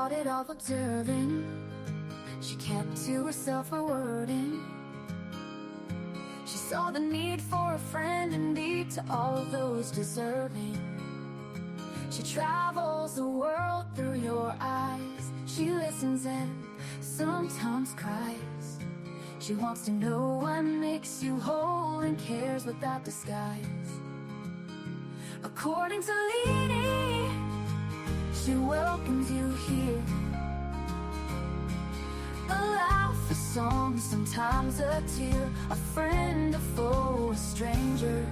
thought it all observing. She kept to herself her wording. She saw the need for a friend indeed to all of those deserving. She travels the world through your eyes. She listens and sometimes cries. She wants to know what makes you whole and cares without disguise. According to Leanie, she welcomes you here. A laugh, a song, sometimes a tear, a friend, a foe, a stranger.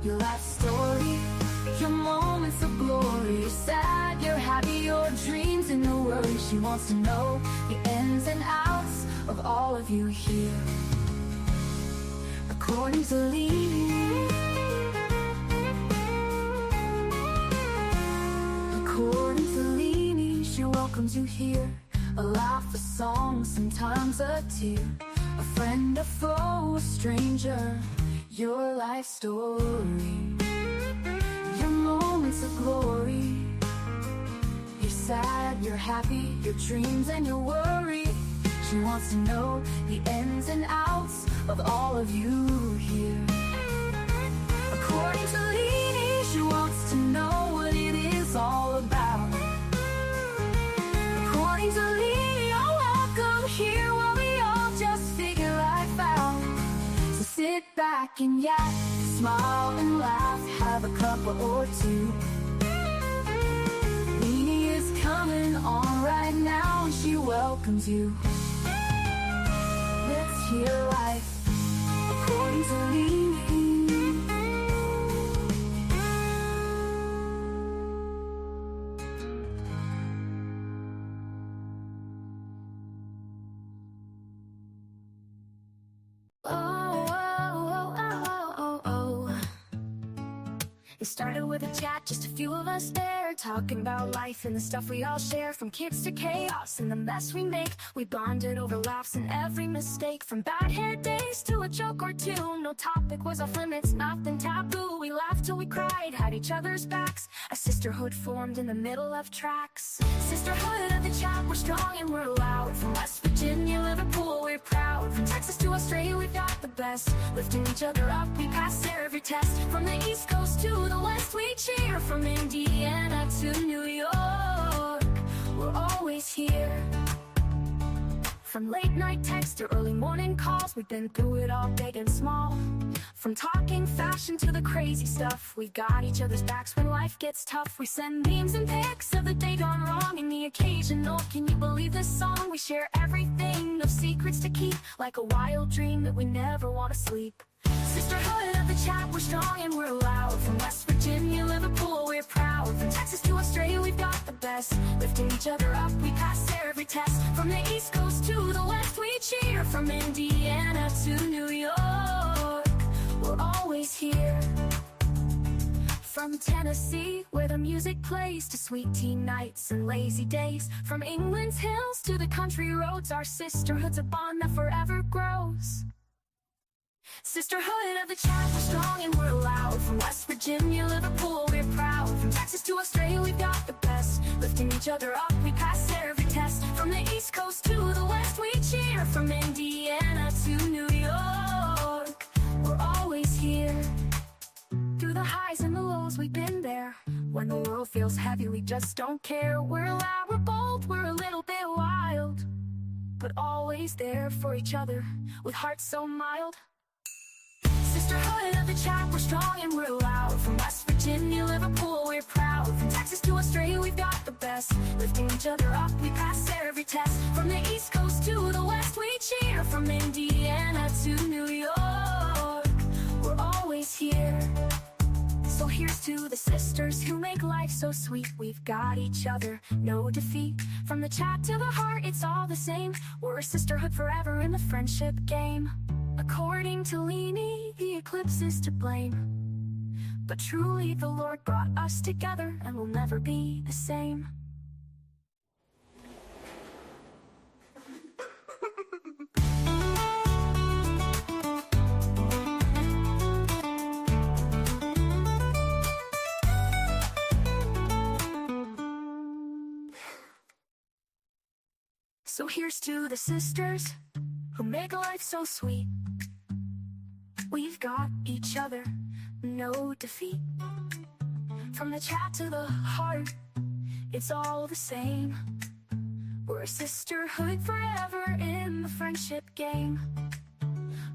Your life story, your moments of glory. You're sad, you're happy, your dreams and your worries. She wants to know the ins and outs of all of you here. According to Leanie, according to Leanie, she welcomes you here. A laugh, a song, sometimes a tear, a friend, a foe, a stranger. Your life story, your moments of glory. You're sad, you're happy, your dreams and your worry. She wants to know the ins and outs of all of you here. According to Leanie, she wants to know what it is all about. According to Leanie, you're welcome here while we all just figure life out. So sit back and yak, smile and laugh, have a cuppa or two. Leanie is coming on right now and she welcomes you. Let's hear life according to Leanie. It started with a chat, just a few of us there, talking about life and the stuff we all share. From kids to chaos and the mess we make, we bonded over laughs and every mistake. From bad hair days to a joke or two, no topic was off limits, nothing taboo. We laughed till we cried, had each other's backs. A sisterhood formed in the middle of tracks. Sisterhood of the chat, we're strong and we're loud. From West Virginia, Liverpool, we're proud. From Texas to Australia, we've got the best. Lifting each other up, we pass every test. From the East Coast to the West, we cheer. From Indiana to New York, we're always here. From late night texts to early morning calls, we've been through it all, big and small. From talking fashion to the crazy stuff, we've got each other's backs when life gets tough. We send memes and pics of the day gone wrong and the occasional "can you believe this song?" We share everything, no secrets to keep, like a wild dream that we never want to sleep. Sisterhood of the chat, we're strong and we're loud. From West Virginia, Liverpool, we're proud. From Texas to Australia, we've got the best. Lifting each other up, we pass every test. From the East Coast to the West, we cheer. From Indiana to New York, we're always here. From Tennessee, where the music plays, to sweet tea nights and lazy days. From England's hills to the country roads, our sisterhood's a bond that forever grows. Sisterhood of the chat, we're strong and we're loud. From West Virginia, Liverpool, we're proud. From Texas to Australia, we've got the best. Lifting each other up, we pass every test. From the East Coast to the West, we cheer. From Indiana to New York, we're always here. Through the highs and the lows, we've been there. When the world feels heavy, we just don't care. We're loud, we're bold, we're a little bit wild, but always there for each other, with hearts so mild. Sisterhood of the chat, we're strong and we're loud. From West Virginia, Liverpool, we're proud. From Texas to Australia, we've got the best. Lifting each other up, we pass every test. From the East Coast to the West, we cheer. From Indiana to New York, we're always here. So here's to the sisters who make life so sweet. We've got each other, no defeat. From the chat to the heart, it's all the same. We're a sisterhood forever in the friendship game. According to Leanie, the eclipse is to blame, but truly the Lord brought us together and we'll never be the same. So here's to the sisters who make life so sweet. We've got each other, no defeat. From the chat to the heart, it's all the same. We're a sisterhood forever in the friendship game.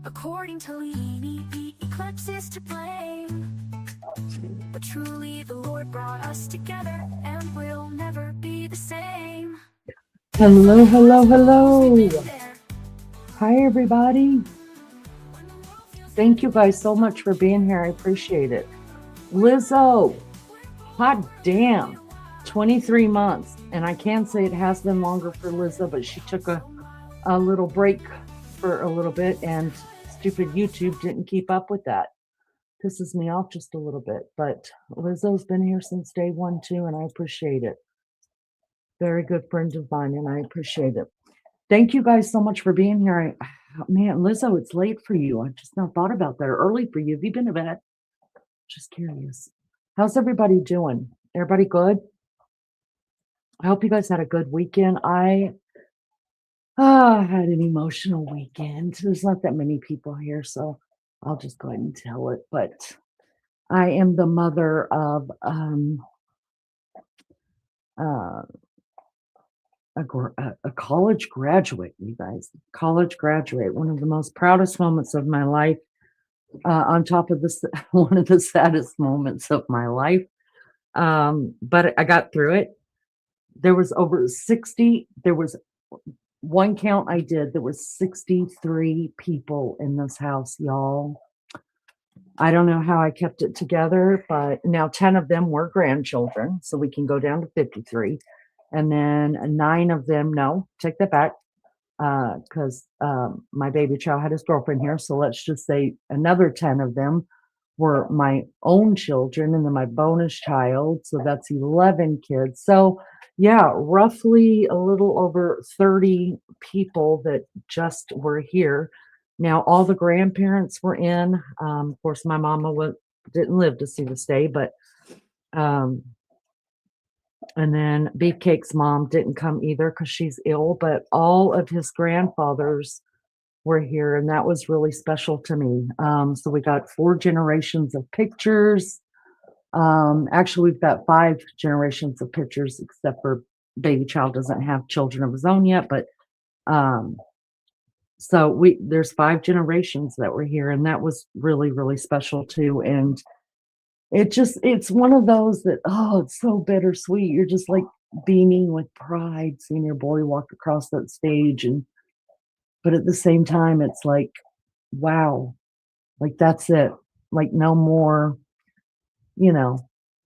According to Leanie, the eclipse is to blame. But truly the Lord brought us together, and we'll never be the same. Hello, hello, hello. Hi, everybody. Thank you guys so much for being here. I appreciate it. Lizzo, hot damn, 23 months. And I can say it has been longer for Lizzo, but she took a little break for a little bit, and stupid YouTube didn't keep up with that. Pisses me off just a little bit. But Lizzo's been here since day one, too, and I appreciate it. Very good friend of mine, and I appreciate it. Thank you guys so much for being here. Man, Lizzo, it's late for you. I just not thought about that. Or early for you. Have you been to bed? Just curious. How's everybody doing? Everybody good? I hope you guys had a good weekend. I had an emotional weekend. There's not that many people here, so I'll just go ahead and tell it. But I am the mother of a college graduate, you guys. College graduate, one of the most proudest moments of my life. On top of this, one of the saddest moments of my life. But I got through it. There was over 60. There was one count I did. There was 63 people in this house, y'all. I don't know how I kept it together, but now 10 of them were grandchildren, so we can go down to 53. And then 9 of them, no, take that back, because my baby child had his girlfriend here. So let's just say another 10 of them were my own children, and then my bonus child. So that's 11 kids. So yeah, roughly a little over 30 people that just were here. Now, all the grandparents were in. Of course, my mama didn't live to see this day, but and then Beefcake's mom didn't come either because she's ill, but all of his grandfathers were here, and that was really special to me. So we got 4 generations of pictures. Actually, we've got 5 generations of pictures, except for baby child doesn't have children of his own yet, but so there's 5 generations that were here, and that was really, really special too. And it's one of those that, oh, it's so bittersweet. You're just like beaming with pride seeing your boy walk across that stage. But at the same time, it's like, wow, like that's it. Like no more, I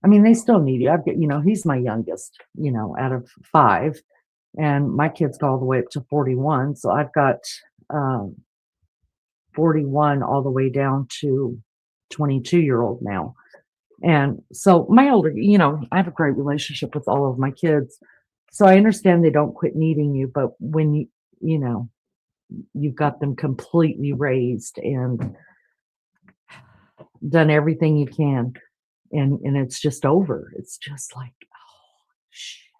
mean, they still need you. I've got, he's my youngest, out of 5, and my kids go all the way up to 41. So I've got 41 all the way down to 22-year-old now. And so my older, I have a great relationship with all of my kids. So I understand they don't quit needing you, but when you've got them completely raised and done everything you can, and it's just over. It's just like, oh shit.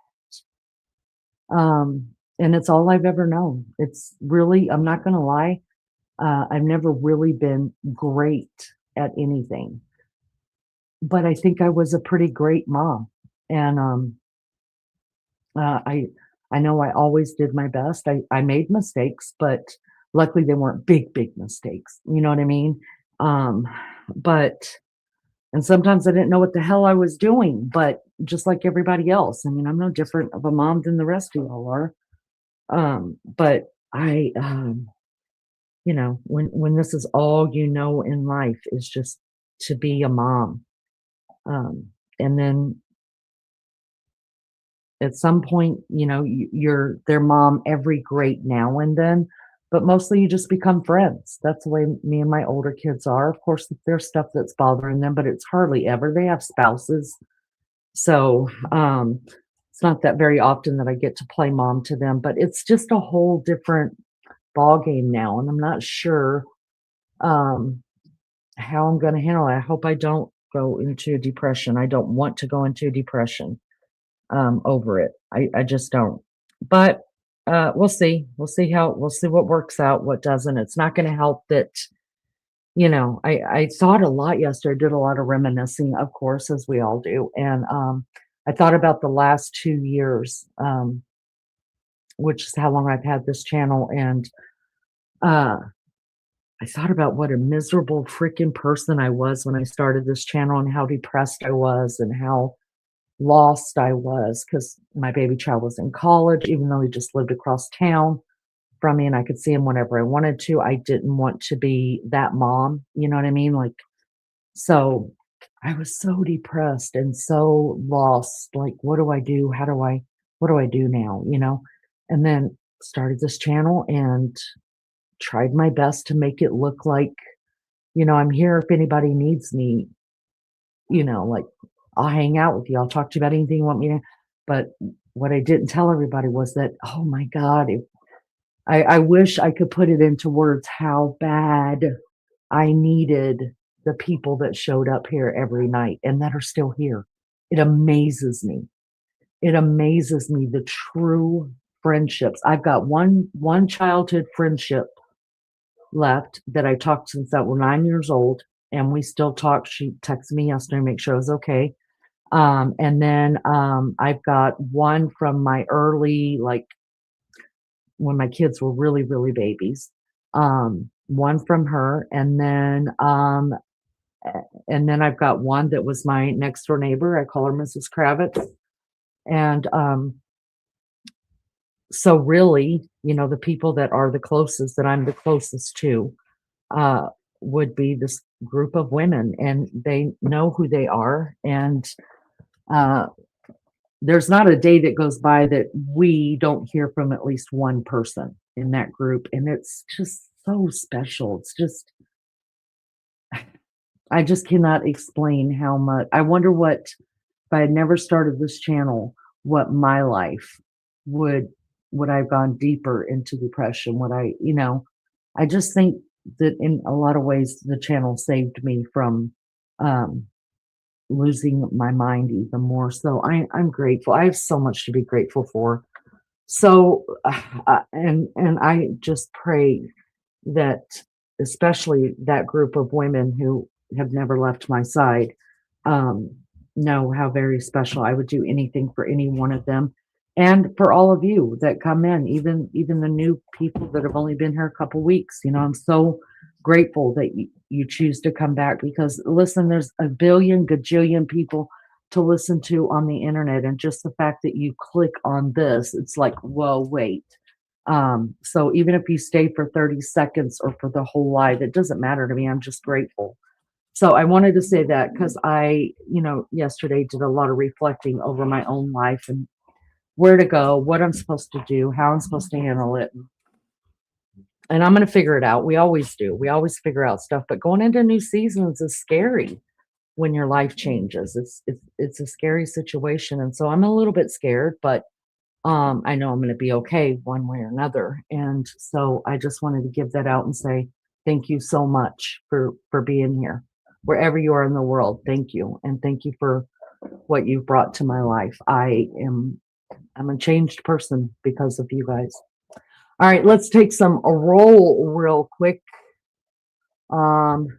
And it's all I've ever known. It's really, I'm not gonna lie, I've never really been great at anything. But I think I was a pretty great mom. And I know I always did my best. I made mistakes, but luckily they weren't big mistakes. You know what I mean? And sometimes I didn't know what the hell I was doing, but just like everybody else. I mean, I'm no different of a mom than the rest of y'all are. But I, when this is all in life is just to be a mom. And then at some point, you're their mom every great now and then, but mostly you just become friends. That's the way me and my older kids are. Of course, there's stuff that's bothering them, but it's hardly ever. They have spouses. So it's not that very often that I get to play mom to them, but it's just a whole different ball game now. And I'm not sure how I'm going to handle it. I hope I don't go into depression. I don't want to go into depression over it. I just don't. But We'll see. We'll see what works out, what doesn't. It's not going to help that, you know, I thought a lot yesterday. I did a lot of reminiscing, of course, as we all do. And I thought about the last 2 years, which is how long I've had this channel. And uh, I thought about what a miserable freaking person I was when I started this channel and how depressed I was and how lost I was because my baby child was in college, even though he just lived across town from me and I could see him whenever I wanted to. I didn't want to be that mom, you know what I mean? Like, so I was so depressed and so lost. Like, what do I do? What do I do now? You know? And then started this channel and tried my best to make it look like, you know, I'm here if anybody needs me, you know, like I'll hang out with you. I'll talk to you about anything you want me to. But what I didn't tell everybody was that, oh my God, I wish I could put it into words how bad I needed the people that showed up here every night and that are still here. It amazes me. It amazes me the true friendships. I've got one childhood friendship left that I talked since I was 9 years old, and we still talk. She texted me yesterday to make sure I was okay. And then I've got one from my early, like when my kids were really, really babies. One from her, and then I've got one that was my next door neighbor. I call her Mrs. Kravitz. And so really, you know, the people that are the closest, that I'm the closest to, would be this group of women, and they know who they are. And uh, there's not a day that goes by that we don't hear from at least one person in that group. And it's just so special. It's just, I just cannot explain how much. I wonder what, if I had never started this channel, what my life would I've gone deeper into depression? Would I, you know, I just think that in a lot of ways the channel saved me from um, losing my mind even more. So I'm grateful. I have so much to be grateful for. So and I just pray that especially that group of women who have never left my side um, know how very special. I would do anything for any one of them, and for all of you that come in, even the new people that have only been here a couple weeks. You know, I'm so grateful that you choose to come back because listen, there's a billion gajillion people to listen to on the internet, and just the fact that you click on this, it's like, whoa, wait. So even if you stay for 30 seconds or for the whole live, it doesn't matter to me. I'm just grateful. So I wanted to say that because I, you know, yesterday did a lot of reflecting over my own life and where to go, what I'm supposed to do, how I'm supposed to handle it. And I'm going to figure it out. We always do. We always figure out stuff, but going into new seasons is scary when your life changes. It's a scary situation. And so I'm a little bit scared, but I know I'm going to be okay one way or another. And so I just wanted to give that out and say thank you so much for being here, wherever you are in the world. Thank you, and thank you for what you've brought to my life. I'm a changed person because of you guys. All right, let's take a roll real quick. Hello,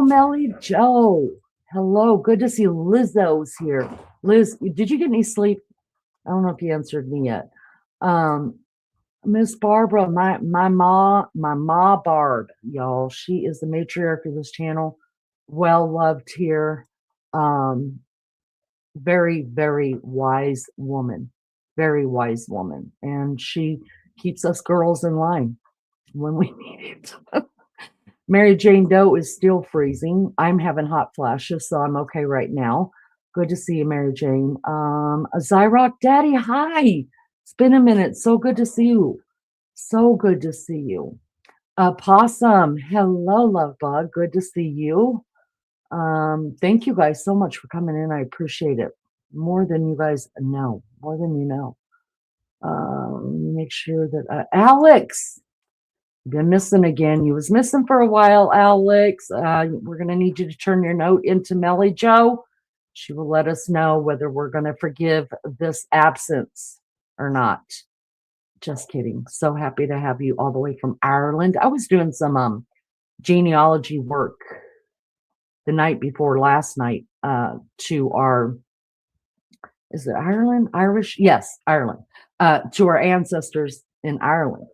Melly Joe. Hello, good to see Lizzo's here. Liz, did you get any sleep? I don't know if you answered me yet. Miss Barbara, my ma Barb, y'all. She is the matriarch of this channel. Well loved here. Very, very wise woman. Very wise woman. And she keeps us girls in line when we need it. Mary Jane Doe is still freezing. I'm having hot flashes, so I'm okay right now. Good to see you, Mary Jane. Zyrock Daddy, hi. It's been a minute. So good to see you. So good to see you. Possum, hello, love bug. Good to see you. Thank you guys so much for coming in. I appreciate it more than you guys know. More than you know. Make sure that Alex. Been missing again. You was missing for a while, Alex. We're going to need you to turn your note into Melly Joe. She will let us know whether we're going to forgive this absence. or not. Just kidding. So happy to have you all the way from Ireland. I was doing some genealogy work the night before last night to our, is it Ireland? Irish? Yes, Ireland. To our ancestors in Ireland.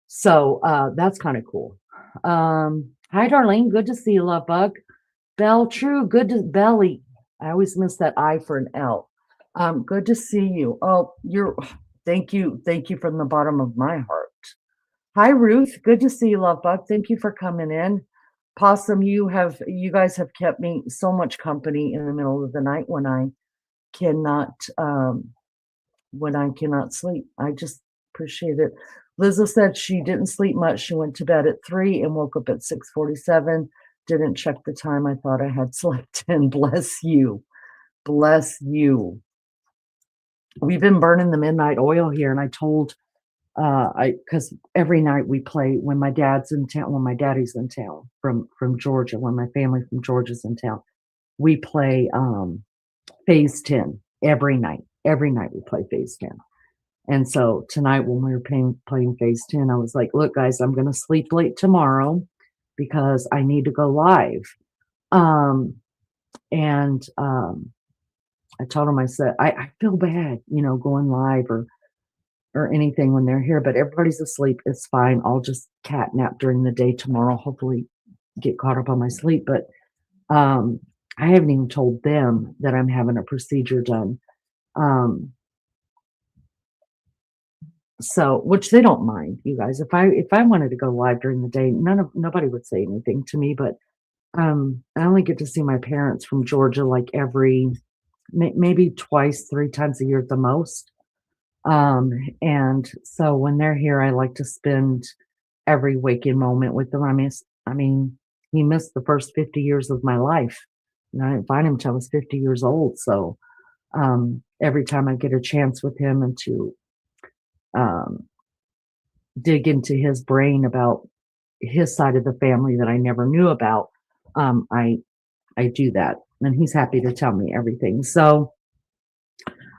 So that's kind of cool. Hi, Darlene. Good to see you, love bug. Bell, true. Good to Belly. I always miss that I for an L. Good to see you. Oh, thank you. Thank you from the bottom of my heart. Hi, Ruth. Good to see you, love bug. Thank you for coming in. Possum, you guys have kept me so much company in the middle of the night when I cannot sleep. I just appreciate it. Liza said she didn't sleep much. She went to bed at 3 and woke up at 6:47. Didn't check the time. I thought I had slept in. Bless you. Bless you. We've been burning the midnight oil here, and I told because every night we play when my daddy's in town from Georgia, when my family from Georgia's in town, we play phase 10 every night. Every night we play phase 10. And so tonight when we were playing phase 10, I was like, look, guys, I'm going to sleep late tomorrow because I need to go live. I told him, I said, I feel bad, going live or anything when they're here, but everybody's asleep. It's fine. I'll just cat nap during the day tomorrow, hopefully get caught up on my sleep. But I haven't even told them that I'm having a procedure done. So, which they don't mind, you guys. If I wanted to go live during the day, nobody would say anything to me. But I only get to see my parents from Georgia like maybe twice, 3 times a year at the most. And so when they're here, I like to spend every waking moment with them. I mean, he missed the first 50 years of my life. And I didn't find him until I was 50 years old. So every time I get a chance with him and to dig into his brain about his side of the family that I never knew about, I do that. And he's happy to tell me everything. So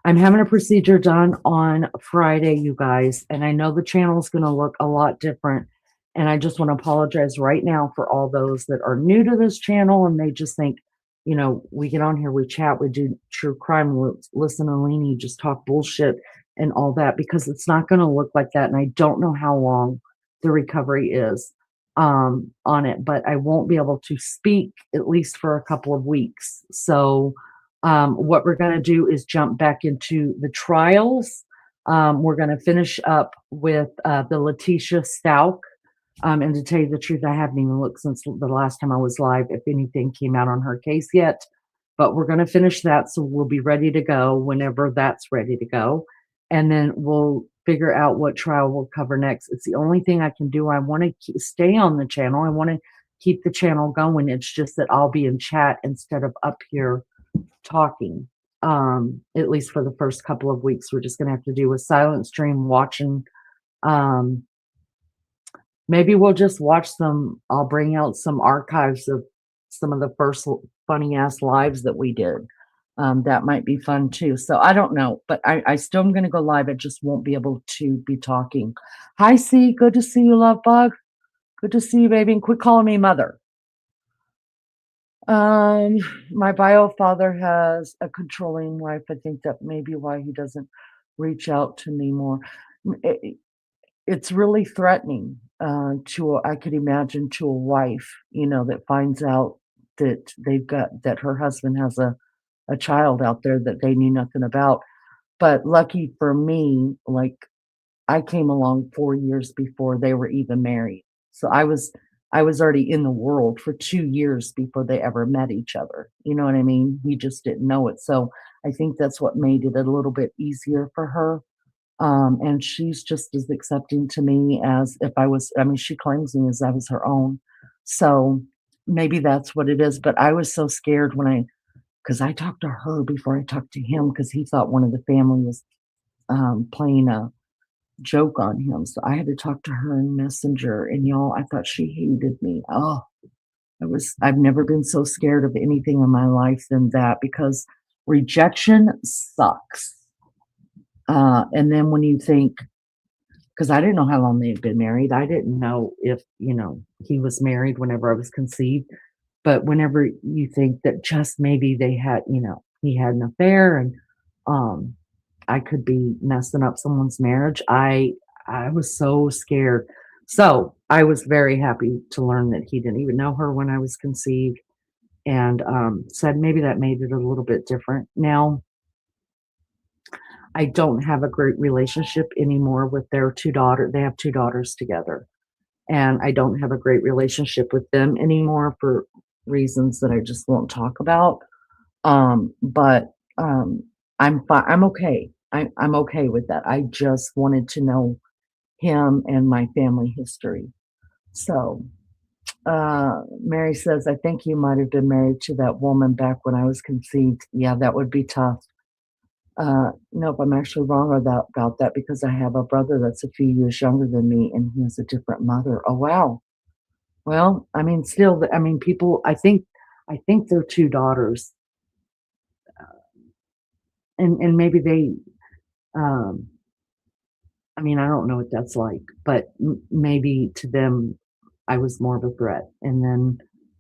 I'm having a procedure done on Friday, you guys, and I know the channel is going to look a lot different. And I just want to apologize right now for all those that are new to this channel and they just think, we get on here, we chat, we do true crime, listen to Leanie, just talk bullshit and all that, because it's not going to look like that. And I don't know how long the recovery is on it, but I won't be able to speak at least for a couple of weeks. So what we're going to do is jump back into the trials. We're going to finish up with the Letitia Stalk. And to tell you the truth, I haven't even looked since the last time I was live if anything came out on her case yet. But we're going to finish that, so we'll be ready to go whenever that's ready to go. And then we'll figure out what trial we'll cover next. It's the only thing I can do. I want to stay on the channel. I want to keep the channel going. It's just that I'll be in chat instead of up here talking. At least for the first couple of weeks, we're just going to have to do a silent stream watching. Maybe we'll just watch them. I'll bring out some archives of some of the first funny ass lives that we did. That might be fun too. So I don't know, but I still am going to go live. I just won't be able to be talking. Hi, C. Good to see you, love bug. Good to see you, baby. And quit calling me mother. My bio father has a controlling wife. I think that may be why he doesn't reach out to me more. It's really threatening I could imagine to a wife, that finds out that that her husband has a child out there that they knew nothing about. But lucky for me, like I came along 4 years before they were even married. So I was already in the world for 2 years before they ever met each other. You know what I mean? He just didn't know it. So I think that's what made it a little bit easier for her. And she's just as accepting to me as if she claims me as I was her own. So maybe that's what it is. But I was so scared because I talked to her before I talked to him because he thought one of the family was playing a joke on him. So I had to talk to her in Messenger, and y'all, I thought she hated me. Oh, I've never been so scared of anything in my life than that, because rejection sucks. And then when you think, because I didn't know how long they'd been married, I didn't know if, he was married whenever I was conceived. But whenever you think that just maybe they had, he had an affair and um, I could be messing up someone's marriage, I was so scared. So I was very happy to learn that he didn't even know her when I was conceived, and said maybe that made it a little bit different. Now, I don't have a great relationship anymore with their two daughters. They have two daughters together, and I don't have a great relationship with them anymore for reasons that I just won't talk about. But I'm fine. I'm okay. I'm okay with that. I just wanted to know him and my family history. So, Mary says, I think you might have been married to that woman back when I was conceived. Yeah, that would be tough. Nope, I'm actually wrong about that because I have a brother that's a few years younger than me and he has a different mother. Oh, wow. Well, I mean, still, I mean, people, I think they're two daughters, and maybe they, um, I mean, I don't know what that's like, but maybe to them, I was more of a threat. And then,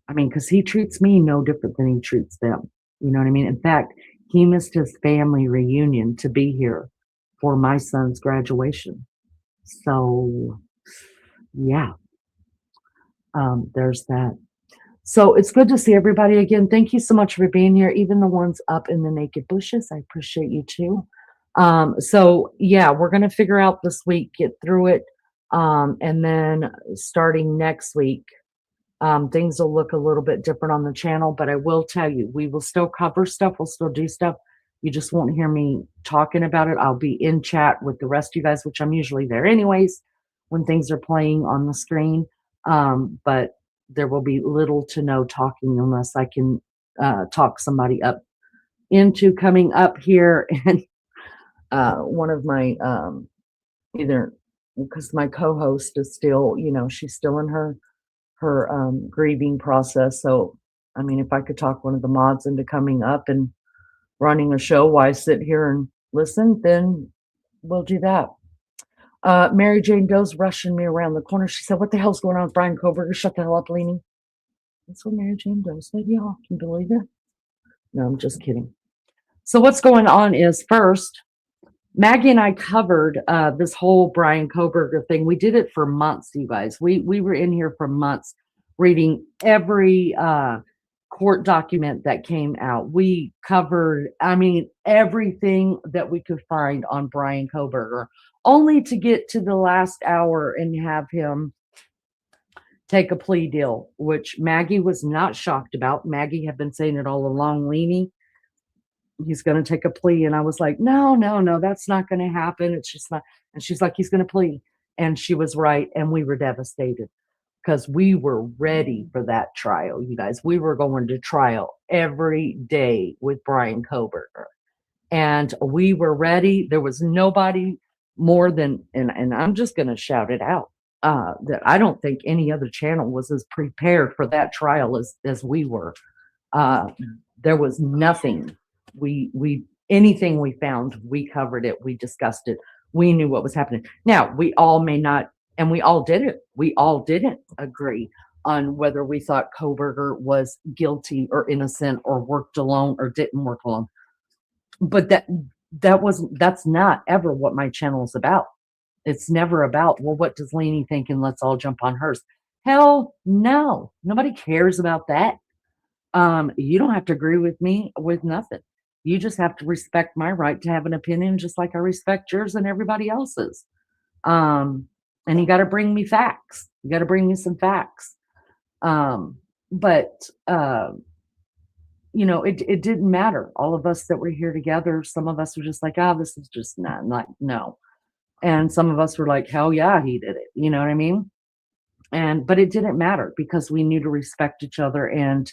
I mean, because he treats me no different than he treats them. You know what I mean? In fact, he missed his family reunion to be here for my son's graduation. So, yeah, there's that. So it's good to see everybody again. Thank you so much for being here, even the ones up in the naked bushes. I appreciate you too. So yeah, we're gonna figure out this week, get through it, and then starting next week, things will look a little bit different on the channel. But I will tell you, we will still cover stuff. We'll still do stuff. You just won't hear me talking about it. I'll be in chat with the rest of you guys, which I'm usually there anyways when things are playing on the screen. But there will be little to no talking unless I can talk somebody up into coming up here. And one of my either because my co-host is still, she's still in her grieving process. So I mean, if I could talk one of the mods into coming up and running a show while I sit here and listen, then we'll do that. Mary Jane Doe's rushing me around the corner. She said, what the hell's going on with Bryan Kohberger? Shut the hell up, Leanie. That's what Mary Jane Doe said. Y'all can you believe it. No, I'm just kidding. So what's going on is, first, Maggie and I covered this whole Bryan Kohberger thing. We did it for months, you guys. We were in here for months reading every court document that came out. We covered, I mean, everything that we could find on Bryan Kohberger, only to get to the last hour and have him take a plea deal, which Maggie was not shocked about. Maggie had been saying it all along, Leanie, he's going to take a plea. And I was like, no, that's not going to happen. It's just not. And she's like, he's going to plea. And she was right. And we were devastated because we were ready for that trial, you guys. We were going to trial every day with Bryan Kohberger. And we were ready. There was nobody more than, and I'm just going to shout it out, that I don't think any other channel was as prepared for that trial as we were. There was nothing. We anything we found, we covered it, we discussed it, we knew what was happening. Now, we all may not, and we all didn't agree on whether we thought Kohberger was guilty or innocent or worked alone or didn't work alone. But that's not ever what my channel is about. It's never about, well, what does Lainey think, and let's all jump on hers. Hell no. Nobody cares about that. You don't have to agree with me with nothing. You just have to respect my right to have an opinion, just like I respect yours and everybody else's. And you got to bring me facts. You got to bring me some facts. But it didn't matter. All of us that were here together, some of us were just like, this is just not no. And some of us were like, hell yeah, he did it. You know what I mean? But it didn't matter because we knew to respect each other. And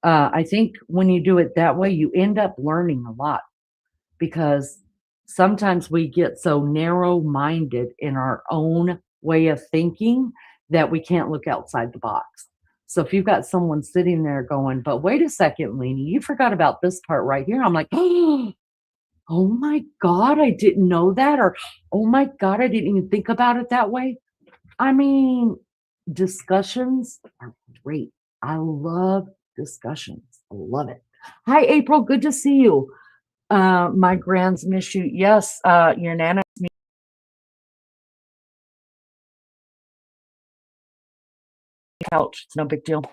I think when you do it that way, you end up learning a lot, because sometimes we get so narrow-minded in our own way of thinking that we can't look outside the box. So if you've got someone sitting there going, but wait a second, Leanie, you forgot about this part right here. I'm like, oh, Oh my God, I didn't know that. Or, oh my God, I didn't even think about it that way. I mean, discussions are great. I love discussions. I love it. Hi, April. Good to see you. My grands miss you. Yes, your nana couch. It's no big deal.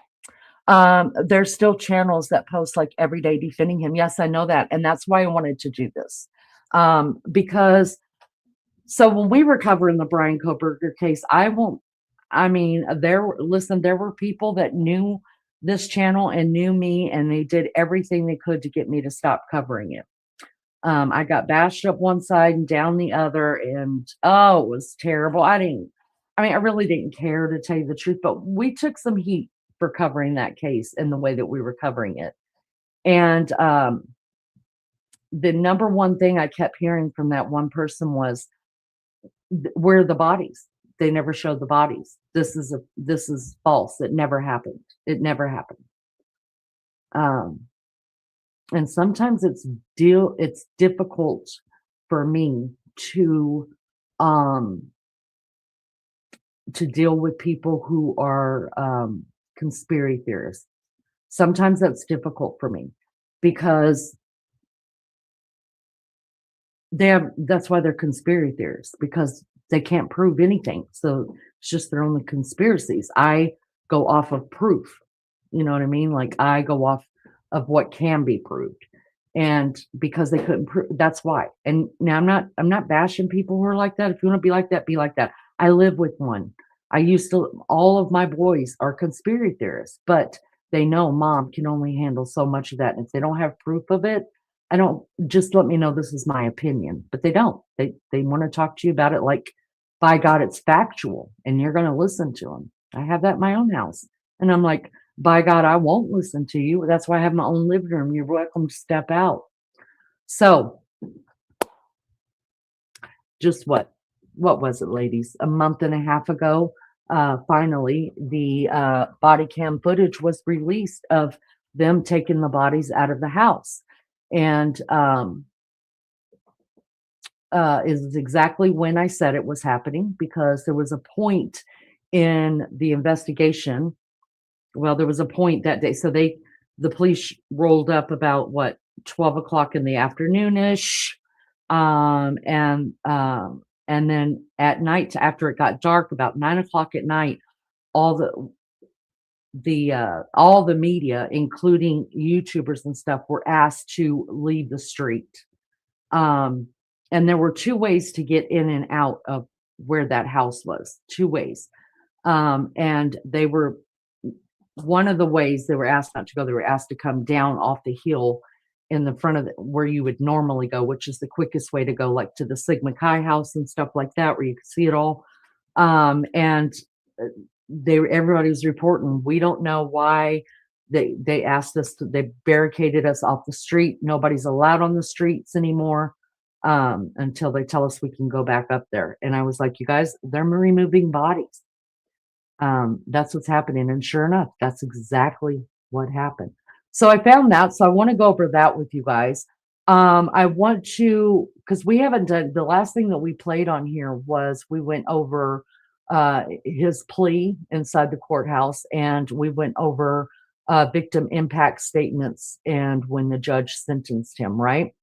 There's still channels that post like every day defending him. Yes, I know that. And that's why I wanted to do this. Because so when we were covering the Bryan Kohberger case, there were people that knew this channel and knew me, and they did everything they could to get me to stop covering it. I got bashed up one side and down the other, and oh, it was terrible. I really didn't care, to tell you the truth, but we took some heat for covering that case in the way that we were covering it. And the number one thing I kept hearing from that one person was, where are the bodies? They never showed the bodies. This is false. It never happened. It never happened. And sometimes it's difficult for me to deal with people who are conspiracy theorists. Sometimes that's for me because that's why they're conspiracy theorists, because they can't prove anything. So it's just their only conspiracies. I go off of proof. You know what I mean? Like, I go off of what can be proved. And because they couldn't prove, that's why. And now I'm not bashing people who are like that. If you want to be like that, be like that. I live with one. All of my boys are conspiracy theorists, but they know mom can only handle so much of that. And if they don't have proof of it, I don't, just let me know this is my opinion. But they don't. They want to talk to you about it like, by God, it's factual, and you're going to listen to them. I have that in my own house. And I'm like, by God, I won't listen to you. That's why I have my own living room. You're welcome to step out. So just what was it, ladies? A month and a half ago, finally, the body cam footage was released of them taking the bodies out of the house. And is exactly when I said it was happening, because there was a point in the investigation. Well, there was a point that day. So the police rolled up about 12 o'clock in the afternoon-ish. And then at night, after it got dark, about 9 o'clock at night, all the media, including YouTubers and stuff, were asked to leave the street. And there were two ways to get in and out of where that house was. Two ways. And one of the ways they were asked not to go, they were asked to come down off the hill in the front of where you would normally go, which is the quickest way to go, like to the Sigma Chi house and stuff like that, where you can see it all. And everybody was reporting, we don't know why they asked us they barricaded us off the street. Nobody's allowed on the streets anymore until they tell us we can go back up there. And I was like, you guys, they're removing bodies. That's what's happening. And sure enough, that's exactly what happened. So I found that. So I want to go over that with you guys. I want to, because we haven't done, the last thing that we played on here was we went over his plea inside the courthouse, and we went over victim impact statements and when the judge sentenced him, right?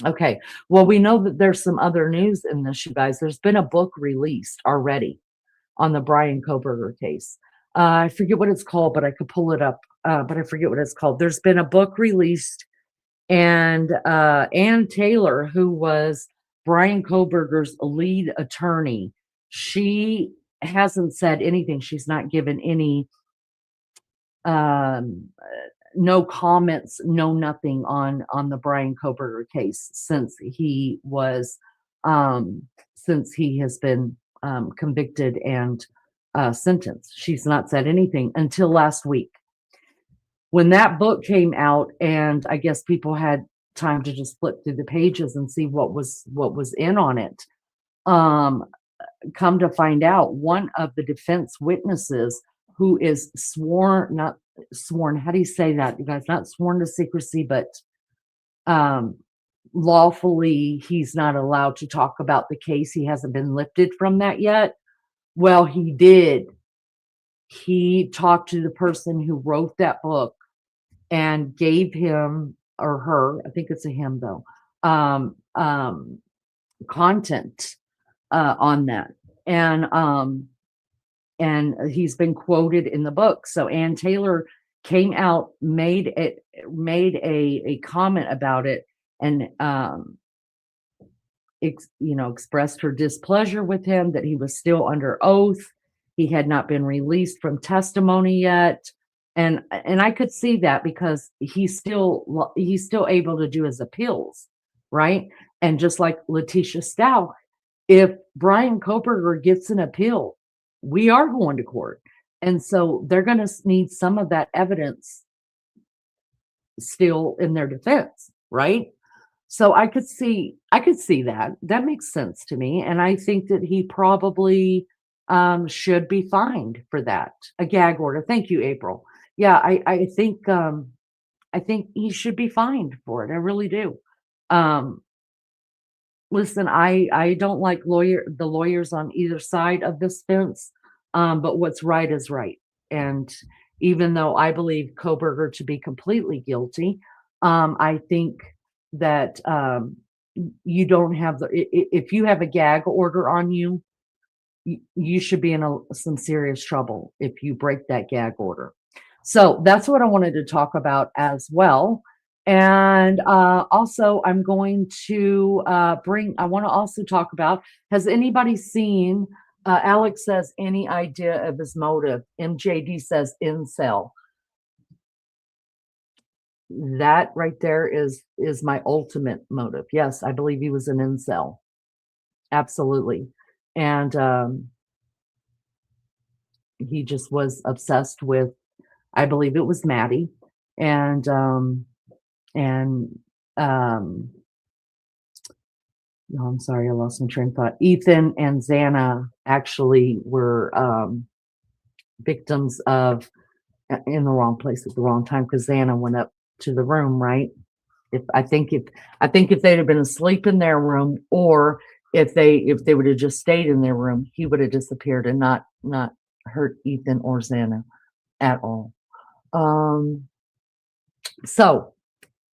Okay. Well, we know that there's some other news in this, you guys. There's been a book released already on the Bryan Kohberger case. I forget what it's called, but I could pull it up. But I forget what it's called. There's been a book released, and Ann Taylor, who was Bryan Kohberger's lead attorney, she hasn't said anything. She's not given any, no comments, no nothing on the Bryan Kohberger case since he has been convicted and sentenced. She's not said anything until last week, when that book came out, and I guess people had time to just flip through the pages and see what was in on it. Come to find out, one of the defense witnesses, who is not sworn, how do you say that, you guys? Not sworn to secrecy, but lawfully he's not allowed to talk about the case. He hasn't been lifted from that yet. Well, he did. He talked to the person who wrote that book and gave him or her, I think it's a him though, content on that. And he's been quoted in the book. So Ann Taylor came out, made a comment about it, and expressed her displeasure with him that he was still under oath. He had not been released from testimony yet. And I could see that because he's still able to do his appeals, right? And just like Letitia Stout, if BRYAN Kohberger gets an appeal, we are going to court. And so they're going to need some of that evidence still in their defense, right? So I could see that. That makes sense to me. And I think that he probably should be fined for that. A gag order. Thank you, April. Yeah, I think he should be fined for it. I really do. Listen, I don't like the lawyers on either side of this fence, but what's right is right. And even though I believe Kohberger to be completely guilty, I think that you don't have if you have a gag order on you, you should be in some serious trouble if you break that gag order. So that's what I wanted to talk about as well. And also I'm going to I want to also talk about, has anybody seen, Alex says, any idea of his motive? MJD says incel. That right there is my ultimate motive. Yes, I believe he was an incel. Absolutely. And he just was obsessed with, I believe it was Maddie, and no, I'm sorry, I lost my train of thought. Ethan and Xana actually were victims of in the wrong place at the wrong time, because Xana went up to the room, right? I think if they'd have been asleep in their room, or if they would have just stayed in their room, he would have disappeared and not hurt Ethan or Xana at all. So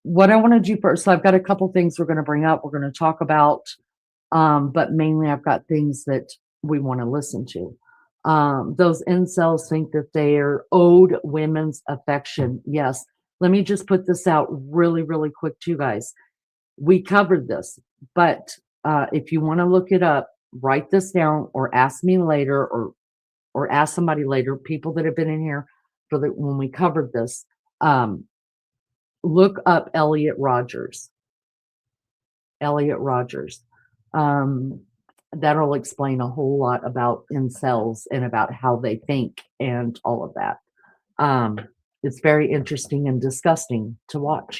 what I want to do first, so I've got a couple things we're going to bring up, we're going to talk about, but mainly I've got things that we want to listen to. Those incels think that they are owed women's affection. Yes. Let me just put this out really, really quick to you guys. We covered this, but if you want to look it up, write this down or ask me later, or ask somebody later, people that have been in here for when we covered this. Look up Elliot Rogers. Elliot Rogers. That'll explain a whole lot about incels and about how they think and all of that. It's very interesting and disgusting to watch.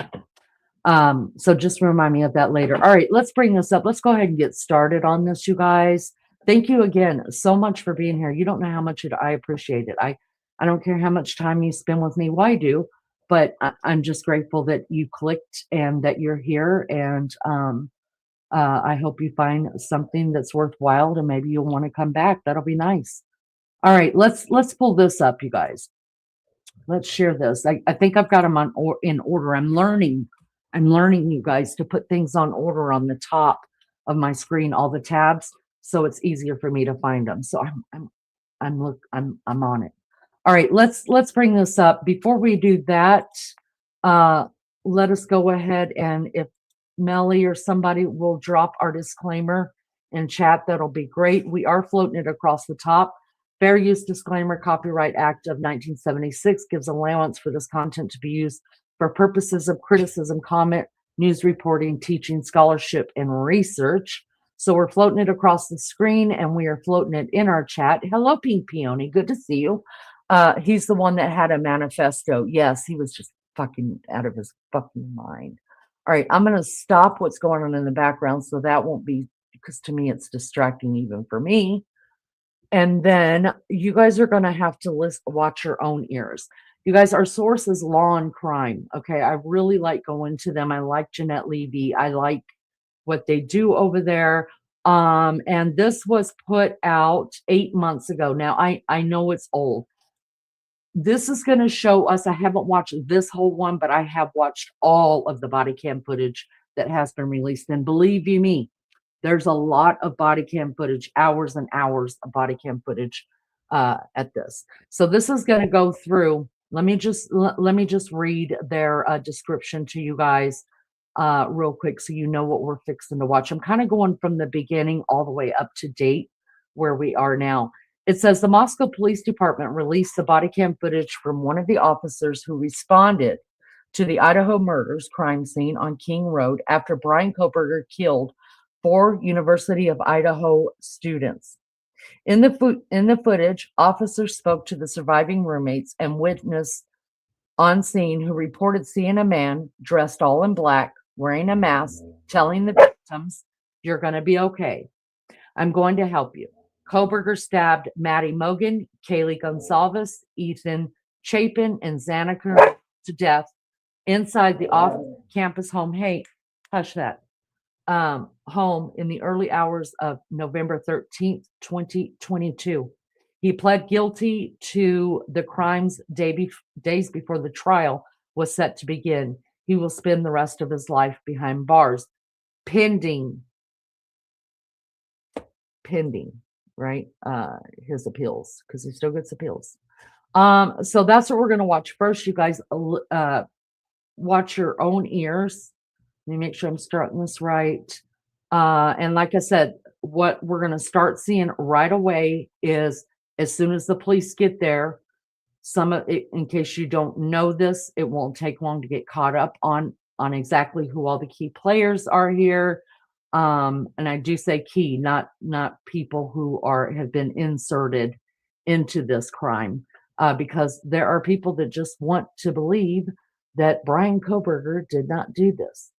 So just remind me of that later. All right, let's bring this up. Let's go ahead and get started on this, you guys. Thank you again so much for being here. You don't know how much I appreciate it. I don't care how much time you spend with me. Well, I do, but I'm just grateful that you clicked and that you're here. And I hope you find something that's worthwhile, and maybe you'll want to come back. That'll be nice. All right, let's pull this up, you guys. Let's share this. I think I've got them in order. I'm learning, you guys, to put things on order on the top of my screen, all the tabs, so it's easier for me to find them. So I'm on it. All right, let's bring this up. Before we do that, let us go ahead, and if Melly or somebody will drop our disclaimer in chat, that'll be great. We are floating it across the top. Fair use disclaimer, Copyright Act of 1976 gives allowance for this content to be used for purposes of criticism, comment, news reporting, teaching, scholarship, and research. So we're floating it across the screen, and we are floating it in our chat. Hello, Pink Peony. Good to see you. He's the one that had a manifesto. Yes, he was just fucking out of his fucking mind. All right, I'm going to stop what's going on in the background, so that won't be, because to me it's distracting even for me. And then you guys are going to have to watch your own ears. You guys, our source is Law and Crime. Okay, I really like going to them. I like Jeanette Levy. I like what they do over there. And this was put out 8 months ago. Now I know it's old. This is going to show us. I haven't watched this whole one, but I have watched all of the body cam footage that has been released. And believe you me, there's a lot of body cam footage, hours and hours of body cam footage at this. So this is going to go through. Let me just read their description to you guys real quick, so you know what we're fixing to watch. I'm kind of going from the beginning all the way up to date where we are now. It says the Moscow Police Department released the body cam footage from one of the officers who responded to the Idaho murders crime scene on King Road after BRYAN Kohberger killed 4 University of Idaho students. In the footage, officers spoke to the surviving roommates and witness on scene who reported seeing a man dressed all in black, wearing a mask, telling the victims, "You're going to be okay. I'm going to help you." Kohberger stabbed Maddie Mogan, Kaylee Gonsalves, Ethan Chapin, and Xanaker to death inside the off-campus home. Hey, hush that. Home in the early hours of November 13th, 2022. He pled guilty to the crimes days before the trial was set to begin. He will spend the rest of his life behind bars, pending, right? His appeals, because he still gets appeals. So that's what we're going to watch first. You guys watch your own ears. Let me make sure I'm starting this right. And like I said, what we're going to start seeing right away is, as soon as the police get there, some of it, in case you don't know this, it won't take long to get caught up on exactly who all the key players are here. And I do say key, not people who have been inserted into this crime, because there are people that just want to believe that BRYAN Kohberger did not do this.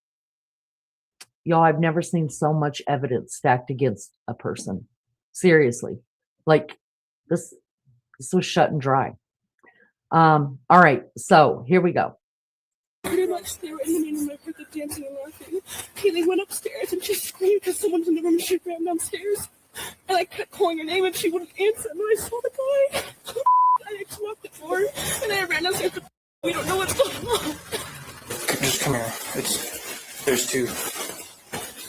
Y'all, I've never seen so much evidence stacked against a person. Seriously. Like, this was shut and dry. All right, so here we go. Pretty much they were in the meeting room. I heard the dancing and laughing. Kaylee went upstairs and she screamed because someone's in the room and she ran downstairs. And I kept calling her name and she wouldn't answer. And I saw the guy. I just locked the door and I ran downstairs. We don't know what's going on. Just come here. There's 2.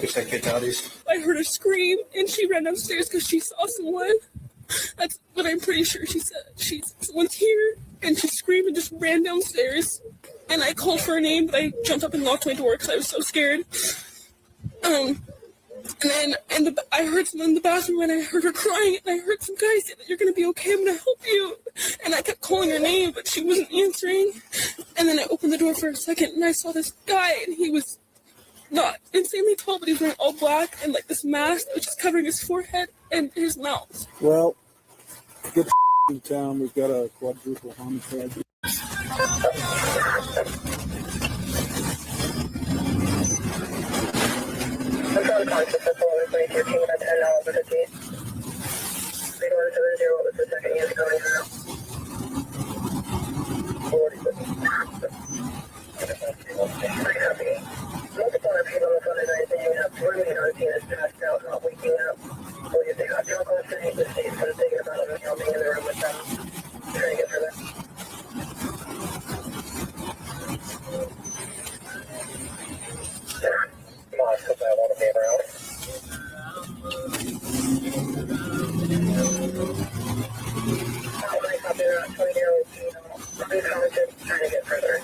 Looks like fatalities. I heard her scream and she ran downstairs because she saw someone. That's what I'm pretty sure she said. Someone's here, and she screamed and just ran downstairs. And I called for her name, but I jumped up and locked my door because I was so scared. And then I heard someone in the bathroom, and I heard her crying, and I heard some guy say that, "You're gonna be okay. I'm gonna help you." And I kept calling her name, but she wasn't answering. And then I opened the door for a second, and I saw this guy, and he was not insanely tall, but he was wearing all black and like this mask that was just covering his forehead and his mouth. Well, get in town. We've got a quadruple homicide. Multiple people on the phone tonight saying you have roommates on scene is passed out, not waking up. Well, if they got drunk on the street, the state's going to take it about them, you know, being in the room with them, trying to get through this. Come on, because I want to be around. I copy that 20-year-old female. Please comment, trying to get further.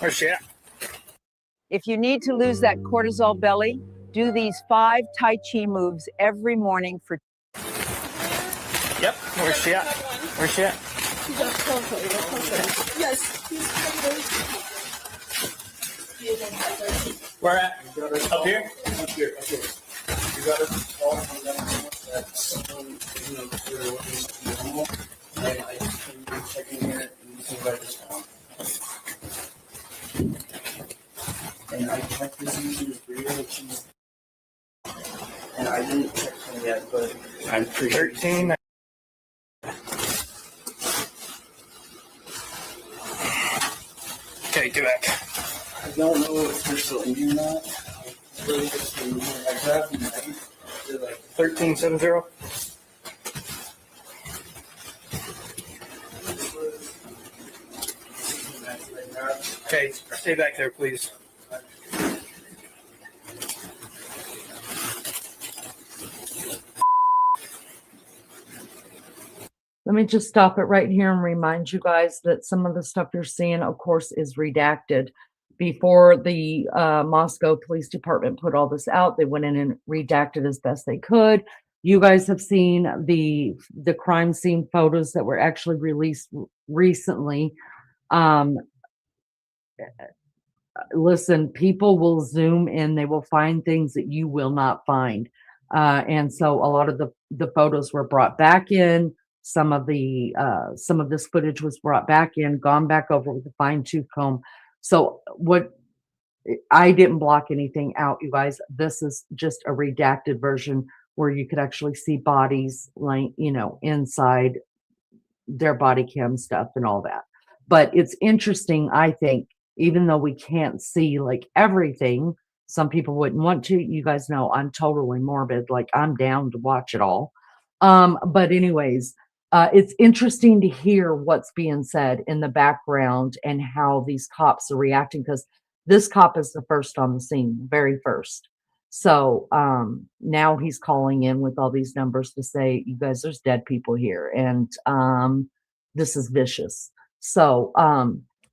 Where's she at? If you need to lose that cortisol belly, do these 5 Tai Chi moves every morning for. Yep. Where's she at? Where's she at? She's up closer. Yes. Where at? Up here? Up here. You got it all from that. That's, normal. I just been checking here, and this is what I just found. And I checked this user is real, and I didn't check them yet, but I'm pretty sure. 13. Okay, do it. I don't know if they're still in here or not. I really just I grabbed the knife. They're like 1370. Okay, stay back there, please. Let me just stop it right here and remind you guys that some of the stuff you're seeing, of course, is redacted. Before the Moscow Police Department put all this out, they went in and redacted as best they could. You guys have seen the crime scene photos that were actually released recently. Listen, people will zoom in, they will find things that you will not find. And so a lot of the photos were brought back in. Some of this footage was brought back in, gone back over with a fine-tooth comb. So I didn't block anything out, you guys. This is just a redacted version where you could actually see bodies, like, inside their body cam stuff and all that. But it's interesting, I think, even though we can't see like everything, some people wouldn't want to. You guys know I'm totally morbid. Like, I'm down to watch it all. But anyways, it's interesting to hear what's being said in the background and how these cops are reacting, because this cop is the first on the scene, very first. So now he's calling in with all these numbers to say, you guys, there's dead people here, and this is vicious. So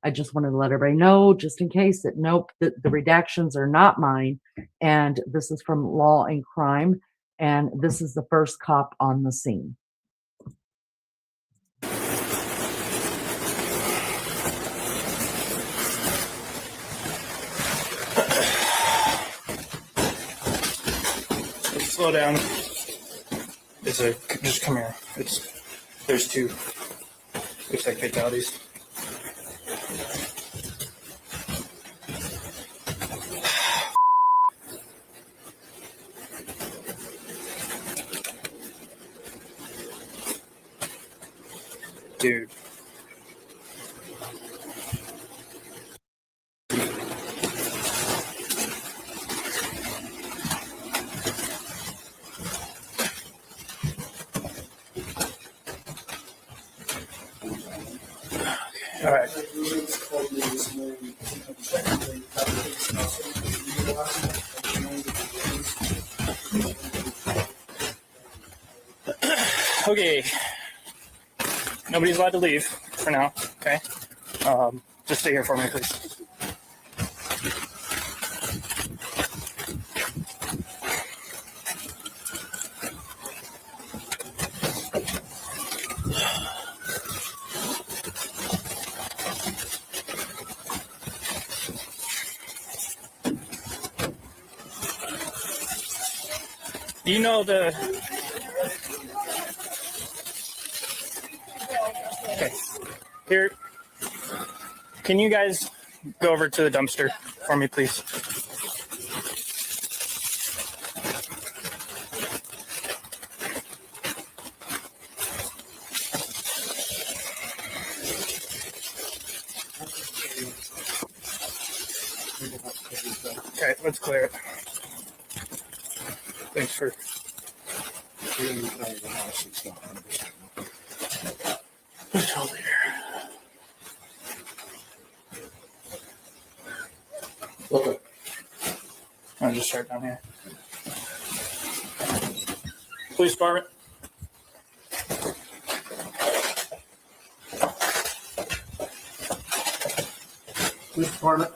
I just wanted to let everybody know, just in case, that nope, the redactions are not mine, and this is from Law and Crime, and this is the first cop on the scene. Slow down. Just come here. There's 2. Looks like fatalities. Dude. All right. Okay. Nobody's allowed to leave for now. Okay. Just stay here for me, please. Do you know the... Okay. Here. Can you guys go over to the dumpster for me, please? Okay, let's clear it. Thanks for... Okay. I'll just start down here. Police department. Police Police Department.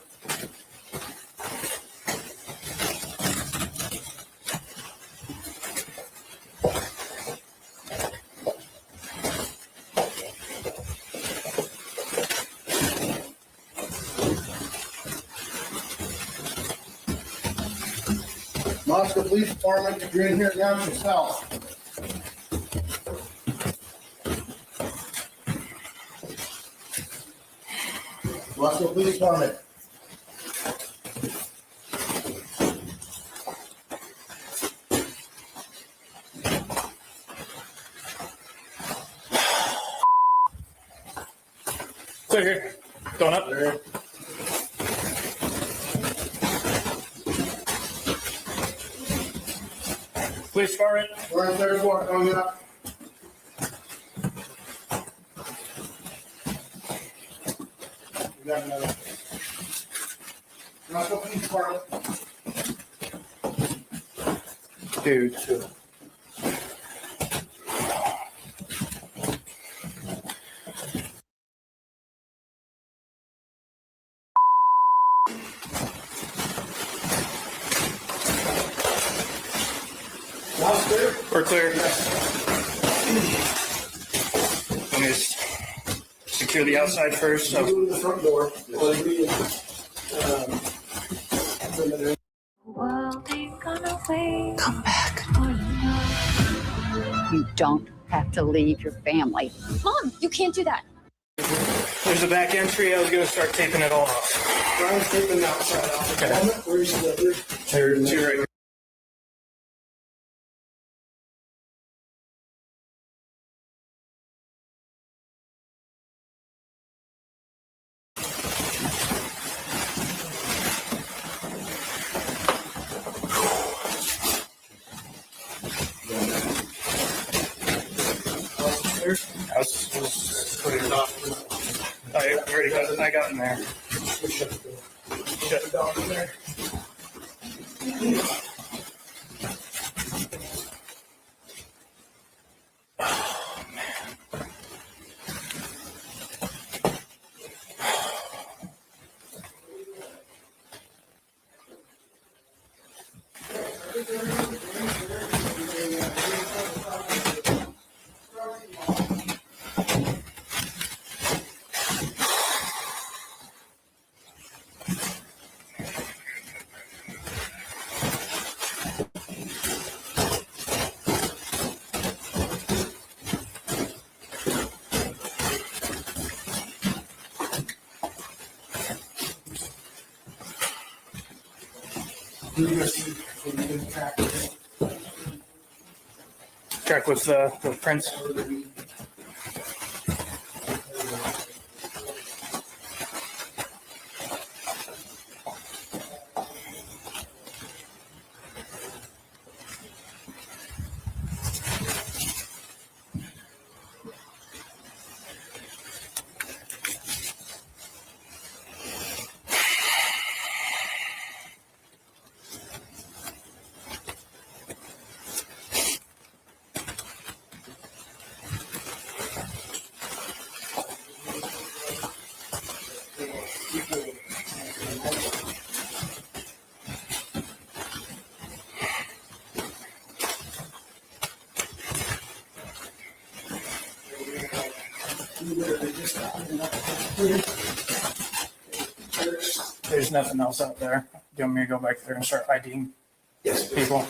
Moscow Police Department, if you're in here, announce yourself. Moscow Police Department. Clear here. Going up. There. Police Department. We're on 34, coming up. We got another. Moscow Police Department. Dude. Moscow. We're clear. Let me just secure the outside first. Go So. to the front door. Come back. You don't have to leave your family. Mom, you can't do that. There's a back entry. I was going to start taping it all off. Brian's taking the outside off. Okay. Where's the other? Two right here. I was just putting it off. I already got it. I got in there. Shut it down in there. Check with the prints. There's nothing else out there. Do you want me to go back there and start IDing people?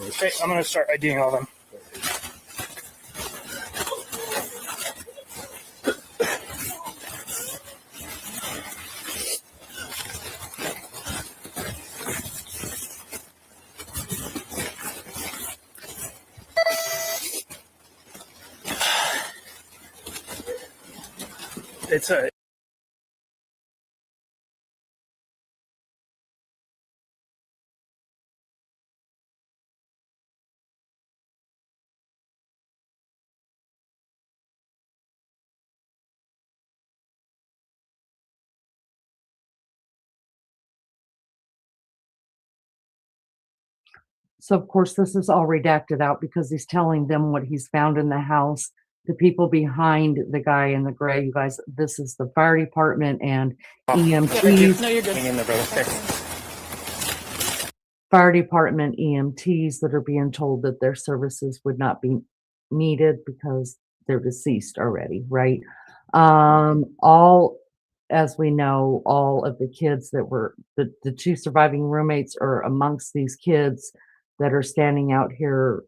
Okay, I'm going to start IDing all of them. It's a So of course this is all redacted out because he's telling them what he's found in the house. The people behind the guy in the gray, you guys, this is the fire department and EMTs. No, you're good. Hang in there, brother. Okay. Fire department EMTs that are being told that their services would not be needed because they're deceased already, right? All, as we know, all of the kids that were the two surviving roommates are amongst these kids that are standing out here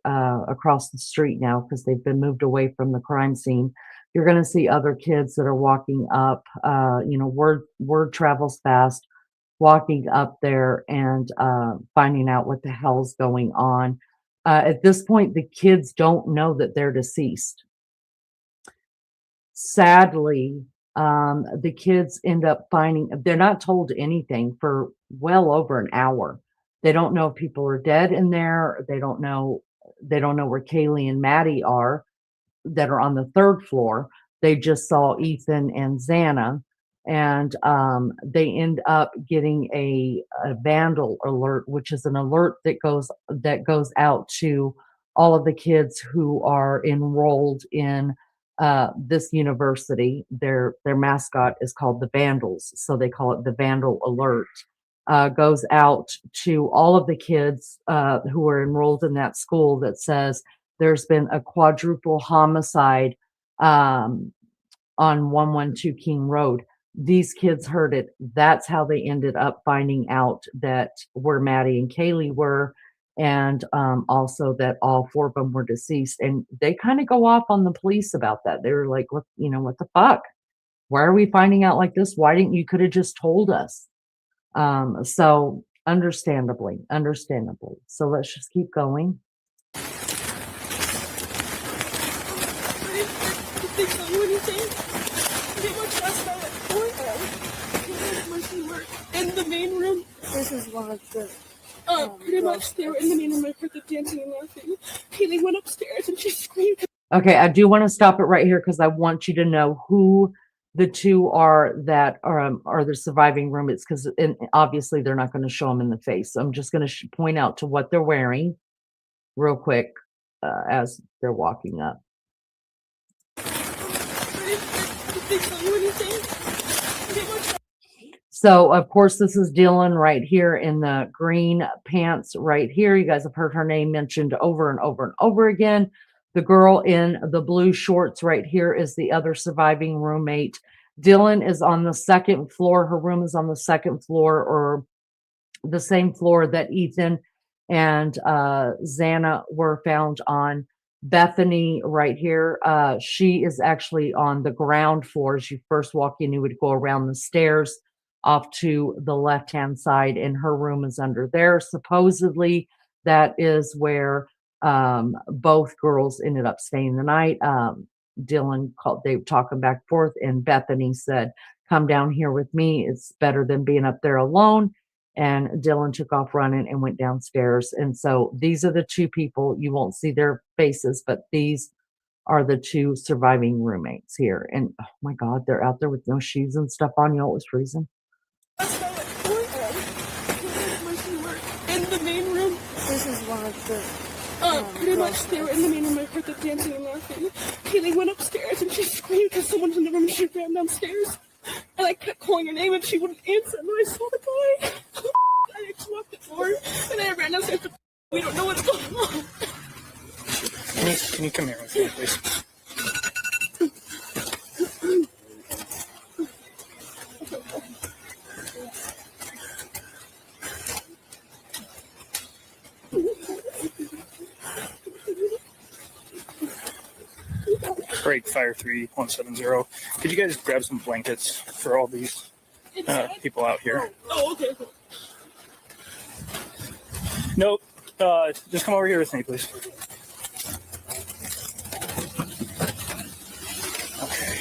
across the street now because they've been moved away from the crime scene. You're going to see other kids that are walking up. Word travels fast, walking up there and finding out what the hell's going on. At this point, the kids don't know that they're deceased. Sadly, the kids end up finding, they're not told anything for well over an hour. They don't know if people are dead in there. They don't know where Kaylee and Maddie are that are on the third floor. They just saw Ethan and Xana, and they end up getting a vandal alert, which is an alert that goes out to all of the kids who are enrolled in this university. Their mascot is called the Vandals, so they call it the Vandal Alert. Goes out to all of the kids who are enrolled in that school that says there's been a quadruple homicide on 112 King Road. These kids heard it. That's how they ended up finding out that where Maddie and Kaylee were, and also that all four of them were deceased. And they kind of go off on the police about that. They were like, what the fuck? Why are we finding out like this? Why didn't you could have just told us? So understandably. So let's just keep going. Did they tell you anything? They were dressed out at 4 were in the main room. This is one of the. Pretty much they were in the main room. I heard the dancing and laughing. Kaylee went upstairs and she screamed. Okay, I do want to stop it right here because I want you to know who the two are that are the surviving roommates, because obviously they're not going to show them in the face. So I'm just going to point out to what they're wearing real quick as they're walking up. Did they tell you anything? So of course this is Dylan right here in the green pants right here. You guys have heard her name mentioned over and over and over again. The girl in the blue shorts right here is the other surviving roommate. Dylan is on the second floor. Her room is on the second floor, or the same floor that Ethan and Xana were found on. Bethany right here, she is actually on the ground floor. As you first walk in, you would go around the stairs off to the left-hand side, and her room is under there. Supposedly, that is where both girls ended up staying the night. Dylan called, they were talking back and forth, and Bethany said, come down here with me. It's better than being up there alone. And Dylan took off running and went downstairs. And so these are the two people. You won't see their faces, but these are the two surviving roommates here. And oh my God, they're out there with no shoes and stuff on. You know, it was freezing. In the main room. This is one of the. Pretty much they were in the main room. I heard the dancing and laughing. Kaylee went upstairs and she screamed because someone's in the room and she ran downstairs. And I kept calling her name and she wouldn't answer. And I saw the guy. I locked the door and I ran downstairs. We don't know what's going on. Can you come here with me, please? Break Fire 3170. Could you guys grab some blankets for all these people out here? Oh, okay. Nope. Just come over here with me, please. Okay.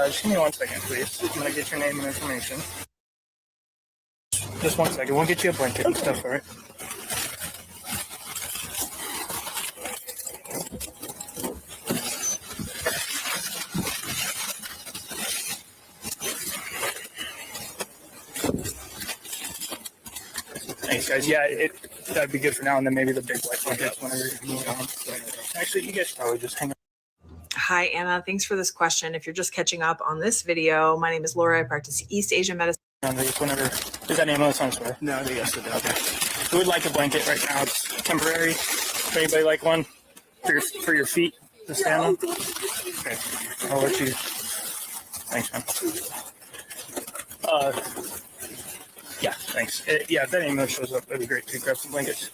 Just give me 1 second, please. I'm going to get your name and information. Just 1 second. We'll get you a blanket and stuff, all right? Thanks, guys. Yeah, that'd be good for now, and then maybe the big white blankets whenever you move on. Actually, you guys should probably just hang out. Hi, Anna. Thanks for this question. If you're just catching up on this video, my name is Laura. I practice East Asian medicine. Whenever, is that ambulance on its way? No, I think yes, it is. Okay. We would like a blanket right now. It's temporary. If anybody like one for your feet to stand on? Okay. I'll let you. Thanks, man. Yeah, thanks. Yeah, if that ambulance shows up, that'd be great to grab some blankets.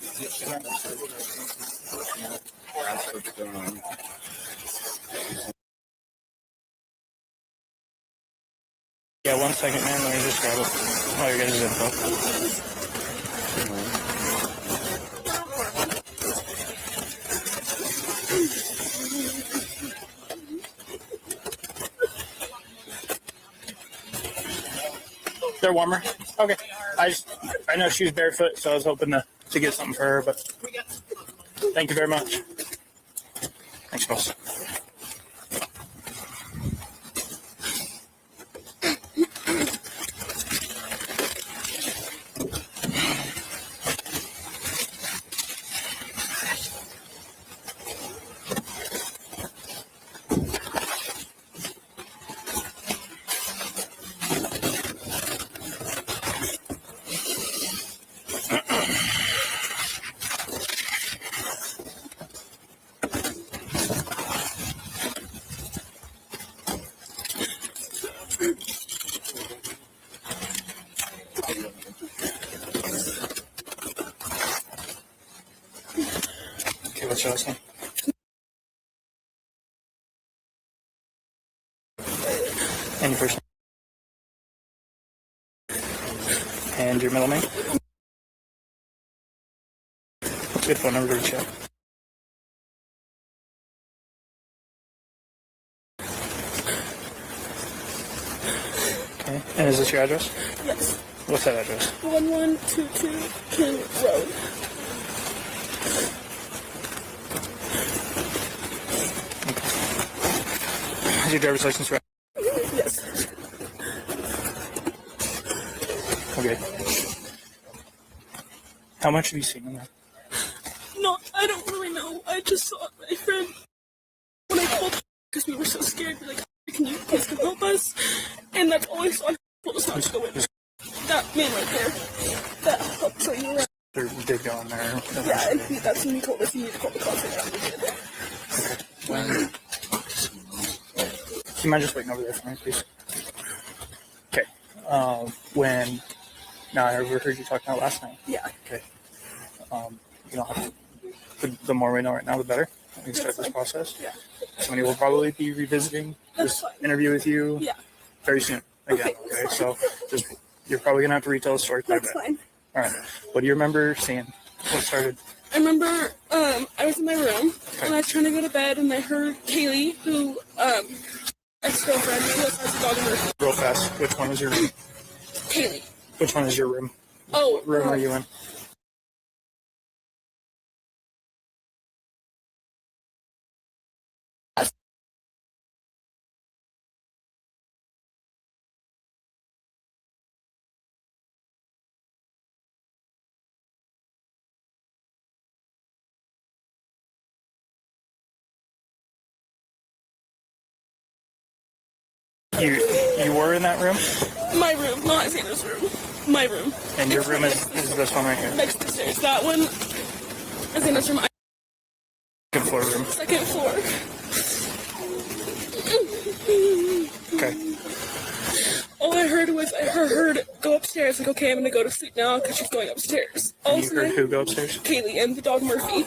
Yeah, 1 second, man. Let me just grab it. Oh, you guys' info. They're warmer. Okay. I know she was barefoot, so I was hoping to get something for her, but thank you very much. Thanks, boss. Okay, what's your last name? And your first name? And your middle name? What's a good phone number to reach out? Okay, and is this your address? Yes. What's that address? 1122 King Road. Is your driver's license right? Yes. Okay. How much have you seen in that? No, I don't really know. I just saw my friend when I called because we were so scared. We're like, can you please come help us? And that's all I saw. Told us not to go in. That man right there. That helped show you around. They did go in there. Yeah, and that's when he told us he needed to call the cops. Okay. Do you mind just waiting over there for me, please? Okay. Now I overheard you talking about last night. Yeah. Okay. You don't have to, the more we know right now, the better. We can start this process. Yeah. Somebody will probably be revisiting this interview with you very soon. Again. Okay. So you're probably gonna have to retell the story quite a bit. That's fine. All right. What do you remember seeing? What started? I remember I was in my room and I was trying to go to bed and I heard Kaylee, who ex-girlfriend, who has a dog in her. Real fast. Which one is your room? Kaylee. Which one is your room? Oh, what room are you in? You were in that room? My room, not Xander's room. My room. And your room is this one right here? Next to the stairs. That one is Xander's room. Second floor room. Second floor. Okay. All I heard was I heard go upstairs. Like, okay, I'm gonna go to sleep now because she's going upstairs. And you heard who go upstairs? Kaylee and the dog Murphy.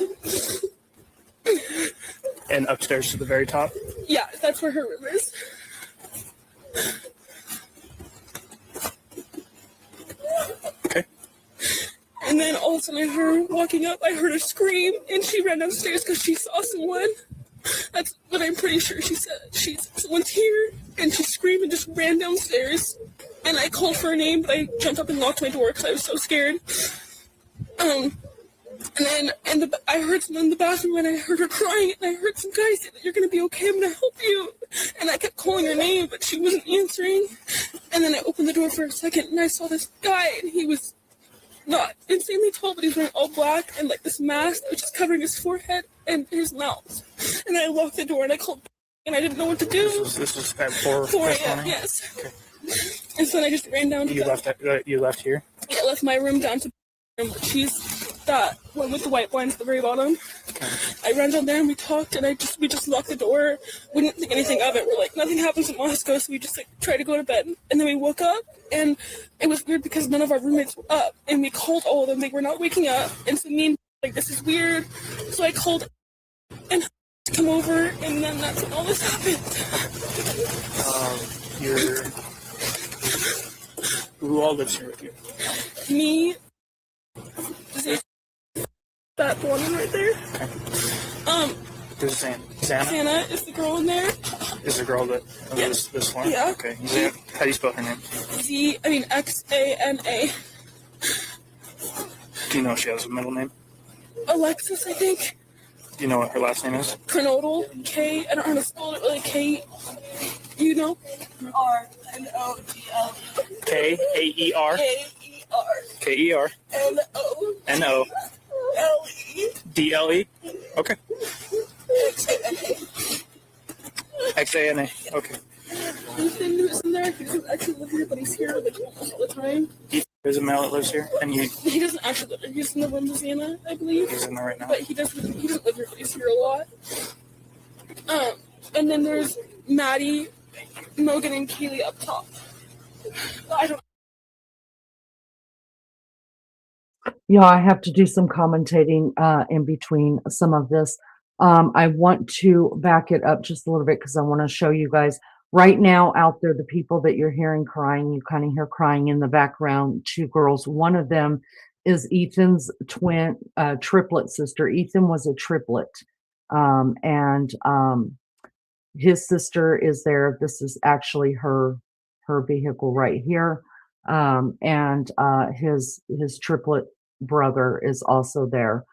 And upstairs to the very top? Yeah, that's where her room is. Okay. And then all of a sudden I heard her walking up. I heard her scream, and she ran downstairs because she saw someone. That's what I'm pretty sure she said. Someone's here, and she screamed and just ran downstairs. And I called for her name, but I jumped up and locked my door because I was so scared. And then I heard someone in the bathroom, and I heard her crying, and I heard some guy say that you're gonna be okay, I'm gonna help you. And I kept calling her name, but she wasn't answering. And then I opened the door for a second, and I saw this guy, and he was not insanely tall, but he's wearing all black and like this mask, which is covering his forehead and his mouth. And I locked the door and I called, and I didn't know what to do. This was at 4 a.m. Yes. Okay. And so then I just ran down to you left here? Yeah, I left my room down to she's that one with the white blinds at the very bottom. Okay. I ran down there and we talked, and we just locked the door. We didn't think anything of it. We're like, nothing happens in Moscow, so we just like tried to go to bed. And then we woke up, and it was weird because none of our roommates were up, and we called all of them. They were not waking up, and so me and like, this is weird. So I called and to come over, and then that's when all this happened. Who all lives here with you? Me, that one right there. Okay. This is Xana. Xana is the girl in there. Is the girl that lives this one? Yeah. Okay. How do you spell her name? Xana. Do you know if she has a middle name? Alexis, I think. Do you know what her last name is? Kernodal. K. I don't know how to spell it really. K. You know? R-N-O-D-L. K-A-E-R. K-E-R. K-E-R. N-O. N-O. L-E. D-L-E. Okay. X-A-N-A. X-A-N-A. Okay. Ethan who's in there, he doesn't actually live here, but he's here like almost all the time. There's a male that lives here, and he doesn't actually live here. He's in the room with Xana, I believe. He's in there right now. But he doesn't live here, but he's here a lot. And then there's Maddie, Mogan, and Kaylee up top. I don't. Yeah, I have to do some commentating in between some of this. I want to back it up just a little bit because I want to show you guys right now out there, the people that you're hearing crying, you kind of hear crying in the background, 2 girls. One of them is Ethan's triplet sister. Ethan was a triplet. And his sister is there. This is actually her vehicle right here. And his triplet brother is also there.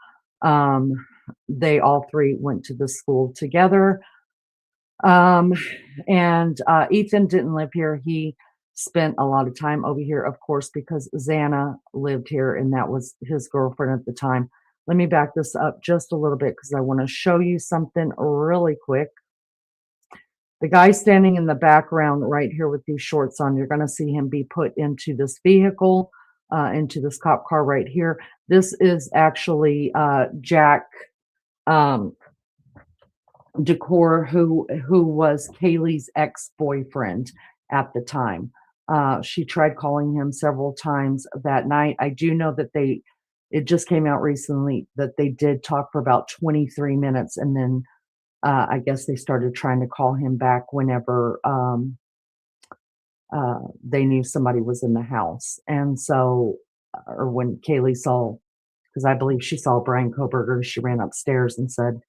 They all 3 went to the school together. And Ethan didn't live here. He spent a lot of time over here, of course, because Xana lived here and that was his girlfriend at the time. Let me back this up just a little bit because I want to show you something really quick. The guy standing in the background right here with these shorts on, you're going to see him be put into this vehicle, into this cop car right here. This is actually Jack Decor, who was Kaylee's ex-boyfriend at the time. She tried calling him several times that night. I do know that it just came out recently that they did talk for about 23 minutes, and then I guess they started trying to call him back whenever they knew somebody was in the house. And so, or when Kaylee saw, because I believe she saw BRYAN KOHBERGER, she ran upstairs and said,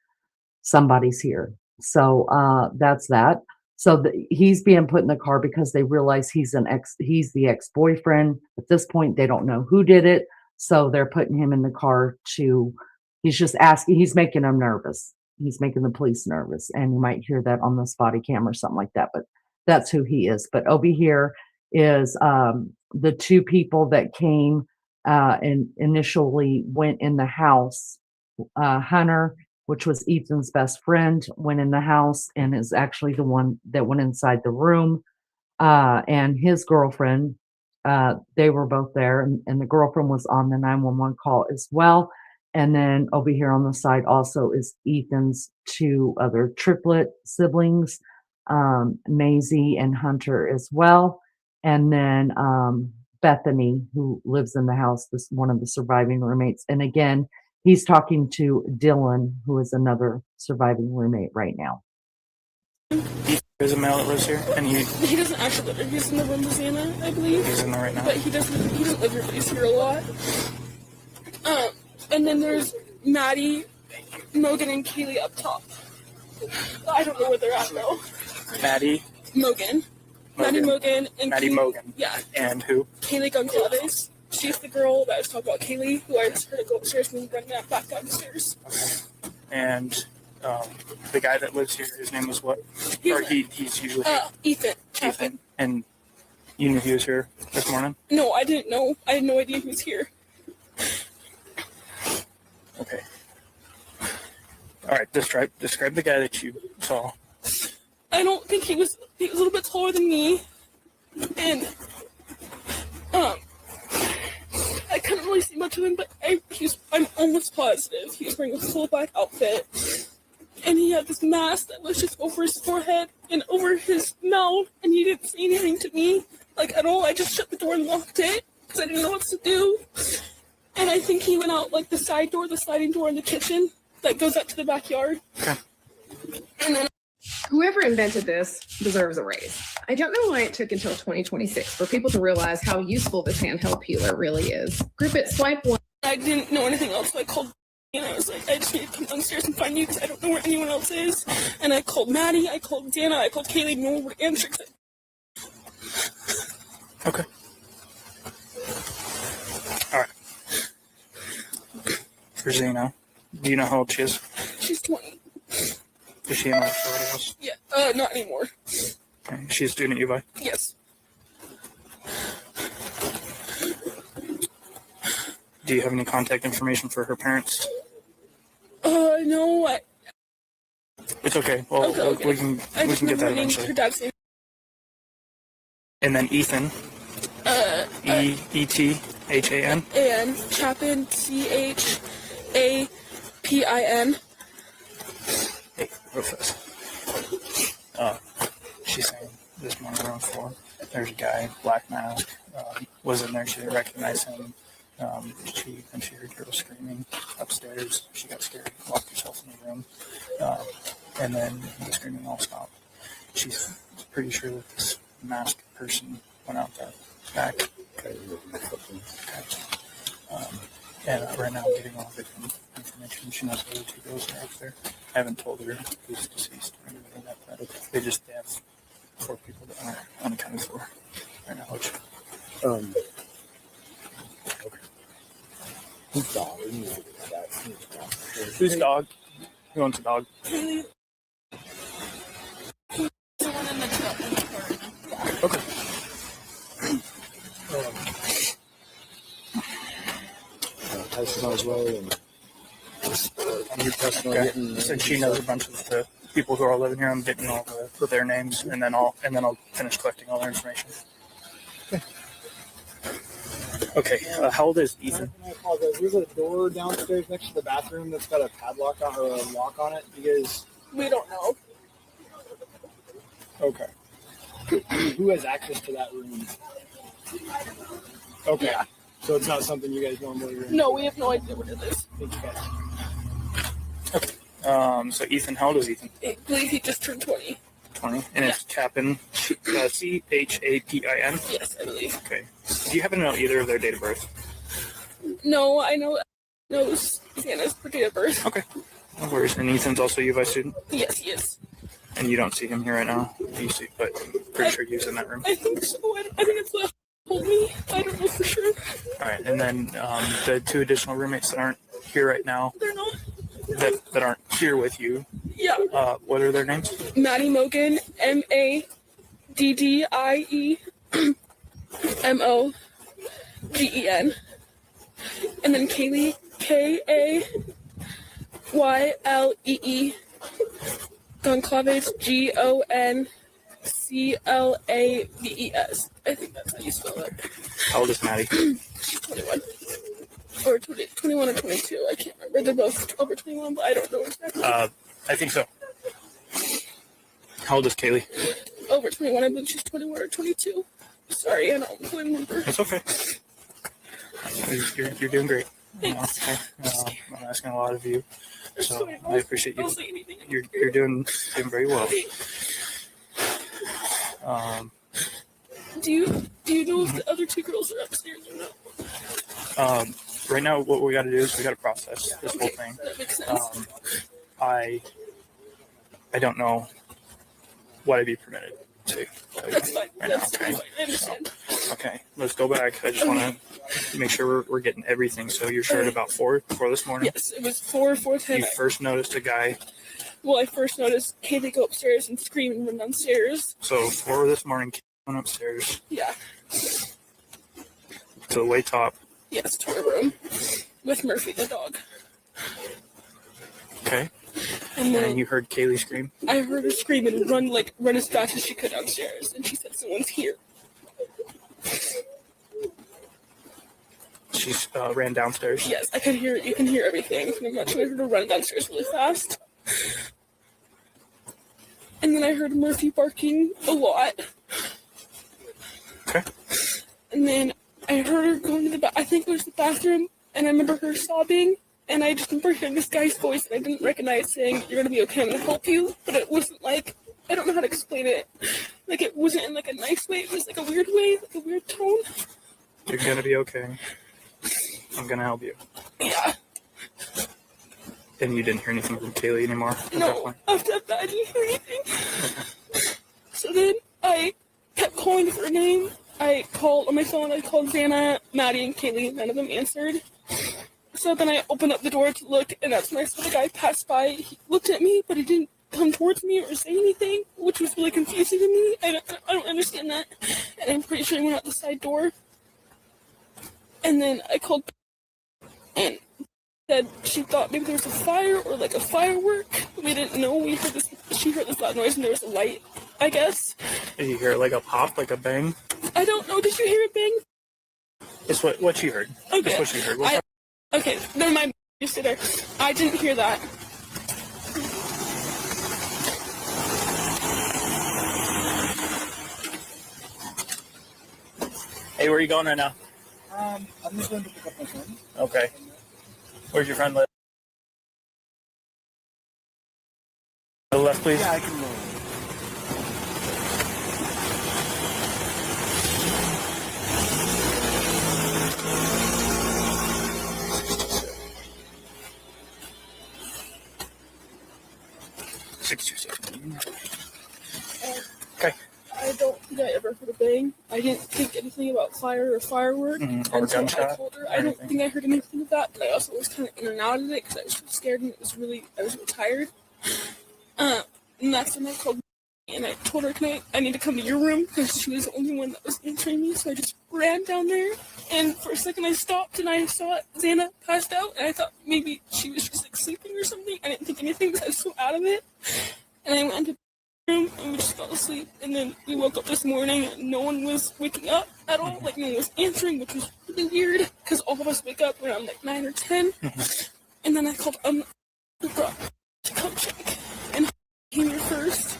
somebody's here. So that's that. So he's being put in the car because they realize he's the ex-boyfriend. At this point, they don't know who did it. So they're putting him in the car he's just asking, he's making them nervous. He's making the police nervous. And you might hear that on this body cam or something like that, but that's who he is. But over here is the 2 people that came and initially went in the house. Hunter, which was Ethan's best friend, went in the house and is actually the one that went inside the room. And his girlfriend, they were both there, and the girlfriend was on the 911 call as well. And then over here on the side also is Ethan's 2 other triplet siblings, Maisie and Hunter as well. And then Bethany, who lives in the house, this one of the surviving roommates. And again, he's talking to Dylan, who is another surviving roommate right now. There's a male that lives here, and he doesn't actually live here. He's in the room with Xana, I believe. He's in there right now. But he doesn't live here, but he's here a lot. And then there's Maddie, Mogan, and Kaylee up top. I don't know where they're at though. Maddie Mogan. Maddie Mogan and Maddie Kaylee, Mogan. Yeah. And who? Kaylee Gonzalez. She's the girl that I was talking about, Kaylee, who I just heard her go upstairs and run back downstairs. Okay. And the guy that lives here, his name was what? He's usually Ethan. Ethan. And you knew he was here this morning? No, I didn't know. I had no idea he was here. Okay. All right. Describe the guy that you saw. I don't think he was a little bit taller than me, and I couldn't really see much of him, but I'm almost positive he was wearing a full black outfit, and he had this mask that was just over his forehead and over his mouth, and he didn't say anything to me, like, at all. I just shut the door and locked it, because I didn't know what to do, and I think he went out, like, the side door, the sliding door in the kitchen that goes out to the backyard. Okay. And then Whoever invented this deserves a raise. I don't know why it took until 2026 for people to realize how useful this handheld peeler really is. Group it, swipe one. I didn't know anything else, so I called and I was like, I just need to come downstairs and find you because I don't know where anyone else is. And I called Maddie, I called Dana, I called Kaylee, no one would answer. Okay. All right. For Zena, do you know how old she is? She's 20. Is she in my photos? Yeah, not anymore. Okay. She's a student at UVI? Yes. Do you have any contact information for her parents? No, It's okay. Well, okay. we can get that eventually. Her dad's name. And then Ethan. E-T-H-A-N. And Chapin, C-H-A-P-I-N. Hey, real fast. She's saying this morning around 4, there's a guy, black mask, was in there. She didn't recognize him. She heard girls screaming upstairs. She got scared, locked herself in the room, and then the screaming all stopped. She's pretty sure that this masked person went out the back. Okay. And right now I'm getting all the information. She knows the other 2 girls are up there. I haven't told her who's deceased or anything like that. They have 4 people that aren't unaccounted for right now. Which, Okay. Whose dog? Whose dog? Who wants a dog? Okay. Tyson as well, and your personal getting. Since she knows a bunch of the people who are living here, I'm getting all their names, and then I'll finish collecting all their information. Okay. How old is Ethan? I apologize. There's a door downstairs next to the bathroom that's got a padlock on or a lock on it. Because We don't know. okay, who has access to that room? Okay, Yeah. So it's not something you guys normally run. No, we have no idea what it is. Thank you guys. Okay. So Ethan, how old is Ethan? I believe he just turned 20. 20. And it's Chapin, C-H-A-P-I-N? Yes, I believe. Okay. Do you happen to know either of their date of birth? No, I know Sienna's date of birth. Okay. No worries. And Ethan's also a UVI student? Yes, he is. And you don't see him here right now? You see, but pretty sure he was in that room. I think so. I think it's what told me. I don't know for sure. All right. And then the 2 additional roommates that aren't here right now, They're not. that aren't here with you, Yeah. what are their names? Maddie Mogen, M-A-D-D-I-E-M-O-G-E-N. And then Kaylee, K-A-Y-L-E-E. Goncalves, G-O-N-C-L-A-V-E-S. I think that's how you spell it. How old is Maddie? 21. Or 21 or 22. I can't remember. They're both over 21, but I don't know exactly. I think so. How old is Kaylee? Over 21. I believe she's 21 or 22. Sorry, I don't really remember. It's okay. You're doing great. Thanks. I'm asking a lot of you, so I appreciate you. I'll say anything. You're doing very well. Do you know if the other 2 girls are upstairs or not? Right now, what we got to do is we got to process this whole thing. That makes sense. I don't know what I'd be permitted to. That's fine. Right That's now, totally okay? fine. I understand. Okay, let's go back. I just want to make sure we're getting everything. So you're sure at about 4 this morning? Yes, it was 4:10. You first noticed a guy. Well, I first noticed Kaylee go upstairs and scream and run downstairs. So 4 this morning, went upstairs Yeah. to the way top. Yes, to her room with Murphy the dog. Okay. And then And you heard Kaylee scream? I heard her scream and run as fast as she could downstairs, and she said someone's here. She ran downstairs? Yes, I could hear it. You can hear everything. And I'm not sure I heard her run downstairs really fast. And then I heard Murphy barking a lot. Okay. And then I heard her going to I think it was the bathroom, and I remember her sobbing, and I just remember hearing this guy's voice, and I didn't recognize saying, "You're gonna be okay, I'm gonna help you," but it wasn't like, I don't know how to explain it. Like, it wasn't in like a nice way, it was like a weird way, like a weird tone. You're gonna be okay. I'm gonna help you. Yeah. And you didn't hear anything from Kaylee anymore? No, after that I didn't hear anything. So then I kept calling for her name. I called on my phone, I called Xana, Maddie, and Kaylee, none of them answered. So then I opened up the door to look, and that's when I saw the guy pass by. He looked at me, but he didn't come towards me or say anything, which was really confusing to me. I don't understand that. And I'm pretty sure he went out the side door. And then I called and said she thought maybe there was a fire or like a firework. We didn't know. She heard this loud noise and there was a light, I guess. Did you hear like a pop, like a bang? I don't know. Did you hear a bang? It's what she heard. Okay. That's what she heard. Okay, never mind. You sit there. I didn't hear that. Hey, where are you going right now? I'm just going to pick up my friend. Okay. Where's your friend live? To the left, please. Yeah, I can move. Okay. I don't think I ever heard a bang. I didn't think anything about fire or firework. Or until gunshot. I told her. I don't think I heard anything of that, but I also was kind of in and out of it because I was so scared and I was really tired. And that's when I called and I told her, I need to come to your room because she was the only one that was answering me. So I just ran down there, and for a second I stopped and I saw Xana passed out, and I thought maybe she was just like sleeping or something. I didn't think anything because I was so out of it. And I went into the room and we just fell asleep. And then we woke up this morning and no one was waking up at all. Like, no one was answering, which was really weird because all of us wake up around like 9 or 10. And then I called to come check, and he came here first.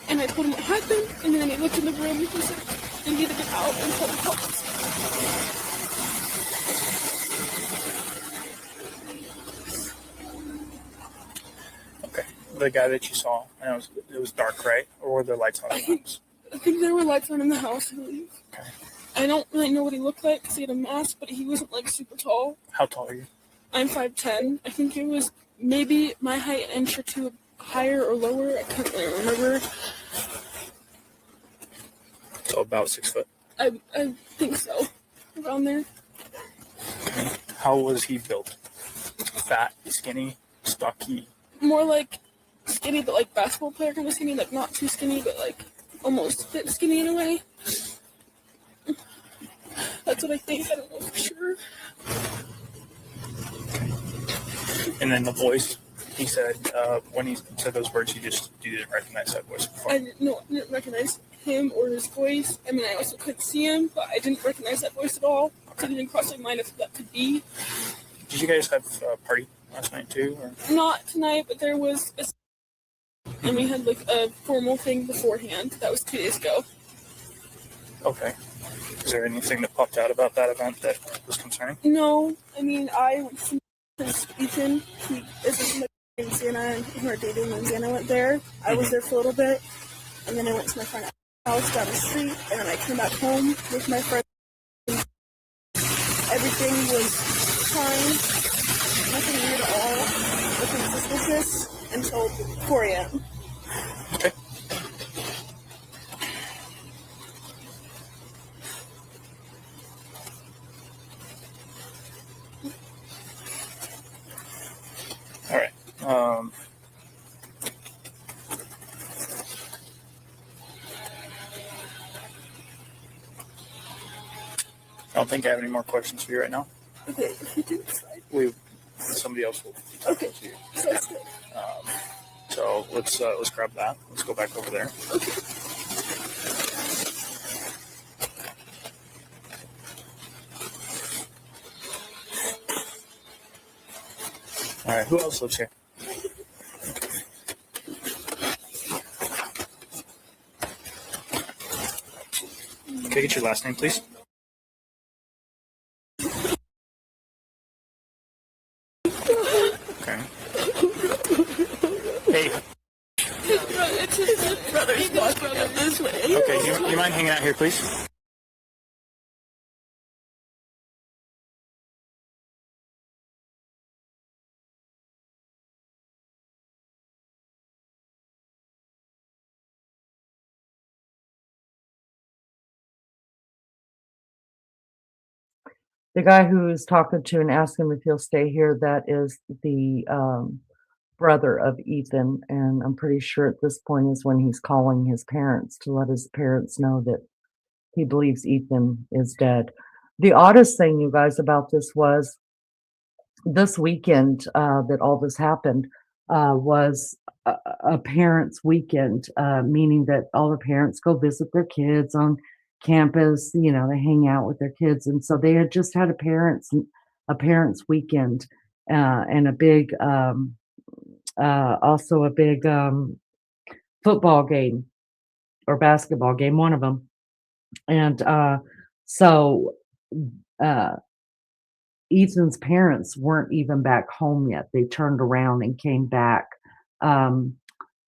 And I told him what happened, and then he looked in the room and he said, "You need to get out and call the cops." Okay. The guy that you saw, and it was dark, right? Or were there lights on? I think there were lights on in the house, I believe. Okay. I don't really know what he looked like because he had a mask, but he wasn't like super tall. How tall are you? I'm 5'10". I think it was maybe my height an inch or two higher or lower. I can't really remember. So about 6 foot. I think so. Around there. Okay. How was he built? Fat, skinny, stocky? More like skinny, but like basketball player kind of skinny. Like not too skinny, but like almost fit skinny in a way. That's what I think. I don't know for sure. And then the voice, he said, when he said those words, you didn't recognize that voice before. I didn't recognize him or his voice. I mean, I also couldn't see him, but I didn't recognize that voice at all. It didn't even cross my mind if that could be. Did you guys have a party last night too? Or? Not tonight, but there was and we had like a formal thing beforehand. That was 2 days ago. Okay. Is there anything that popped out about that event that was concerning? No, I mean, I went to Ethan. He is with my friend Xana, and who are dating, and Xana went there. I was there for a little bit, and then I went to my friend's house down the street, and then I came back home with my friend. Everything was fine. Nothing weird at all. Nothing suspicious until 4 a.m. Okay. All right. I don't think I have any more questions for you right now. Okay, if you do decide. somebody else will. Okay. Sounds good. So let's grab that. Let's go back over there. Okay. All right. Who else lives here? Can I get your last name, please? Okay. Hey. It's his brother's walking up this way. Okay. You mind hanging out here, please? The guy who's talking to and asking if he'll stay here, that is the brother of Ethan. And I'm pretty sure at this point is when he's calling his parents to let his parents know that he believes Ethan is dead. The oddest thing, you guys, about this was this weekend that all this happened was a parents' weekend, meaning that all the parents go visit their kids on campus. You know, they hang out with their kids, and so they had just had a parents' weekend and a big also a big football game or basketball game, one of them, and so Ethan's parents weren't even back home yet. They turned around and came back.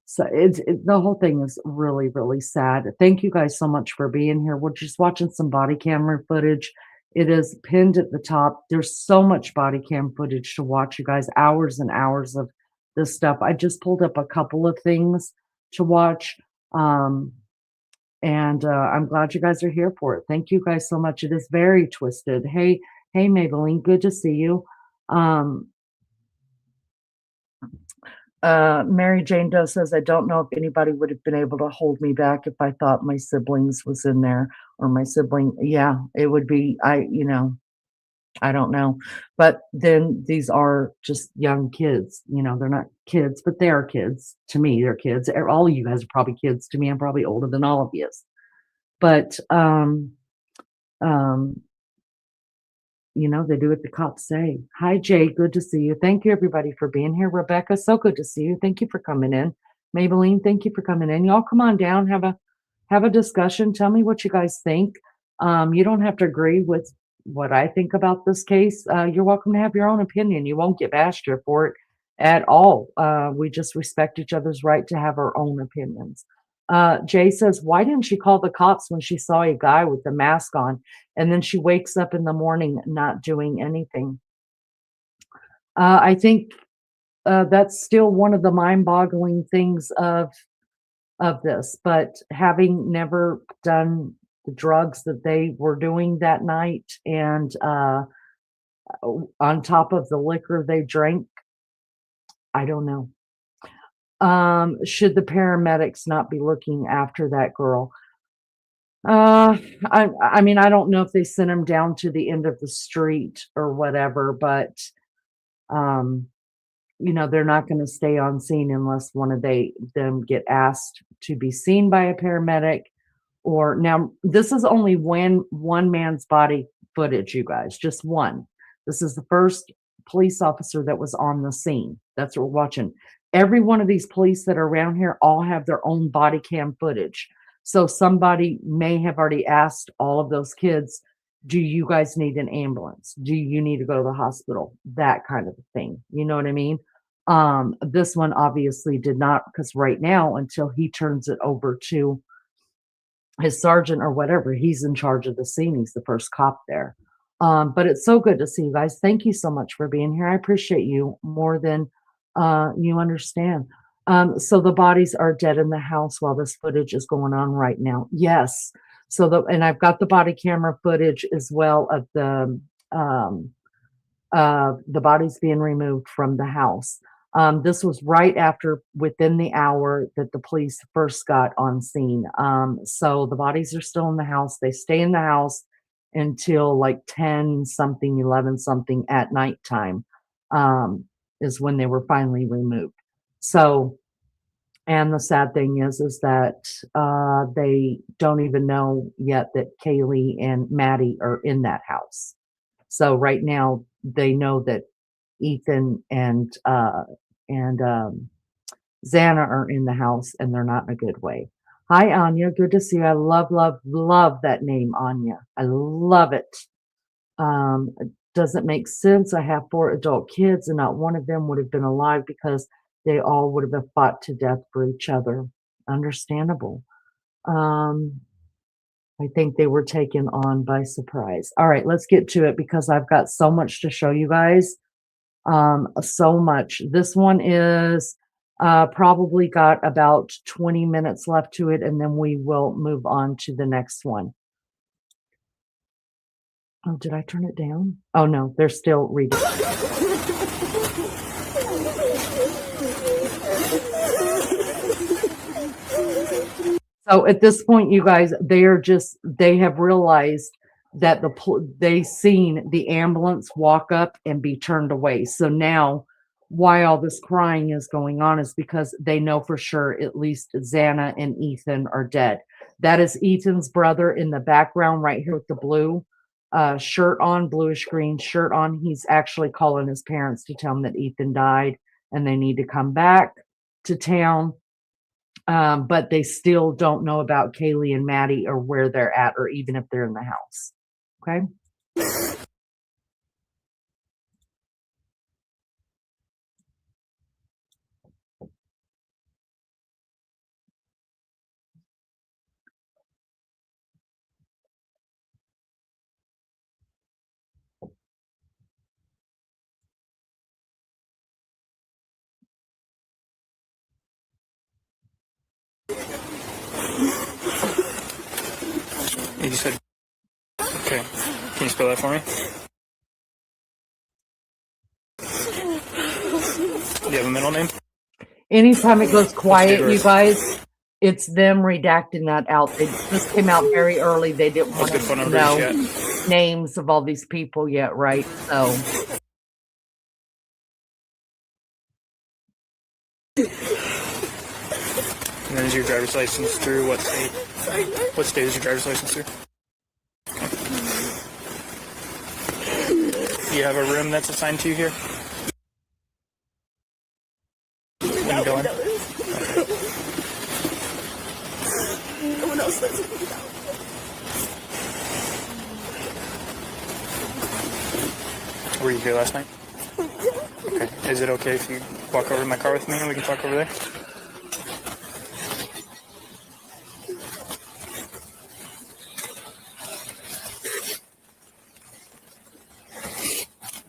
So the whole thing is really, really sad. Thank you guys so much for being here. We're just watching some body camera footage. It is pinned at the top. There's so much body cam footage to watch, you guys. Hours and hours of this stuff. I just pulled up a couple of things to watch. And I'm glad you guys are here for it. Thank you guys so much. It is very twisted. Hey, Maybelline, good to see you. Mary Jane Doe says, I don't know if anybody would have been able to hold me back if I thought my siblings was in there or my sibling. Yeah, it would be, I don't know. But then these are just young kids. You know, they're not kids, but they are kids. To me, they're kids. All of you guys are probably kids to me. I'm probably older than all of you. But, you know, they do what the cops say. Hi, Jay. Good to see you. Thank you, everybody, for being here. Rebecca, so good to see you. Thank you for coming in. Maybelline, thank you for coming in. Y'all come on down, have a discussion. Tell me what you guys think. You don't have to agree with what I think about this case. You're welcome to have your own opinion. You won't get bashed here for it at all. We just respect each other's right to have our own opinions. Jay says, why didn't she call the cops when she saw a guy with the mask on? And then she wakes up in the morning not doing anything. I think that's still one of the mind-boggling things of this. But having never done the drugs that they were doing that night, and on top of the liquor they drank, I don't know. Should the paramedics not be looking after that girl? I mean, I don't know if they sent him down to the end of the street or whatever, but you know, they're not going to stay on scene unless one of them get asked to be seen by a paramedic. Or now, this is only one man's body footage, you guys, just one. This is the first police officer that was on the scene. That's what we're watching. Every one of these police that are around here all have their own body cam footage. So somebody may have already asked all of those kids, do you guys need an ambulance? Do you need to go to the hospital? That kind of thing. You know what I mean? This one obviously did not, because right now, until he turns it over to his sergeant or whatever, he's in charge of the scene. He's the first cop there. But it's so good to see you guys. Thank you so much for being here. I appreciate you more than you understand. So the bodies are dead in the house while this footage is going on right now. Yes. And I've got the body camera footage as well of the bodies being removed from the house. This was right after, within the hour that the police first got on scene. So the bodies are still in the house. They stay in the house until like 10 something, 11 something at nighttime. is when they were finally removed. So, and the sad thing is that they don't even know yet that Kaylee and Maddie are in that house. So right now they know that Ethan and Xana are in the house, and they're not in a good way. Hi, Anya. Good to see you. I love, love, love that name, Anya. I love it. It doesn't make sense. I have 4 adult kids, and not one of them would have been alive because they all would have fought to death for each other. Understandable. I think they were taken on by surprise. All right, let's get to it because I've got so much to show you guys. So much. This one is probably got about 20 minutes left to it, and then we will move on to the next one. Oh, did I turn it down? Oh no, they're still reading. So at this point, you guys, they have realized that they seen the ambulance walk up and be turned away. So now why all this crying is going on is because they know for sure at least Xana and Ethan are dead. That is Ethan's brother in the background right here with the blue shirt on, bluish green shirt on. He's actually calling his parents to tell them that Ethan died and they need to come back to town. But they still don't know about Kaylee and Maddie or where they're at or even if they're in the house. Okay. You said, okay. Can you spell that for me? Do you have a middle name? Anytime it goes quiet, you guys, it's them redacting that out. They just came out very early. They didn't want to know names of all these people yet, right? So. And then is your driver's license through what state? What state is your driver's license through? Do you have a room that's assigned to you here? When you go in? No one else lives in the house. Were you here last night? Okay. Is it okay if you walk over to my car with me and we can talk over there?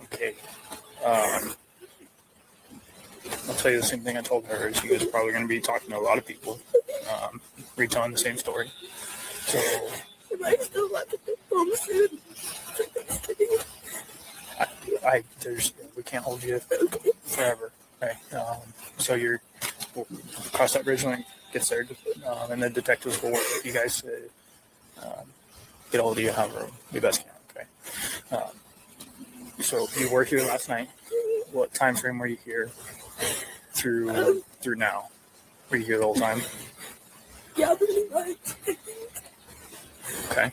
Okay. I'll tell you the same thing I told her. Is you guys are probably going to be talking to a lot of people, retelling the same story. So. Am I still allowed to go home soon? We can't hold you forever. Okay. So we'll cross that bridge when it gets there, and the detectives will work with you guys to get a hold of you however we best can. Okay. So you were here last night. What time frame were you here through now? Were you here the whole time? Yeah, pretty much. Okay.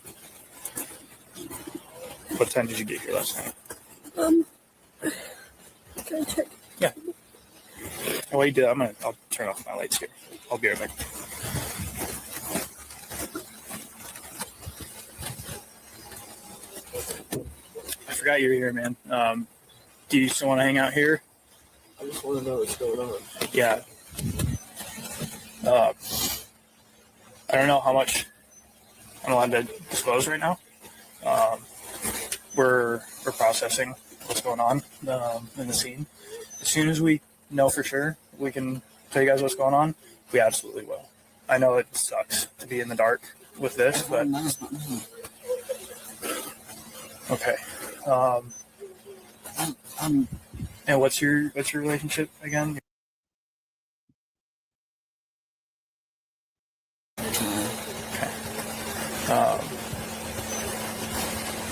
What time did you get here last night? Can I check? Yeah. While you do that, I'll turn off my lights here. I'll be right back. I forgot you were here, man. Do you still want to hang out here? I just want to know what's going on. Yeah. I don't know how much I'm allowed to disclose right now. We're processing what's going on in the scene. As soon as we know for sure, we can tell you guys what's going on. We absolutely will. I know it sucks to be in the dark with this, but okay. And what's your relationship again? Okay.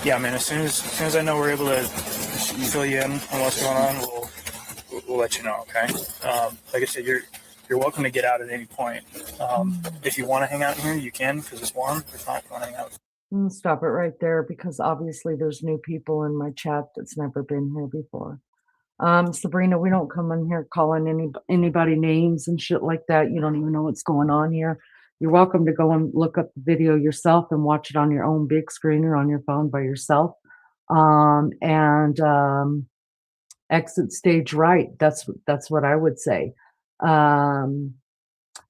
Yeah, man. As soon as I know we're able to fill you in on what's going on, we'll let you know. Okay. Like I said, you're welcome to get out at any point. If you want to hang out in here, you can because it's warm. If not, you want to hang out. Stop it right there because obviously there's new people in my chat that's never been here before. Sabrina, we don't come in here calling anybody names and shit like that. You don't even know what's going on here. You're welcome to go and look up the video yourself and watch it on your own big screen or on your phone by yourself. Exit stage right. That's what I would say. I'm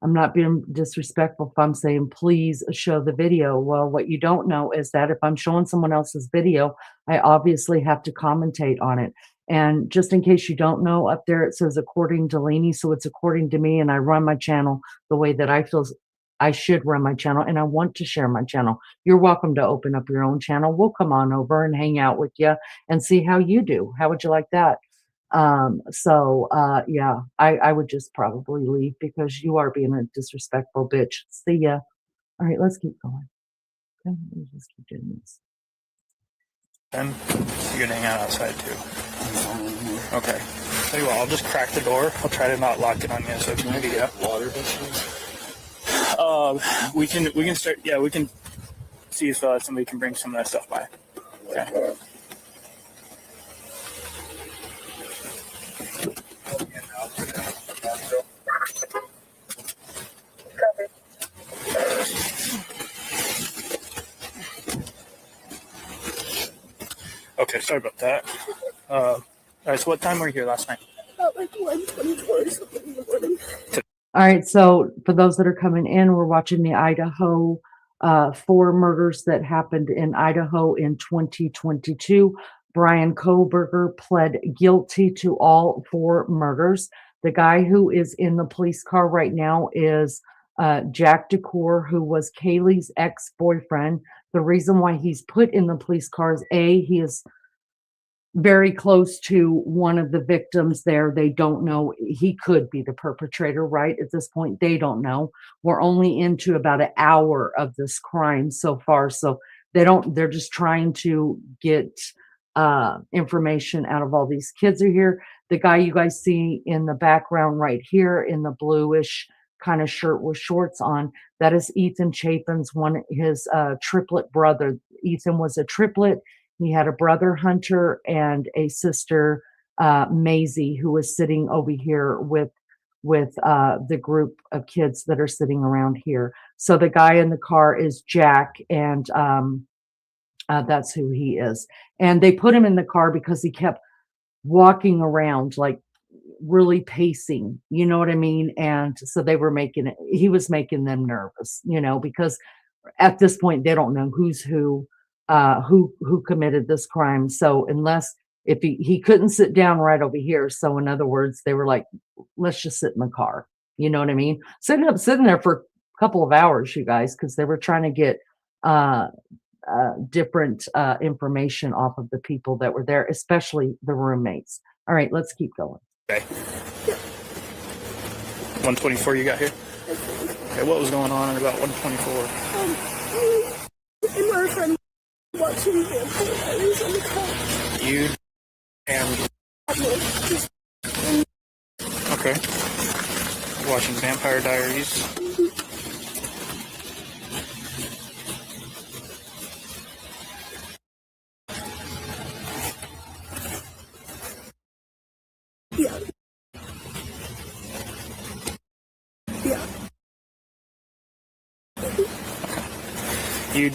not being disrespectful if I'm saying please show the video. Well, what you don't know is that if I'm showing someone else's video, I obviously have to commentate on it. And just in case you don't know, up there it says according to Lainey, so it's according to me, and I run my channel the way that I feel I should run my channel, and I want to share my channel. You're welcome to open up your own channel. We'll come on over and hang out with you and see how you do. How would you like that? Yeah, I would just probably leave because you are being a disrespectful bitch. See ya. All right, let's keep going. Okay, let's just keep doing this. Then you're gonna hang out outside too. Okay. Tell you what, I'll just crack the door. I'll try to not lock it on you so you can get out. Water dishes? We can start. Yeah, we can see if somebody can bring some of that stuff by. Okay. Okay, sorry about that. All right, so what time were you here last night? About like 1:24 or something in the morning. All right, so for those that are coming in, we're watching the Idaho 4 murders that happened in Idaho in 2022. BRYAN KOHBERGER pled guilty to all 4 murders. The guy who is in the police car right now is Jack DeCour, who was Kaylee's ex-boyfriend. The reason why he's put in the police car is he is very close to one of the victims there. They don't know. He could be the perpetrator, right? At this point, they don't know. We're only into about an hour of this crime so far. So they're just trying to get information out of all these kids are here. The guy you guys see in the background right here in the bluish kind of shirt with shorts on, that is Ethan Chapin's his triplet brother. Ethan was a triplet. He had a brother, Hunter, and a sister, Maisie, who was sitting over here with the group of kids that are sitting around here. So the guy in the car is Jack, and that's who he is. And they put him in the car because he kept walking around, like really pacing, you know what I mean? And so he was making them nervous, because at this point, they don't know who's who committed this crime. So if he couldn't sit down right over here. So in other words, they were like, let's just sit in the car. You know what I mean? Sitting there for a couple of hours, you guys, because they were trying to get different information off of the people that were there, especially the roommates. All right, let's keep going. Okay. 124 you got here? Okay, what was going on at about 124? And my friend watching Vampire Diaries on the couch. You and... Okay. Watching Vampire Diaries. Yeah. Yeah. You...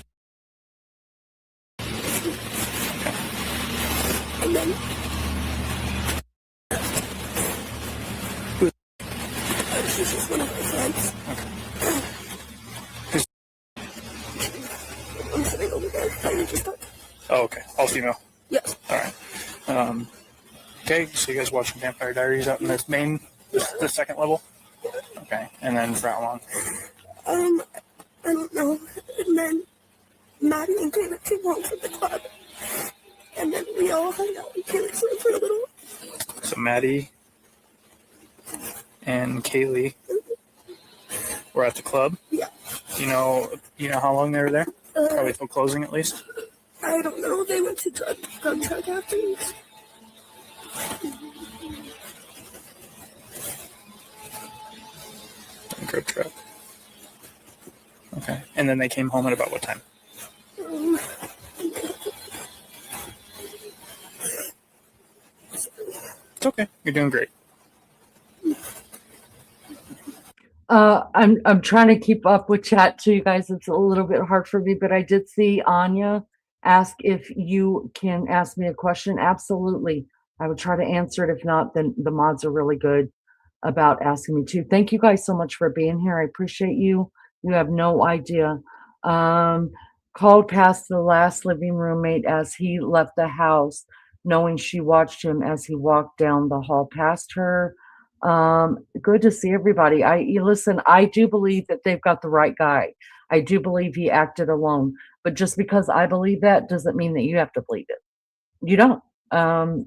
And then she's just one of my friends. Okay. I'm sitting over there. How you just talk? Oh, okay. All female. Yes. All right. Okay, so you guys watching Vampire Diaries out in this the second level? Okay, and then for how long? I don't know. And then Maddie and Kayla came home from the club. And then we all hung out in Kaylee's room for a little. So Maddie and Kaylee were at the club? Yeah. You know how long they were there? Probably till closing at least? I don't know. They dump truck afterwards. Dump truck. Okay. And then they came home at about what time? It's okay. You're doing great. I'm trying to keep up with chat too, you guys. It's a little bit hard for me, but I did see Anya ask if you can ask me a question. Absolutely. I would try to answer it. If not, then the mods are really good about asking me to. Thank you guys so much for being here. I appreciate you. You have no idea. Called past the last living roommate as he left the house, knowing she watched him as he walked down the hall past her. Good to see everybody. Listen, I do believe that they've got the right guy. I do believe he acted alone, but just because I believe that doesn't mean that you have to believe it. You don't.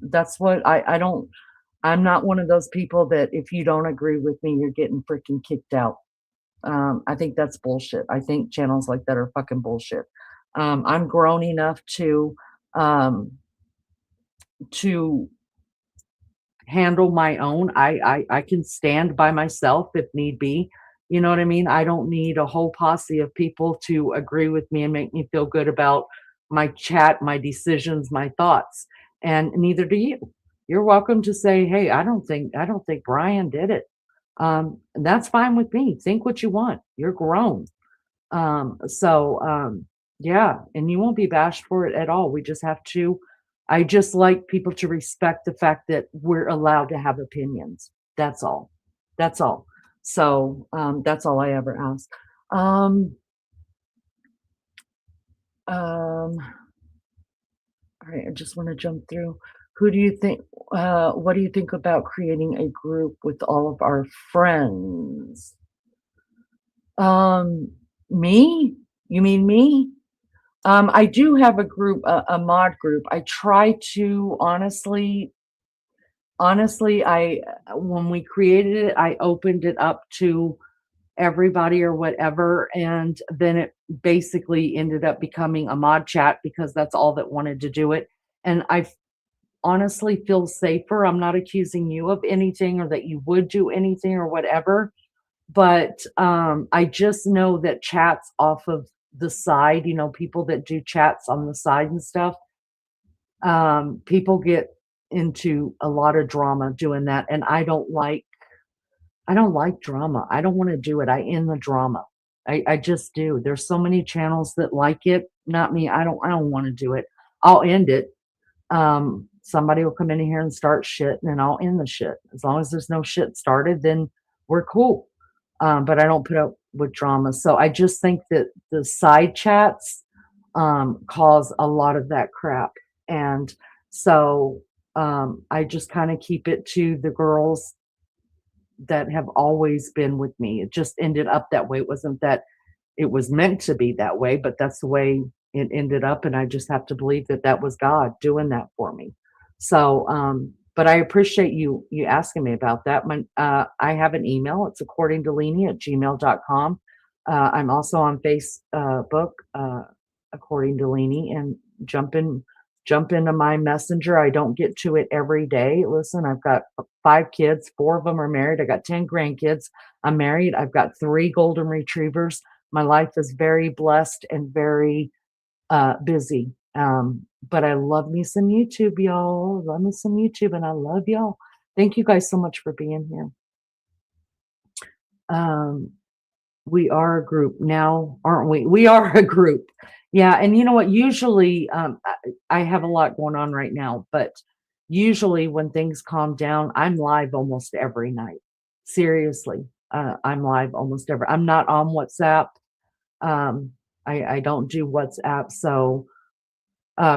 That's what I don't. I'm not one of those people that if you don't agree with me, you're getting freaking kicked out. I think that's bullshit. I think channels like that are fucking bullshit. I'm grown enough to handle my own. I can stand by myself if need be. You know what I mean? I don't need a whole posse of people to agree with me and make me feel good about my chat, my decisions, my thoughts. And neither do you. You're welcome to say, hey, I don't think Brian did it. That's fine with me. Think what you want. You're grown. Yeah, and you won't be bashed for it at all. We just have to, I just like people to respect the fact that we're allowed to have opinions. That's all. That's all. So that's all I ever ask. All right, I just want to jump through. Who do you think, what do you think about creating a group with all of our friends? Me? You mean me? I do have a group, a mod group. I try to honestly, when we created it, I opened it up to everybody or whatever. And then it basically ended up becoming a mod chat because that's all that wanted to do it. And I honestly feel safer. I'm not accusing you of anything or that you would do anything or whatever. But I just know that chats off of the side, you know, people that do chats on the side and stuff, people get into a lot of drama doing that. And I don't like drama. I don't want to do it. I end the drama. I just do. There's so many channels that like it. Not me. I don't want to do it. I'll end it. Somebody will come in here and start shit and then I'll end the shit. As long as there's no shit started, then we're cool. But I don't put up with drama. So I just think that the side chats cause a lot of that crap. And so I just kind of keep it to the girls that have always been with me. It just ended up that way. It wasn't that it was meant to be that way, but that's the way it ended up. And I just have to believe that that was God doing that for me. So, but I appreciate you asking me about that. I have an email. It's accordingtoleni@gmail.com. I'm also on Facebook, according to Leni, and jump into my messenger. I don't get to it every day. Listen, I've got 5 kids. 4 of them are married. I got 10 grandkids. I'm married. I've got 3 golden retrievers. My life is very blessed and very busy. But I love me some YouTube, y'all. Love me some YouTube, and I love y'all. Thank you guys so much for being here. We are a group now, aren't we? We are a group. Yeah, and you know what? Usually, I have a lot going on right now, but usually when things calm down, I'm live almost every night. Seriously, I'm live almost every. I'm not on WhatsApp. I don't do WhatsApp, so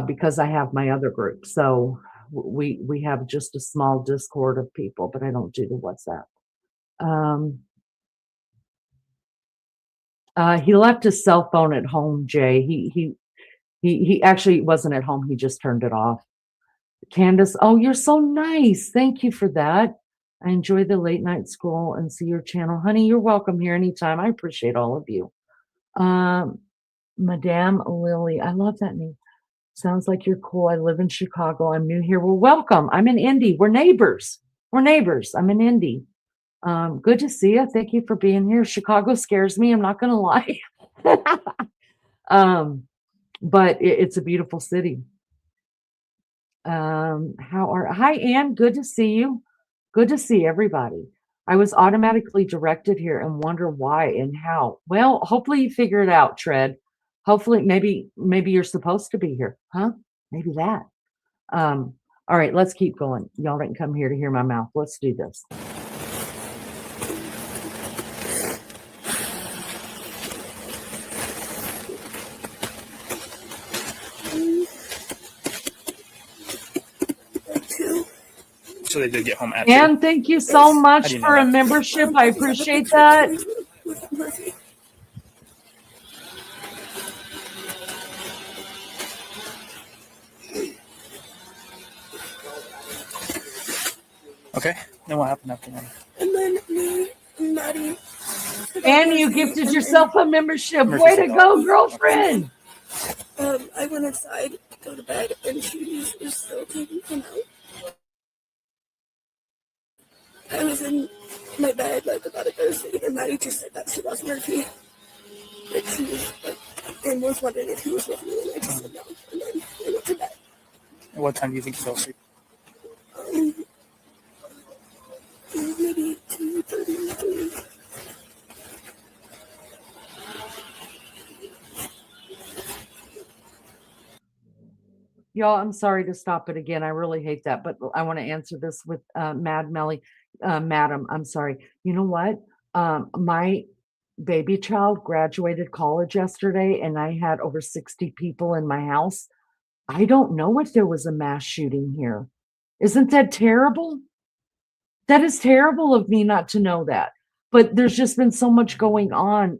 because I have my other group. So we have just a small Discord of people, but I don't do the WhatsApp. He left his cell phone at home, Jay. He actually wasn't at home. He just turned it off. Candace, oh, you're so nice. Thank you for that. I enjoy the late night school and see your channel. Honey, you're welcome here anytime. I appreciate all of you. Madame Lily, I love that name. Sounds like you're cool. I live in Chicago. I'm new here. Well, welcome. I'm in Indy. We're neighbors. We're neighbors. I'm in Indy. Good to see you. Thank you for being here. Chicago scares me. I'm not going to lie. But it's a beautiful city. Hi, Ann. Good to see you. Good to see everybody. I was automatically directed here and wonder why and how. Well, hopefully you figure it out, Tread. Hopefully, maybe you're supposed to be here, huh? Maybe that. All right, let's keep going. Y'all didn't come here to hear my mouth. Let's do this. So they did get home after. And thank you so much for a membership. I appreciate that. Okay, then what happened after that? And then me and Maddie. And you gifted yourself a membership. Way to go, girlfriend. I went inside to go to bed, and she was still taking him out. I was in my bed, like, about to go to sleep, and Maddie just said that she lost Murphy. Like, she was, like, and was wondering if he was with me, and I just said no. And then I went to bed. And what time do you think you fell asleep? Maybe 2:30. Y'all, I'm sorry to stop it again. I really hate that, but I want to answer this with Mad Melly. Madam, I'm sorry. You know what? My baby child graduated college yesterday, and I had over 60 people in my house. I don't know if there was a mass shooting here. Isn't that terrible? That is terrible of me not to know that. But there's just been so much going on,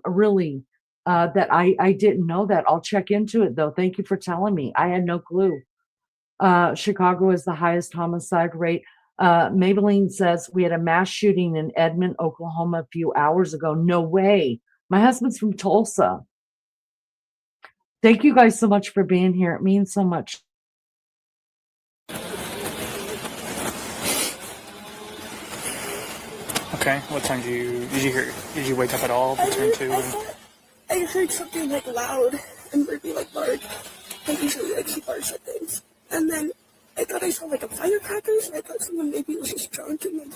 really, that I didn't know that. I'll check into it, though. Thank you for telling me. I had no clue. Chicago is the highest homicide rate. Maybelline says we had a mass shooting in Edmond, Oklahoma a few hours ago. No way. My husband's from Tulsa. Thank you guys so much for being here. It means so much. Okay, what time did you wake up at all between 2 and... I heard something like loud and Ruby like bark. And usually like she barks at things. And then I thought I saw like a firecracker, so I thought someone maybe was just drunk and then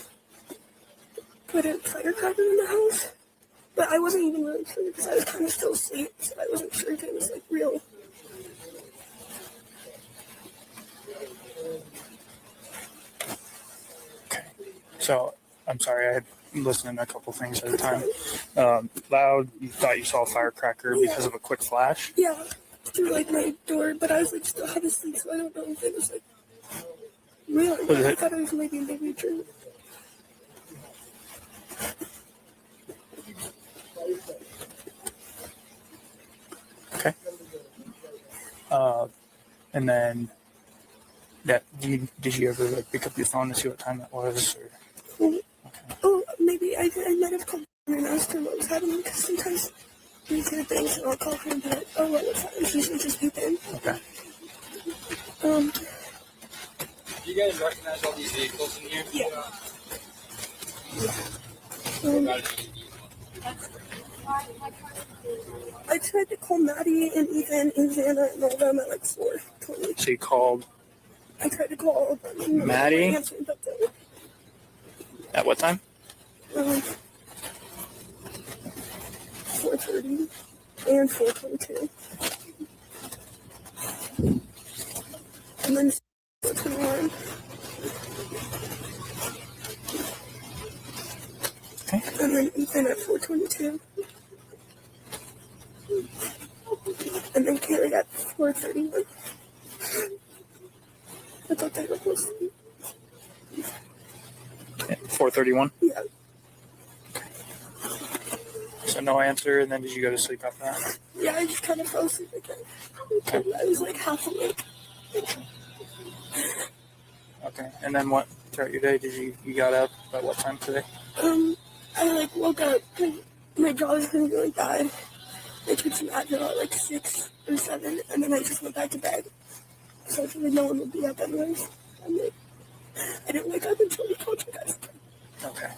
put a firecracker in the house. But I wasn't even really sure because I was kind of still asleep, so I wasn't sure if it was like real. Okay, so I'm sorry, I had listening to a couple things at a time. Loud, you thought you saw a firecracker because of a quick flash? Yeah, through like my door, but I was like still half asleep, so I don't know if it was like real. I thought it was maybe a dream. Okay. And then did you ever like pick up your phone to see what time it was? Or? Okay. Oh, maybe I might have called her and asked her what was happening because sometimes we hear things and I'll call her and be like, oh, what was happening? She's usually just peeping. Okay. Do you guys recognize all these vehicles in here? Yeah. I tried to call Maddie and Ethan and Xana and all of them at like 4:20. So you called? I tried to call all of them. Maddie? At what time? 4:30 and 4:22. And then 4:21. Okay. And then Ethan at 4:22. And then Carrie at 4:31. I thought they were close to me. 4:31? Yeah. So no answer, and then did you go to sleep after that? Yeah, I just kind of fell asleep again. Okay. I was like half awake. Okay, and then what throughout your day did you got up at what time today? I like woke up and my jaw was feeling really bad. I took some Advil at like 6 or 7, and then I just went back to bed. So I figured no one would be up anyways. And then I didn't wake up until we called you guys. Okay.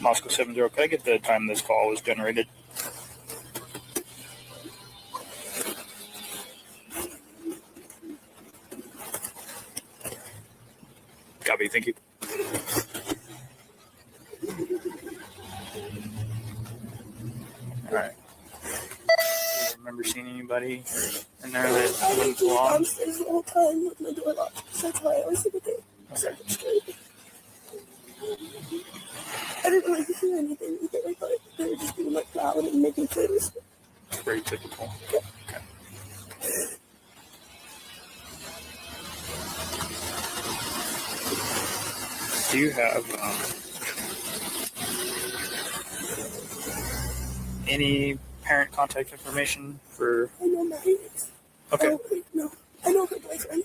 Moscow 70, can I get the time this call was generated? Copy, thank you. Alright. Remember seeing anybody in there that wouldn't belong? Downstairs the whole time with my door locked. So that's why I always sleep there. Okay. I didn't really hear anything either. I thought they were just being like loud and making things. Very typical. Yeah. Okay. Do you have any parent contact information for? I know Maddie's. Okay. Oh, wait, no, I know her boyfriend.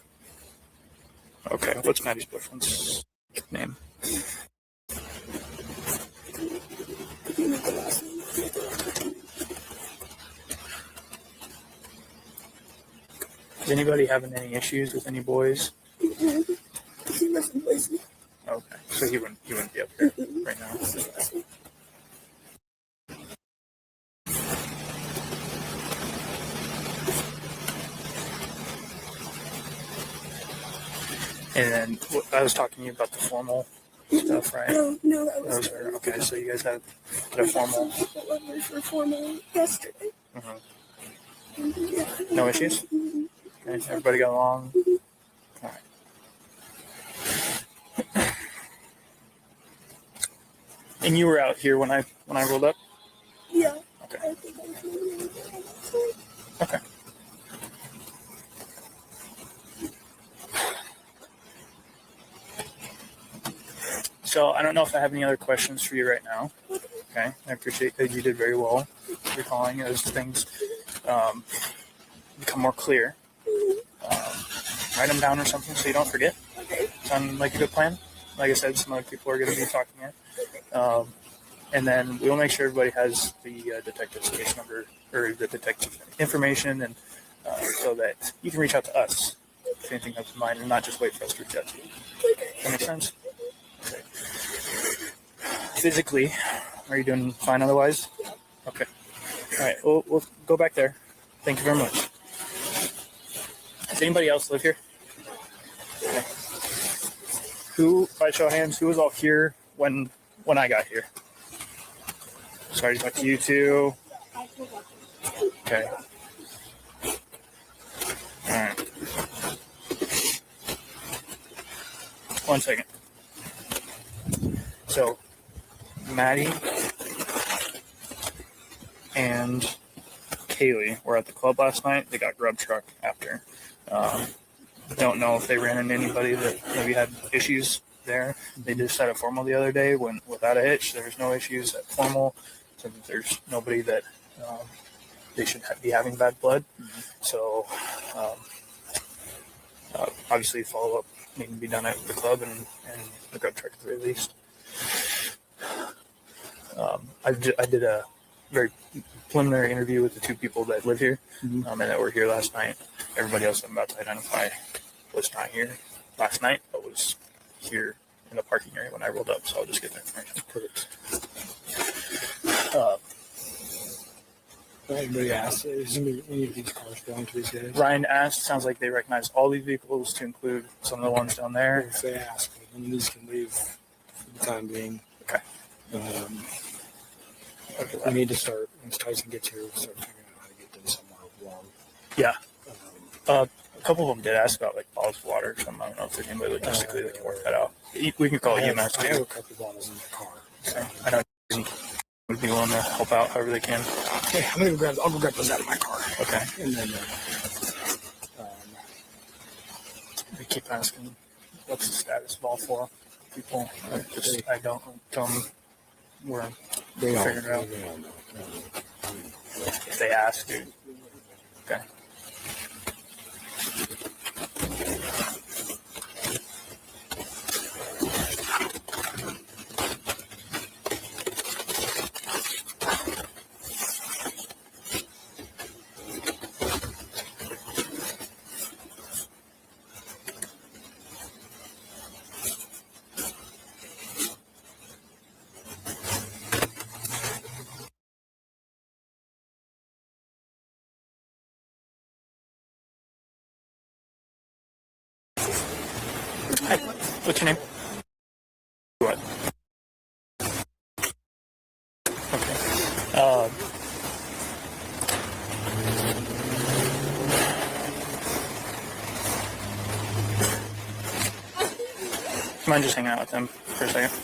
Okay. What's Maddie's boyfriend's name? Is anybody having any issues with any boys? Mm-hmm. He lives in Boise. Okay, so he wouldn't be up here right now. And then I was talking to you about the formal stuff, right? No, that was okay. So you guys had a formal. For formal yesterday. Yeah. No issues. Okay, everybody got along. All right. And you were out here when I rolled up? Yeah. Okay. I think I was Okay. So I don't know if I have any other questions for you right now. Okay. I appreciate that you did very well recalling as things become more clear. Write them down or something so you don't forget. Sound like a good plan? Like I said, some other people are going to be talking here. And then we'll make sure everybody has the detective's case number or the detective information, and so that you can reach out to us if anything comes to mind and not just wait for us to reach out to you. That makes sense? Okay. Physically, are you doing fine otherwise? Okay. All right, we'll go back there. Thank you very much. Does anybody else live here? Okay. Who, by show of hands, who was all here when I got here? Sorry to talk to you too. Okay. All right. 1 second. So, Maddie and Kaylee were at the club last night. They got grub truck after. Don't know if they ran into anybody that maybe had issues there. They just had a formal the other day when without a hitch. There's no issues at formal. So there's nobody that they should be having bad blood. So obviously follow-up needing to be done at the club and the grub truck at the very least. I did a very preliminary interview with the 2 people that live here and that were here last night. Everybody else I'm about to identify was not here last night, but was here in the parking area when I rolled up, so I'll just get that information. Perfect. Anybody asked, is any of these cars belong to these guys? Ryan asked, sounds like they recognize all these vehicles to include some of the ones down there. If they ask, then these can leave for the time being. Okay. We need to start, once Tyson gets here, we'll start figuring out how to get them somewhere warm. Yeah. A couple of them did ask about like bottles of water or something. I don't know if there's anybody logistically that can work that out. We can call EMS. I have a couple bottles in the car. Okay. I know would be willing to help out however they can. Okay, I'll go grab those out of my car. Okay. And then they keep asking, what's the status of all 4 people? I don't tell them we're figuring it out. If they ask, dude. Okay. Hi. What's your name? What? Okay. Mind just hanging out with him for a second?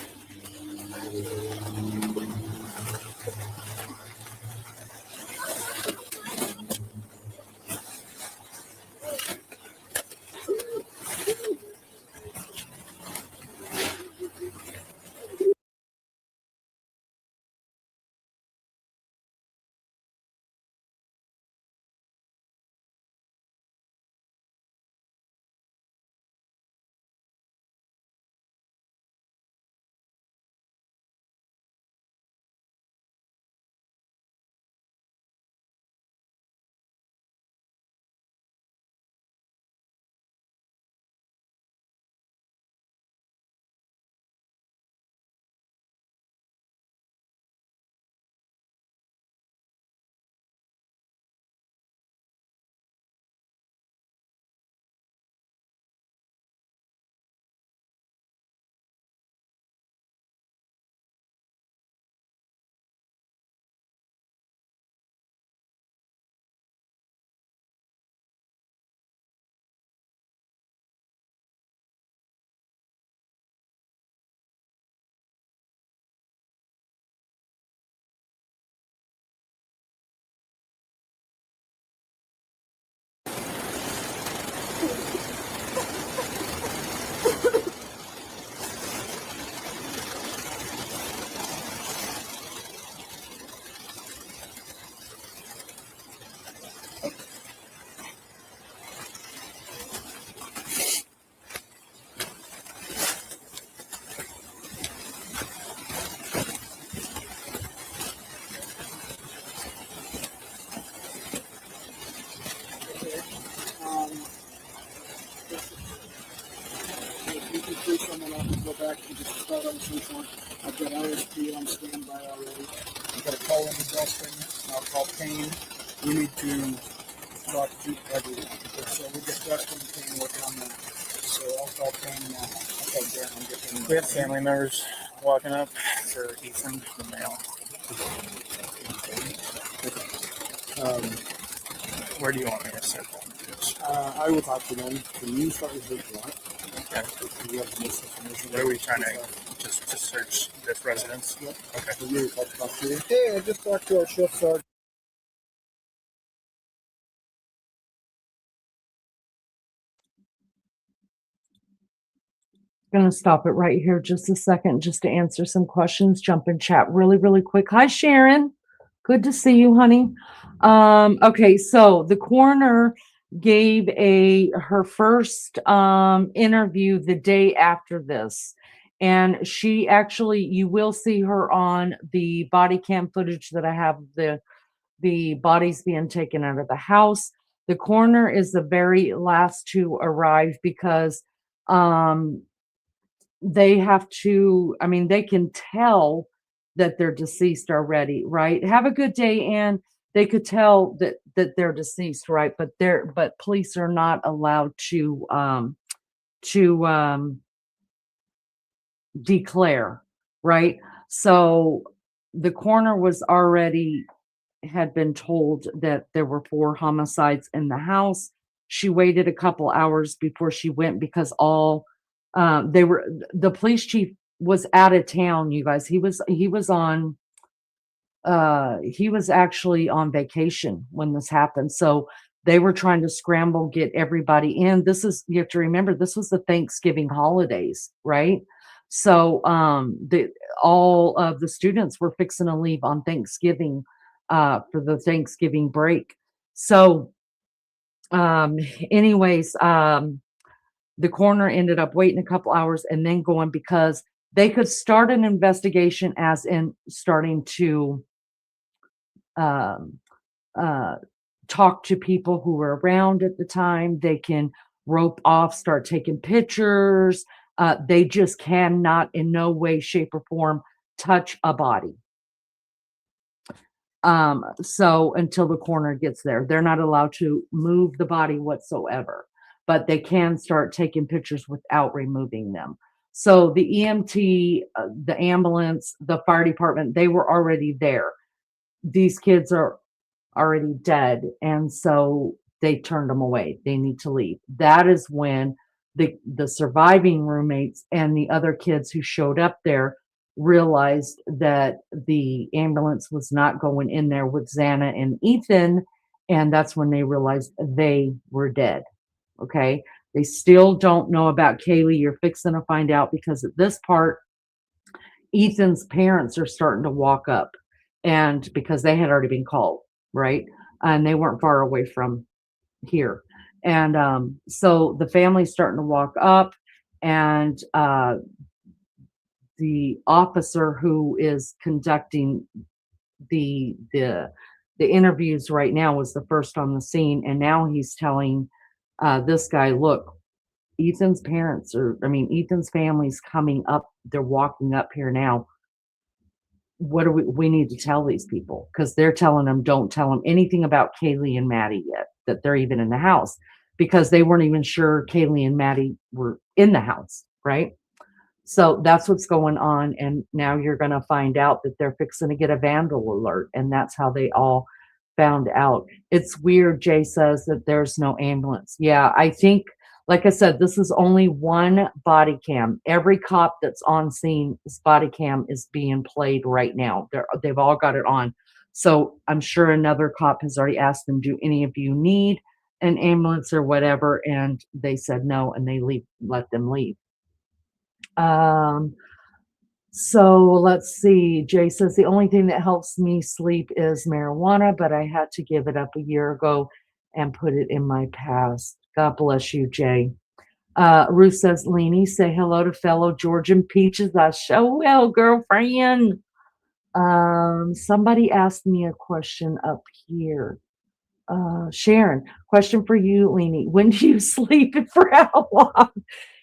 Please someone else to go back and just start on the police one. I've got RSP on standby already. I've got a call in the Dustin. I'll call Payne. We need to talk to everyone. So we get Dustin and Payne working on that. So I'll call Payne now. I'll call Darren and get him. We have family members walking up for Ethan, the male. Where do you want me to sit? I will talk to them. Can you start with this one? Okay. You have this information. What are we trying to just to search this residence? Yep. Okay. So you're talk to you. Hey, I just talked to our shift sergeant. Going to stop it right here just a second just to answer some questions. Jump in chat really, really quick. Hi, Sharon. Good to see you, honey. Okay, so the coroner gave her first interview the day after this. And she actually, you will see her on the body cam footage that I have, the bodies being taken out of the house. The coroner is the very last to arrive because they have to, I mean, they can tell that they're deceased already, right? Have a good day, Ann. They could tell that they're deceased, right? But police are not allowed to declare, right? So the coroner was already had been told that there were 4 homicides in the house. She waited a couple hours before she went because the police chief was out of town, you guys. He was actually on vacation when this happened. So they were trying to scramble, get everybody in. You have to remember, this was the Thanksgiving holidays, right? So all of the students were fixing to leave on Thanksgiving for the Thanksgiving break. So anyways, the coroner ended up waiting a couple hours and then going because they could start an investigation as in starting to talk to people who were around at the time. They can rope off, start taking pictures. They just cannot in no way, shape, or form touch a body. So until the coroner gets there, they're not allowed to move the body whatsoever. but they can start taking pictures without removing them. So the EMT, the ambulance, the fire department, they were already there. These kids are already dead, and so they turned them away. They need to leave. That is when the surviving roommates and the other kids who showed up there realized that the ambulance was not going in there with Xana and Ethan, and that's when they realized they were dead. Okay, they still don't know about Kaylee. You're fixing to find out, because at this part, Ethan's parents are starting to walk up, and because they had already been called, right? And they weren't far away from here. And so the family's starting to walk up, and the officer who is conducting the interviews right now was the first on the scene, and now he's telling this guy, look, Ethan's family's coming up. They're walking up here now. What do we need to tell these people? Because they're telling them, don't tell them anything about Kaylee and Maddie yet, that they're even in the house, because they weren't even sure Kaylee and Maddie were in the house, right? So that's what's going on. And now you're going to find out that they're fixing to get a vandal alert. And that's how they all found out. It's weird. Jay says that there's no ambulance. Yeah, I think, like I said, this is only one body cam. Every cop that's on scene, this body cam is being played right now. They've all got it on. So I'm sure another cop has already asked them, do any of you need an ambulance or whatever? And they said no, and they let them leave. So let's see. Jay says the only thing that helps me sleep is marijuana, but I had to give it up a year ago and put it in my past. God bless you, Jay. Ruth says, Leanie, say hello to fellow Georgian peaches. I sure will, girlfriend. Somebody asked me a question up here. Sharon, question for you, Leanie. When do you sleep and for how long?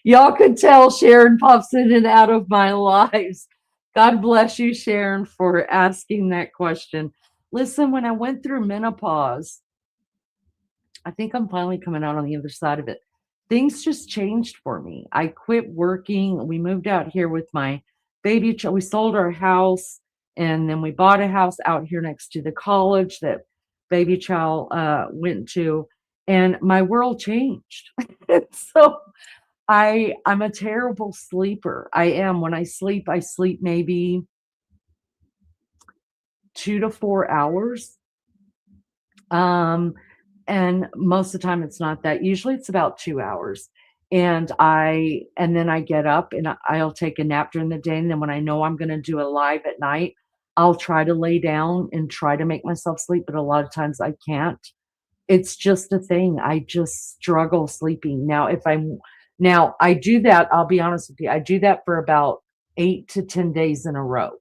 Y'all could tell Sharon pops in and out of my lives. God bless you, Sharon, for asking that question. Listen, when I went through menopause, I think I'm finally coming out on the other side of it. Things just changed for me. I quit working. We moved out here with my baby child. We sold our house, and then we bought a house out here next to the college that baby child went to, and my world changed. So I'm a terrible sleeper. I am. When I sleep maybe 2 to 4 hours. And most of the time it's not that. Usually it's about 2 hours. And then I get up and I'll take a nap during the day. And then when I know I'm going to do a live at night, I'll try to lay down and try to make myself sleep. But a lot of times I can't. It's just a thing. I just struggle sleeping. Now I do that. I'll be honest with you. I do that for about 8 to 10 days in a row.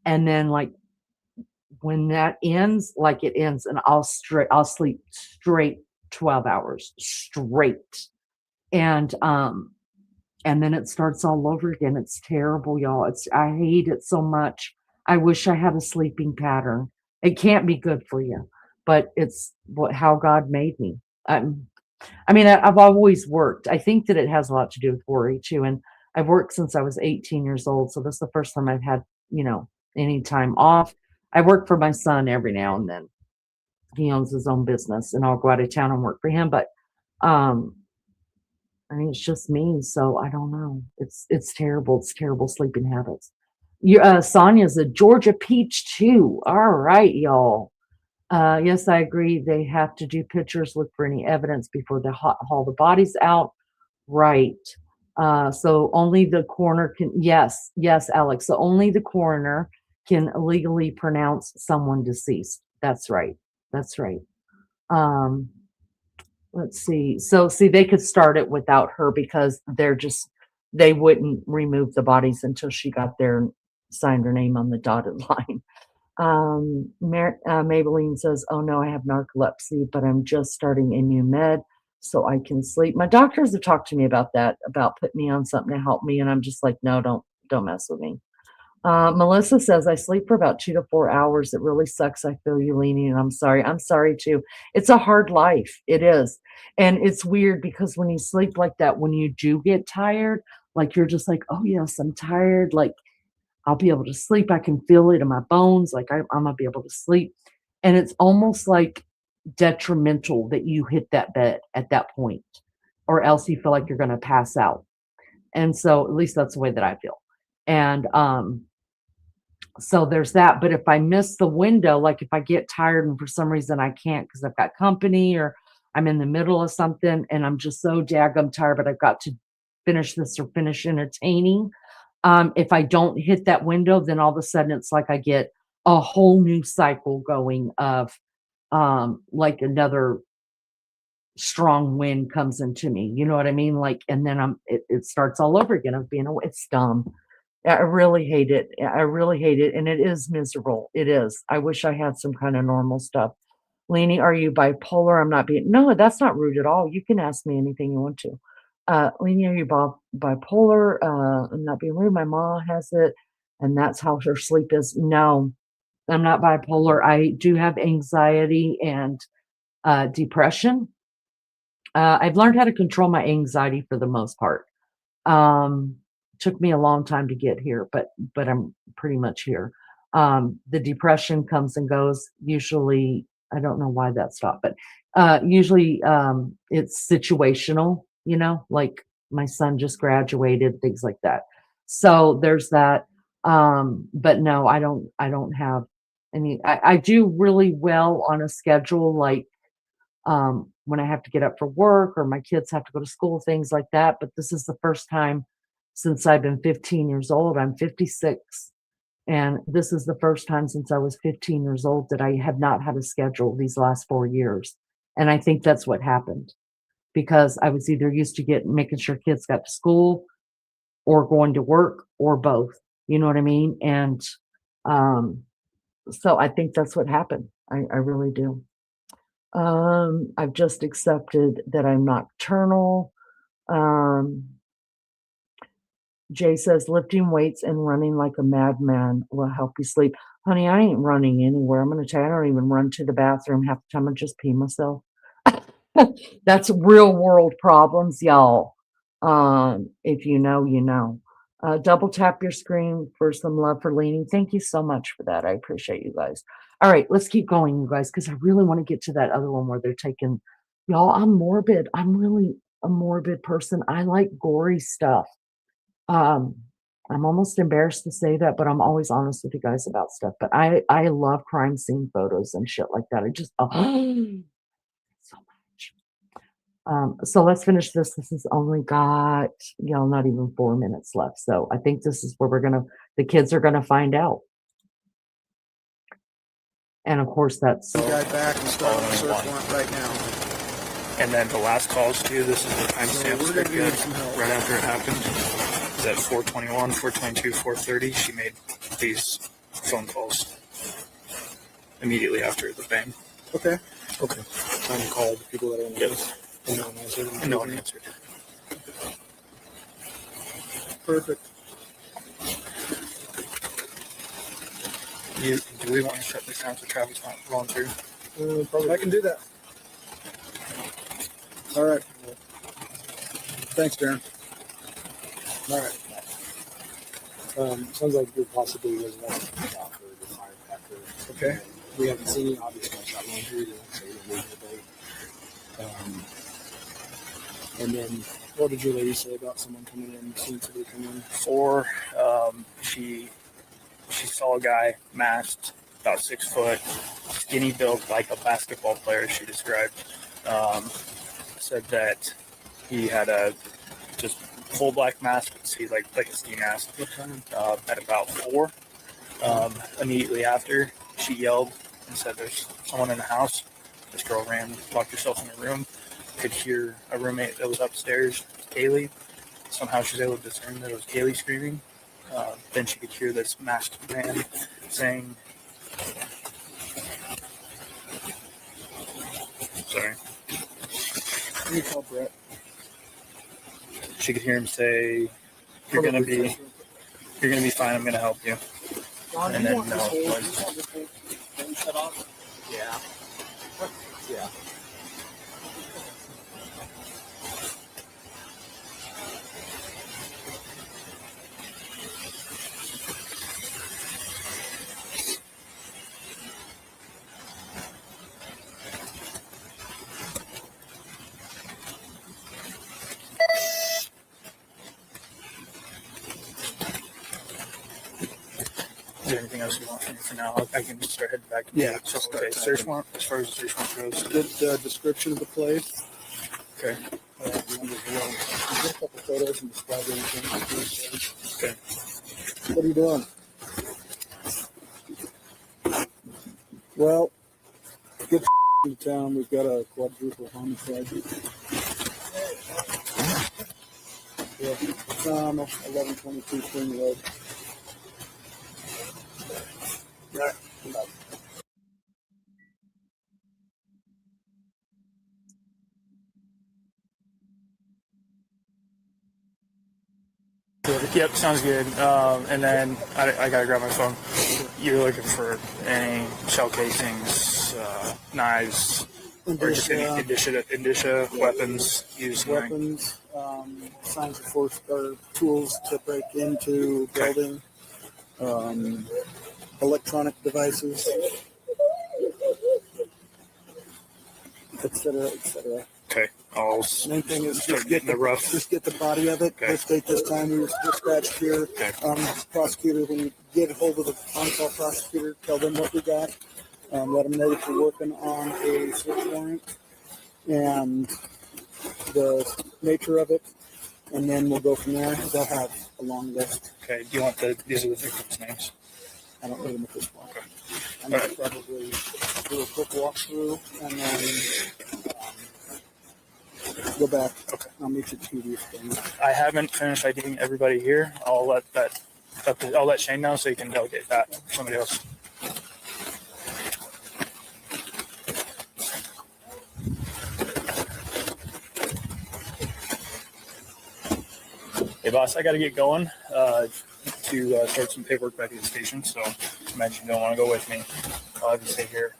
And then like when that ends, like it ends, and I'll sleep straight 12 hours straight. And then it starts all over again. It's terrible, y'all. I hate it so much. I wish I had a sleeping pattern. It can't be good for you, but it's how God made me. I've always worked. I think that it has a lot to do with worry too. And I've worked since I was 18 years old. So this is the first time I've had, any time off. I work for my son every now and then. He owns his own business, and I'll go out of town and work for him. But it's just me. So I don't know. It's terrible. It's terrible sleeping habits. Sonia's a Georgia peach too. All right, y'all. Yes, I agree. They have to do pictures, look for any evidence before they haul the bodies out. Right. So only the coroner can, yes, Alex. So only the coroner can legally pronounce someone deceased. That's right. Let's see. So they could start it without her because they wouldn't remove the bodies until she got there and signed her name on the dotted line. Maybelline says, oh no, I have narcolepsy, but I'm just starting a new med so I can sleep. My doctors have talked to me about that, about putting me on something to help me. And I'm just like, no, don't mess with me. Melissa says, I sleep for about 2 to 4 hours. It really sucks. I feel you, Leaning, and I'm sorry. I'm sorry too. It's a hard life. It is. And it's weird because when you sleep like that, when you do get tired, like you're just like, oh, yes, I'm tired. Like I'll be able to sleep. I can feel it in my bones. Like I'm going to be able to sleep. And it's almost like detrimental that you hit that bed at that point, or else you feel like you're going to pass out. And so at least that's the way that I feel. And, so there's that. But if I miss the window, like if I get tired and for some reason I can't because I've got company or I'm in the middle of something and I'm just so daggum tired, but I've got to finish this or finish entertaining. If I don't hit that window, then all of a sudden it's like I get a whole new cycle going of like another strong wind comes into me. You know what I mean? Like, and then it starts all over again of being it's dumb. I really hate it. I really hate it. And it is miserable. It is. I wish I had some kind of normal stuff. Lainey, are you bipolar? I'm not being, no, that's not rude at all. You can ask me anything you want to. Lainey, are you bipolar? I'm not being rude. My mom has it, and that's how her sleep is. No, I'm not bipolar. I do have anxiety and depression. I've learned how to control my anxiety for the most part. Took me a long time to get here, but I'm pretty much here. The depression comes and goes. Usually, I don't know why that stopped, but usually it's situational, you know, like my son just graduated, things like that. So there's that. But no, I don't have any. I do really well on a schedule, like when I have to get up for work or my kids have to go to school, things like that. But this is the first time since I've been 15 years old. I'm 56. And this is the first time since I was 15 years old that I have not had a schedule these last 4 years. And I think that's what happened because I was either used to making sure kids got to school or going to work or both. You know what I mean? And so I think that's what happened. I really do. I've just accepted that I'm nocturnal. Jay says lifting weights and running like a madman will help you sleep. Honey, I ain't running anywhere. I'm going to tell you, I don't even run to the bathroom. Half the time I just pee myself. That's real world problems, y'all. If you know, you know. Double tap your screen for some love for Leaning. Thank you so much for that. I appreciate you guys. All right, let's keep going, you guys, because I really want to get to that other one where they're taking, y'all, I'm morbid. I'm really a morbid person. I like gory stuff. I'm almost embarrassed to say that, but I'm always honest with you guys about stuff. But I love crime scene photos and shit like that. I just so much. So let's finish this. This has only got, not even 4 minutes left. So I think this is where the kids are gonna find out. And of course that's the guy back and start on the search warrant right now. And then the last calls too, this is the timestamps that get right after it happened. It's at 4:21, 4:22, 4:30. She made these phone calls immediately after the bang. Okay. Time to call the people that are in the house. And no one answered. And no one answered. Perfect. Do we want to shut this down so Travis not rolling through? Probably. I can do that. All right. Thanks, Darren. All right. Sounds like you're possibly was after the fire after. Okay. We haven't seen any obvious gunshot wound here, so we don't know. And then, what did your lady say about someone coming in, seeing somebody come in? She saw a guy masked, about 6 foot, skinny built like a basketball player, she described. Said that he had a just full black mask, see like a ski mask, at about 4. Immediately after, she yelled and said there's someone in the house. This girl ran, locked herself in a room, could hear a roommate that was upstairs, Kaylee. Somehow she was able to discern that it was Kaylee screaming. Then she could hear this masked man saying, sorry. Let me call Brett. She could hear him say, you're going to be, You're gonna be fine. I'm gonna help you. Ron, And you then want this no, whole, you like- want this whole thing shut off? Yeah. Yeah. Is there anything else you want from me for now? I can start heading back. Yeah, So, start okay, back. search warrant, as far as the search warrant goes. Good description of the place. Okay. The numbers below. Get a couple photos and describe everything. Okay. What are you doing? Well, get into town. We've got a quadruple homicide. Yeah, 1122 Spring Road. Right. Yep, sounds good. And then I gotta grab my phone. You're looking for any shell casings, knives, or just any indicia weapons used. Weapons, signs of force, or tools to break into building, electronic devices, etc., etc. Okay. I'll Main thing is start getting the rough. Just get the body of it. Okay. This date, this time, we were dispatched here. Okay. Prosecutor, when you get a hold of the on-call prosecutor, tell them what we got. Let them know that you're working on a search warrant and the nature of it, and then we'll go from there. They'll have a long list. Okay. Do you want these are the victims' names? I don't need them at this point. Okay. I'm going to probably do a quick walkthrough and then go back. Okay. I'll meet you at the TV thing. I haven't finished IDing everybody here. I'll let Shane know so you can delegate that to somebody else. Hey boss, I got to get going to start some paperwork back at the station. So I imagine you don't want to go with me. I'll have you stay here,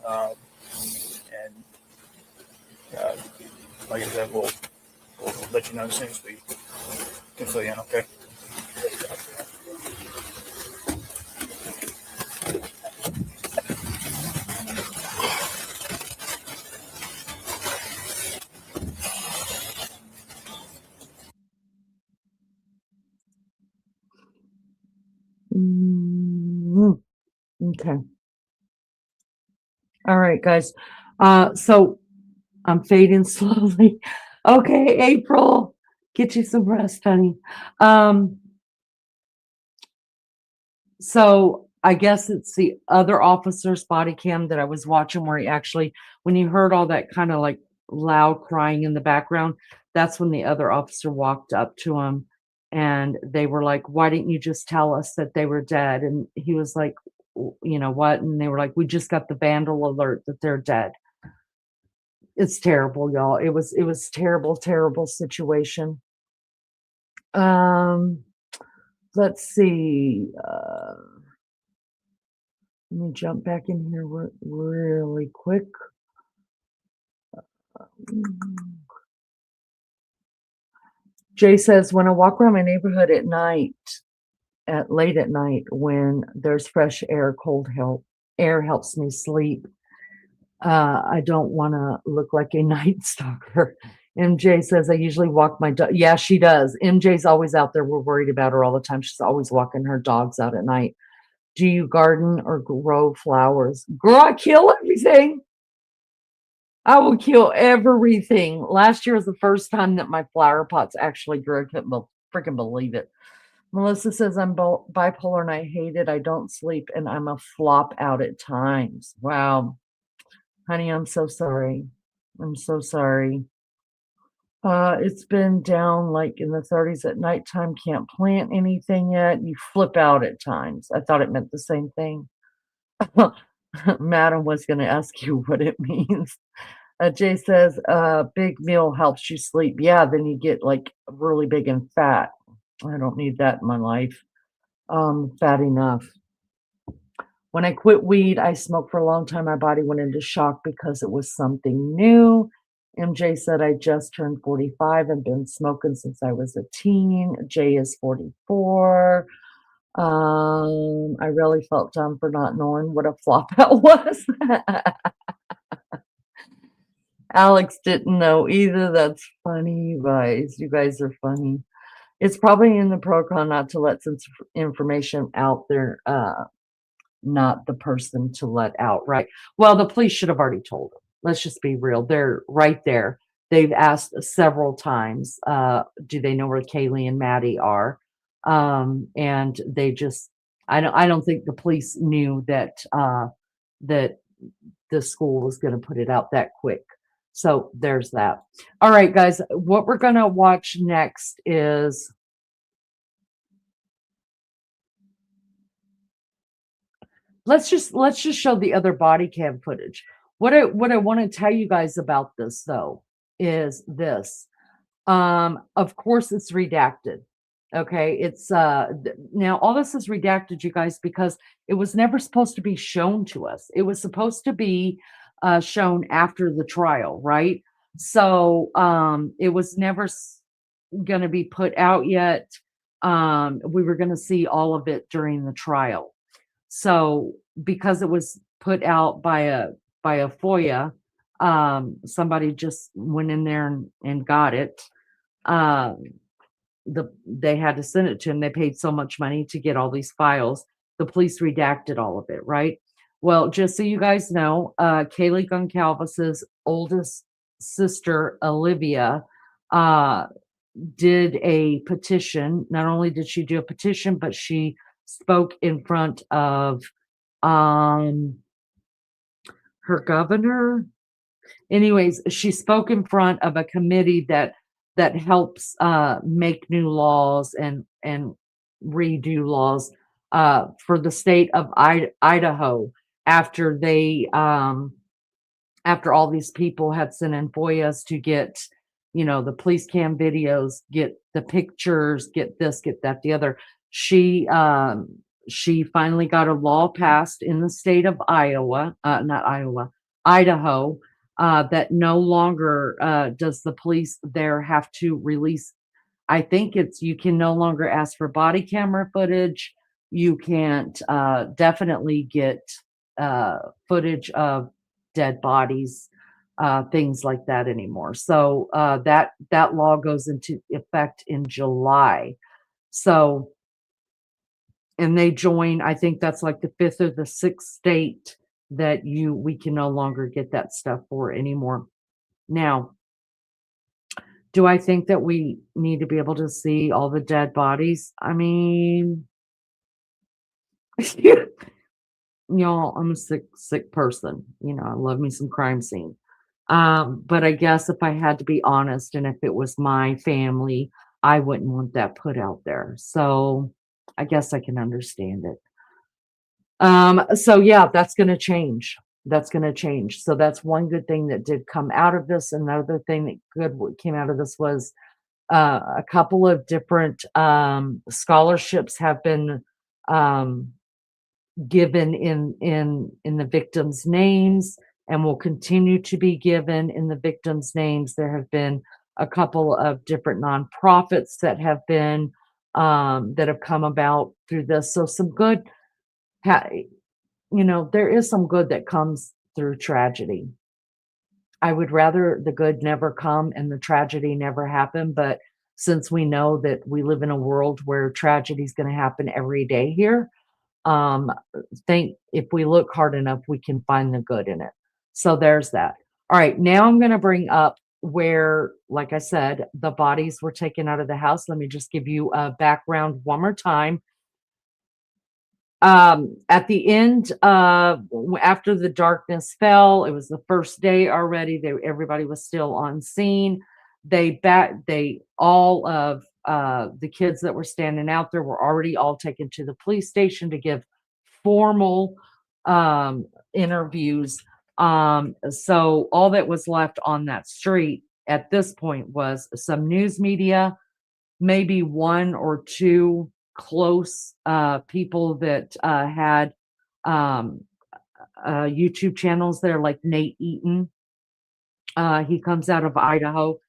and like I said, we'll let you know as soon as we can fill you in. Okay. Okay. All right, guys. So I'm fading slowly. Okay, April, get you some rest, honey. So I guess it's the other officer's body cam that I was watching where he actually, when you heard all that kind of like loud crying in the background, that's when the other officer walked up to him and they were like, why didn't you just tell us that they were dead? And he was like, you know what? And they were like, we just got the vandal alert that they're dead. It's terrible, y'all. It was terrible, terrible situation. Let's see. Let me jump back in here really quick. Jay says, when I walk around my neighborhood at night, late at night, when there's fresh air, air helps me sleep. I don't want to look like a night stalker. MJ says, I usually walk my dog. Yeah, she does. MJ's always out there. We're worried about her all the time. She's always walking her dogs out at night. Do you garden or grow flowers? Girl, I kill everything. I will kill everything. Last year was the first time that my flower pots actually grew. I couldn't freaking believe it. Melissa says, I'm bipolar and I hate it. I don't sleep and I'm a flop out at times. Wow. Honey, I'm so sorry. I'm so sorry. It's been down like in the 30s at nighttime. Can't plant anything yet. You flip out at times. I thought it meant the same thing. Madam was going to ask you what it means. Jay says, big meal helps you sleep. Yeah, then you get like really big and fat. I don't need that in my life. Bad enough. When I quit weed, I smoked for a long time. My body went into shock because it was something new. MJ said, I just turned 45 and been smoking since I was a teen. Jay is 44. I really felt dumb for not knowing what a flop out was. Alex didn't know either. That's funny, you guys. You guys are funny. It's probably in the protocol not to let some information out there, not the person to let out, right? Well, the police should have already told them. Let's just be real. They're right there. They've asked several times, do they know where Kaylee and Maddie are? And they just, I don't think the police knew that that the school was going to put it out that quick. So there's that. All right, guys, what we're going to watch next is let's just show the other body cam footage. What I want to tell you guys about this though is this. Of course it's redacted. Okay, it's now all this is redacted, you guys, because it was never supposed to be shown to us. It was supposed to be shown after the trial, right? So it was never going to be put out yet. We were going to see all of it during the trial. So because it was put out by a FOIA, somebody just went in there and got it. They had to send it to him. They paid so much money to get all these files. The police redacted all of it, right? Well, just so you guys know, Kaylee Goncalvis's oldest sister, Olivia, did a petition. Not only did she do a petition, but she spoke in front of her governor. Anyways, she spoke in front of a committee that helps make new laws and redo laws for the state of Idaho after they after all these people had sent in FOIAs to get, you know, the police cam videos, get the pictures, get this, get that, the other. She finally got a law passed in the state of Idaho, that no longer does the police there have to release. I think it's, you can no longer ask for body camera footage. You can't definitely get footage of dead bodies, things like that anymore. So that law goes into effect in July. So, and they join, I think that's like the 5th or the 6th state that we can no longer get that stuff for anymore. Now, do I think that we need to be able to see all the dead bodies? I mean, y'all, I'm a sick person. You know, I love me some crime scene. But I guess if I had to be honest, and if it was my family, I wouldn't want that put out there. So I guess I can understand it. So yeah, that's going to change. That's going to change. So that's one good thing that did come out of this. Another thing that good came out of this was a couple of different scholarships have been given in the victims' names and will continue to be given in the victims' names. There have been a couple of different nonprofits that have been that have come about through this. So some good, you know, there is some good that comes through tragedy. I would rather the good never come and the tragedy never happen. But since we know that we live in a world where tragedy is going to happen every day here, think if we look hard enough, we can find the good in it. So there's that. All right, now I'm going to bring up where, like I said, the bodies were taken out of the house. Let me just give you a background one more time. At the end, after the darkness fell, it was the first day already. Everybody was still on scene. All of the kids that were standing out there were already all taken to the police station to give formal interviews. So all that was left on that street at this point was some news media, maybe one or two close people that had YouTube channels there, like Nate Eaton. He comes out of Idaho.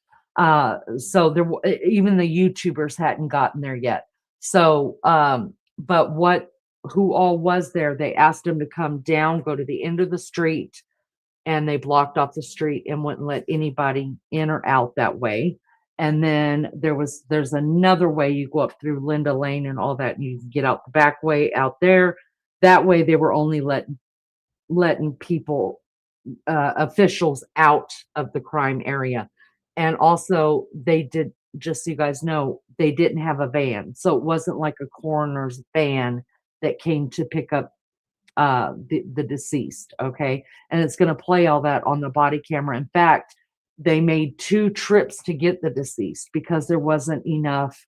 So there, even the YouTubers hadn't gotten there yet. So, but who all was there? They asked him to come down, go to the end of the street, and they blocked off the street and wouldn't let anybody in or out that way. And then there's another way you go up through Linda Lane and all that, and you can get out the back way out there. That way they were only letting people, officials out of the crime area. And also they did, just so you guys know, they didn't have a van. So it wasn't like a coroner's van that came to pick up the deceased. Okay. And it's going to play all that on the body camera. In fact, they made 2 trips to get the deceased because there wasn't enough.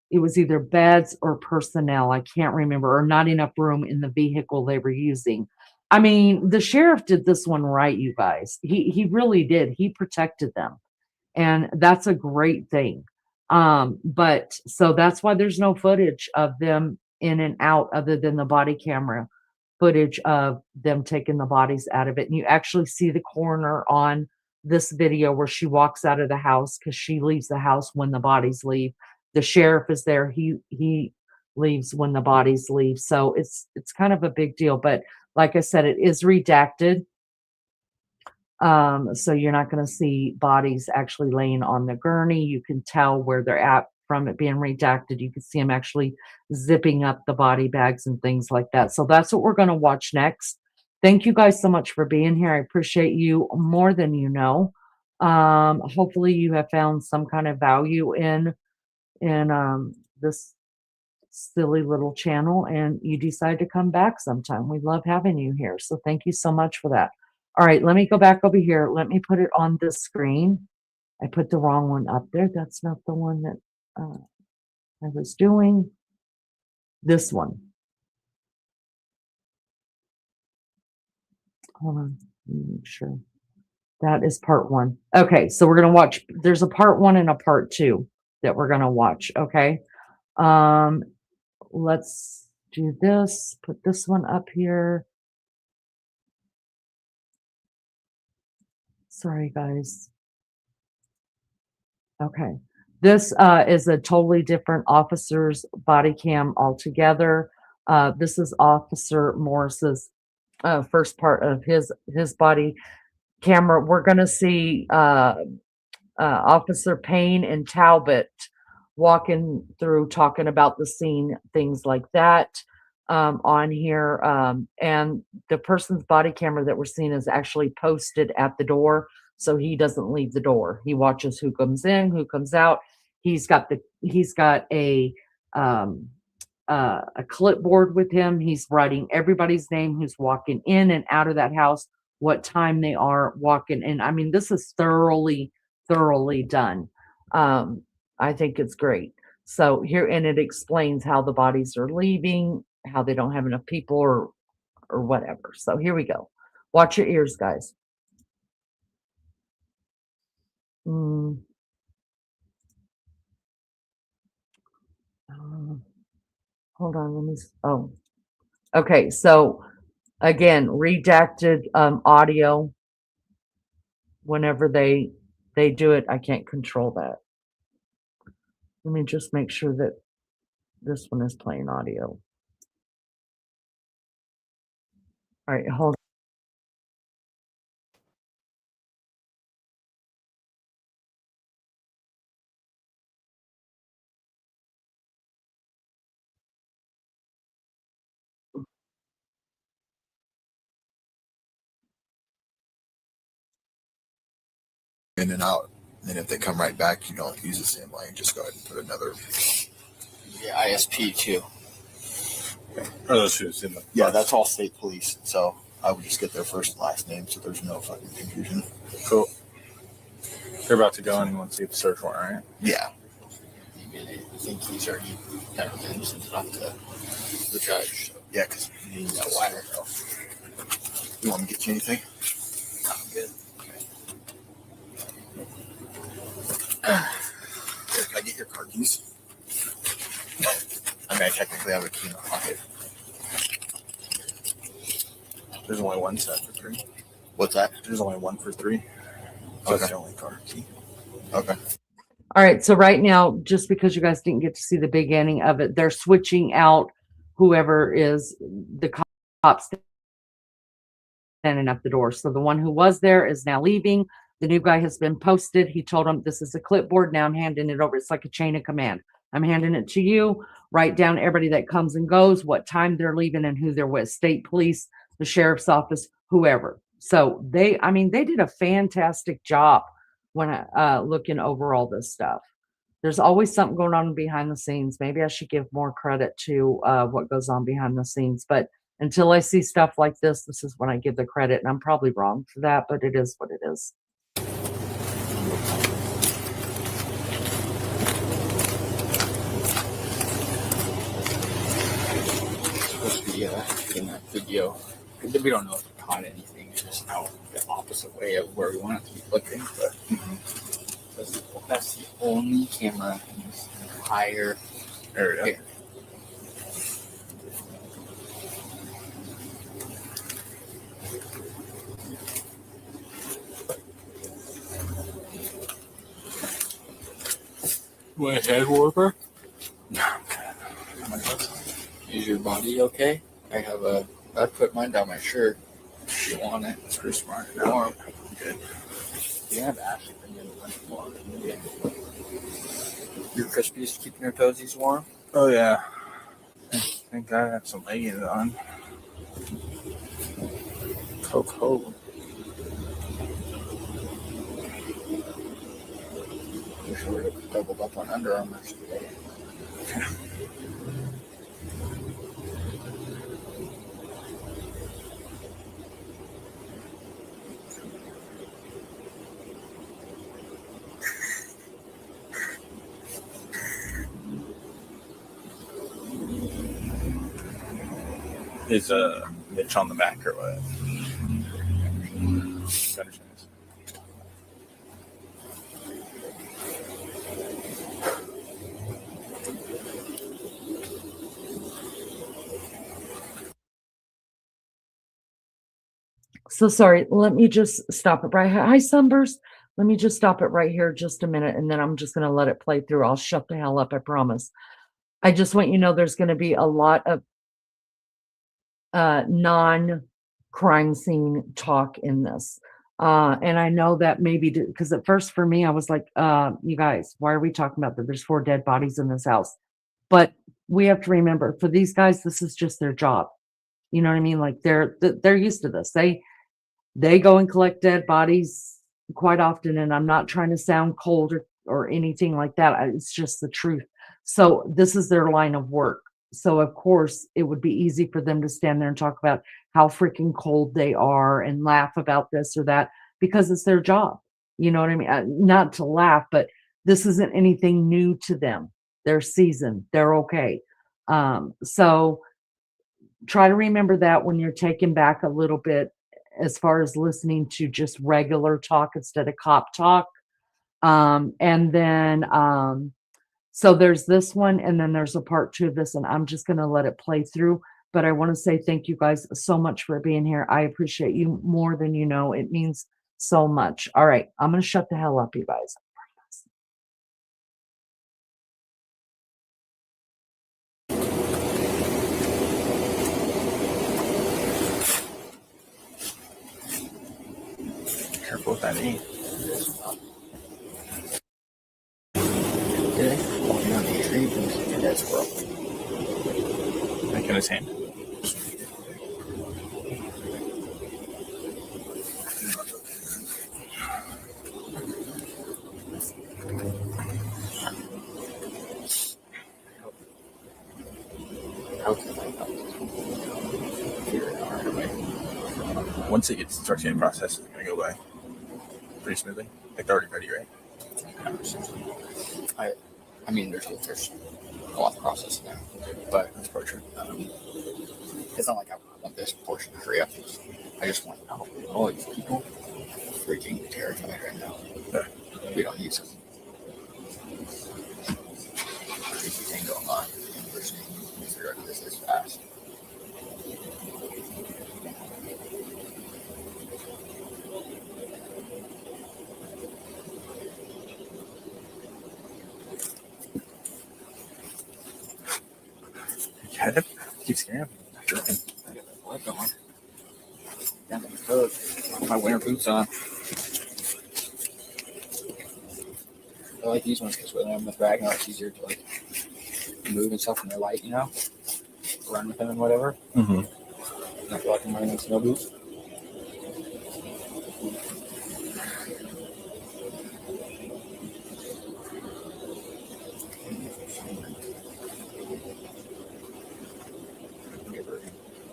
It was either beds or personnel. I can't remember, or not enough room in the vehicle they were using. I mean, the sheriff did this one right, you guys. He really did. He protected them. And that's a great thing. But so that's why there's no footage of them in and out other than the body camera footage of them taking the bodies out of it. And you actually see the coroner on this video where she walks out of the house, because she leaves the house when the bodies leave. The sheriff is there. He leaves when the bodies leave. So it's kind of a big deal. But like I said, it is redacted. So you're not going to see bodies actually laying on the gurney. You can tell where they're at from it being redacted. You can see them actually zipping up the body bags and things like that. So that's what we're going to watch next. Thank you guys so much for being here. I appreciate you more than you know. Hopefully you have found some kind of value in this silly little channel, and you decide to come back sometime. We love having you here. So thank you so much for that. All right, let me go back over here. Let me put it on this screen. I put the wrong one up there. That's not the one that I was doing. This one. Hold on, let me make sure. That is part 1. Okay, so we're going to watch. There's a part 1 and a part 2 that we're going to watch. Okay. Let's do this. Put this one up here. Sorry, guys. Okay. This is a totally different officer's body cam altogether. This is Officer Morris's first part of his body camera. We're going to see Officer Payne and Talbot walking through, talking about the scene, things like that on here. And the person's body camera that we're seeing is actually posted at the door, so he doesn't leave the door. He watches who comes in, who comes out. He's got a clipboard with him. He's writing everybody's name who's walking in and out of that house, what time they are walking in. I mean, this is thoroughly done. I think it's great. So here, and it explains how the bodies are leaving, how they don't have enough people or whatever. So here we go. Watch your ears, guys. Hold on, let me, okay. So again, redacted audio. Whenever they do it, I can't control that. Let me just make sure that this one is playing audio. All right, hold on. In and out. And if they come right back, you don't use the same lane. Just go ahead and put another. Yeah, ISP too. Oh, that's who's in the. Yeah, that's all state police. So I would just get their first and last name, so there's no fucking confusion. Cool. They're about to go in and want to see the search warrant, right? Yeah. I think he's already kind of sent it off to the judge. So. Yeah, because he needs that wire. So. You want me to get you anything? No, I'm good. Here, can I get your car keys? Okay. technically have a key in the pocket. There's only one set for 3. What's that? There's only one for 3. So Okay. that's the only car key. Okay. All right. So right now, just because you guys didn't get to see the beginning of it, they're switching out whoever is the cops standing up the door. So the one who was there is now leaving. The new guy has been posted. He told him, this is a clipboard. Now I'm handing it over. It's like a chain of command. I'm handing it to you. Write down everybody that comes and goes, what time they're leaving, and who they're with. State police, the sheriff's office, whoever. So they did a fantastic job when looking over all this stuff. There's always something going on behind the scenes. Maybe I should give more credit to what goes on behind the scenes. But until I see stuff like this is when I give the credit. And I'm probably wrong for that, but it is what it is. Supposed to be in that video. We don't know if it caught anything. It's just out the opposite way of where we want it to be looking. But that's the only camera in this entire area. What, head warper? No, is your body okay? I put mine down my shirt. If you want it, it's pretty smart. Warm. Good. You have Ashley bring in the warm. Your Crispies keeping your toesies warm? Oh yeah. I think I have some leggings on. Coco. Wish I would have doubled up on Under Armours today. Is Mitch on the back or what? Better chance. So sorry, let me just stop it right here. Hi, Sunburst. Let me just stop it right here just a minute, and then I'm just going to let it play through. I'll shut the hell up, I promise. I just want you to know there's going to be a lot of non-crime scene talk in this. And I know that maybe because at first for me, I was like, you guys, why are we talking about that? There's 4 dead bodies in this house. But we have to remember, for these guys, this is just their job. You know what I mean? Like they're used to this. They go and collect dead bodies quite often, and I'm not trying to sound cold or anything like that. It's just the truth. So this is their line of work. So of course it would be easy for them to stand there and talk about how freaking cold they are and laugh about this or that because it's their job. You know what I mean? Not to laugh, but this isn't anything new to them. They're seasoned. They're okay. So try to remember that when you're taken back a little bit as far as listening to just regular talk instead of cop talk. And then, so there's this one, and then there's a part 2 of this, and I'm just going to let it play through. But I want to say thank you guys so much for being here. I appreciate you more than you know. It means so much. All right, I'm going to shut the hell up, you guys. Careful with that knee. Did I fall on the tree? And that's broken. Like in his hand. Once it starts getting processed, it's going to go by pretty smoothly. Like they're already ready, right? I mean, there's a lot of process now, but that's probably true. It's not like I want this portion to hurry up. I just want to help all these people freaking terrified right now. Yeah. We don't use them. Crazy thing going on. sure this is fast. Get it? Keep scaring me. I got the blood going. Down to my toes. My winter boots on. I like these ones because when I'm with Ragnar, it's easier to like move and stuff when they're light, you know? Run with them and whatever. Mm-hmm. I feel like I'm wearing snow boots.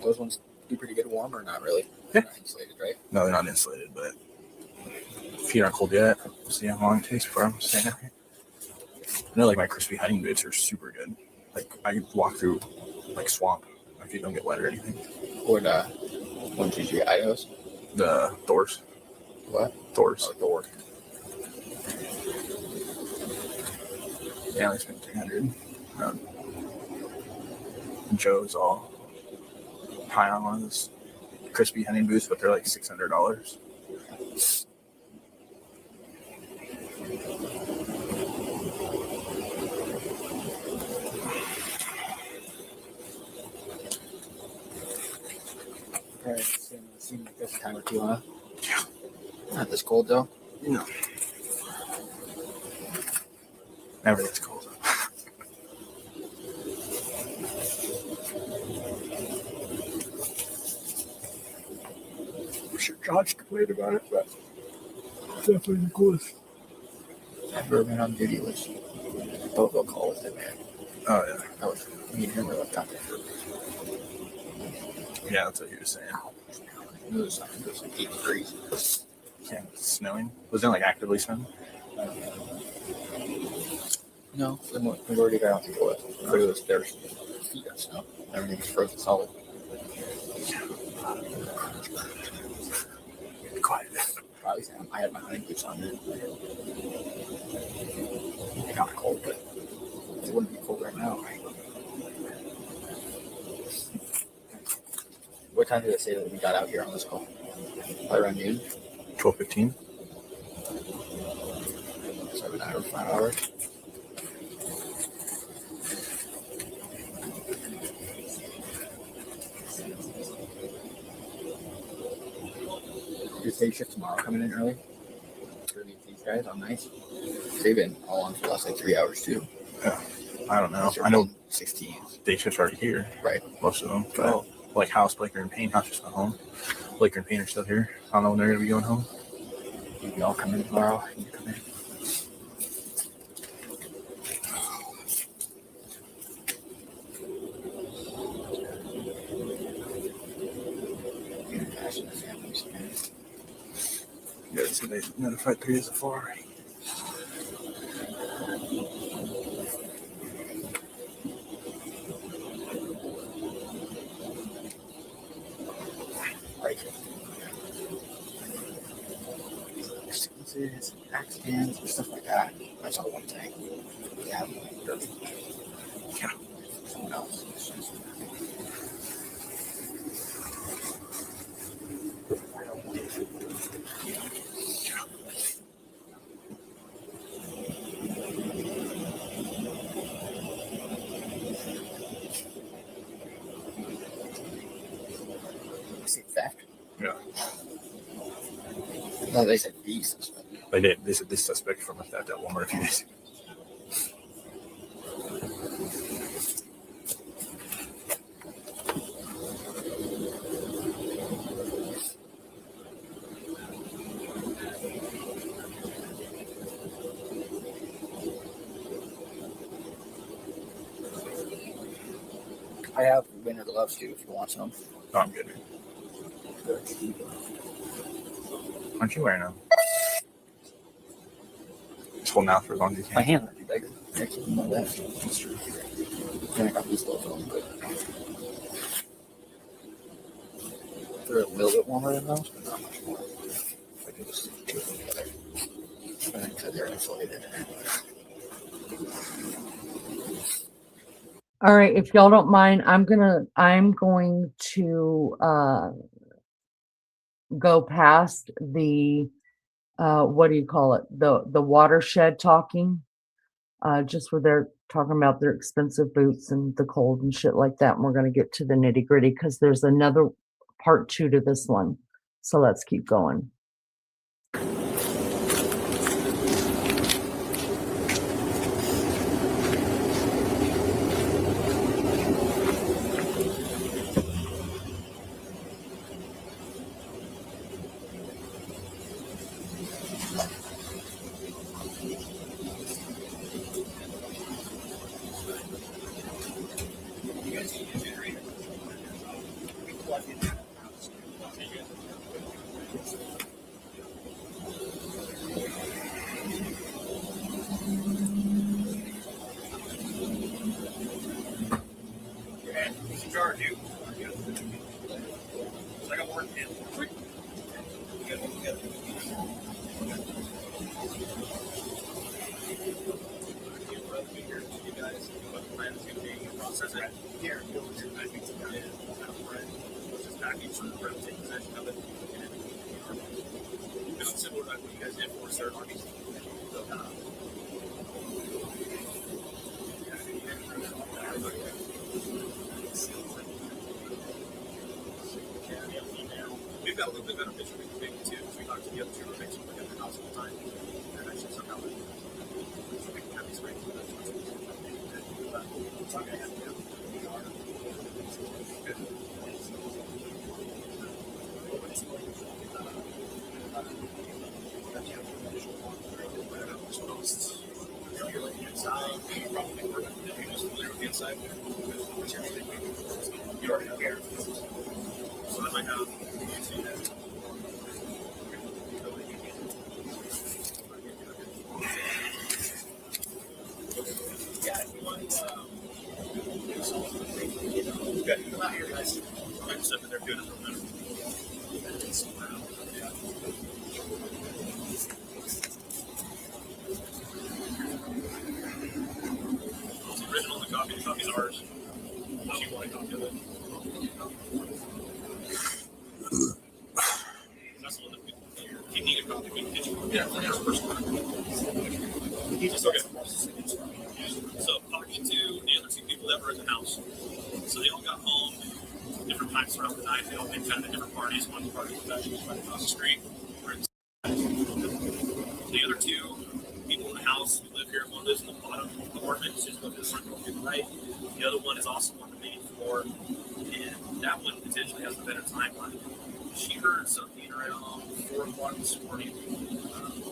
Those ones do pretty good warm or not really? They're not insulated, right? No, they're not insulated, but feet aren't cold yet. We'll see how long it takes before I'm staying there. I know, like, my crispy hunting boots are super good. Like, I can walk through, like, swamp. My feet don't get wet or anything. Or the ones you get Idaho's? The Thors. What? Thors. Oh, Thor. Yeah, I spent $300. Joe's all high on one of those crispy hunting boots, but they're like $600. Okay, seems like this time or two, huh? Yeah. Not this cold though. No. Never gets cold. I'm sure Josh complained about it, but it's definitely the coolest. I've ever been on duty with Boatville call with it, man. Oh, yeah. That was me and him were left out there for Yeah, that's what he was saying. it was like 8 degrees. Yeah, it's snowing. Was it like actively snowing? No, we've already got out to go with. But it was their feet got snow. Everything was frozen solid. Be quiet. Probably Sam. I had my hunting boots on. It got cold, but it wouldn't be cold right now. What time did it say that we got out here on this call? Probably around noon. 12:15. 7 hours, 5 hours. Is day shift tomorrow coming in early? For these guys on nights? They've been all on for the last like 3 hours too. Yeah. I don't know. I know 16. Day shift's already here. Right. Most of them. But like House, Blaker, and Payne, House just went home. Blaker and Payne are still here. I don't know when they're going to be going home. Maybe I'll come in tomorrow. You come in. Yeah, so they notified 3 days before. Diseases, accidents, and stuff like that. That's all one thing. Yeah. Yeah. Someone else. Say theft? Yeah. No, they said the suspect. They did. They said this suspect from a theft at Walmart a few days ago. I have winter gloves too if you want some. Oh, I'm good. Aren't you wearing them? Just holding out for as long as you can. My hand might be bigger. I keep them like that. That's true. Then I got these gloves on, but they're a little bit warmer than those, but not much more. I can just stick two of them together. And then they're insulated. All right, if y'all don't mind, I'm going to go past the what do you call it? The watershed talking. Just where they're talking about their expensive boots and the cold and shit like that. And we're going to get to the nitty gritty because there's another part 2 to this one. So let's keep going. We've got a little bit better picture we can take too, because we talked to the other two roommates who were in the house all the time. And actually somehow we can have these rates. It's not going to happen. Inside, you already have air. So I might have yeah, if you want okay, come out here, guys. I'm stuff that they're doing it. It's original in the copy. The copy's ours. If you want a copy of it. That's the one that if you need a copy, we can get you one. Yeah, that's the first one. Okay. So, talking to the other two people that were in the house. So, they all got home different times throughout the night. They all been kind of at different parties. One party was actually right across the street. The other two people in the house who live here, one lives in the bottom apartment, which is going to the front door to the right. The other one is also on the main floor, and that one potentially has a better timeline. She heard something around 4 o'clock this morning.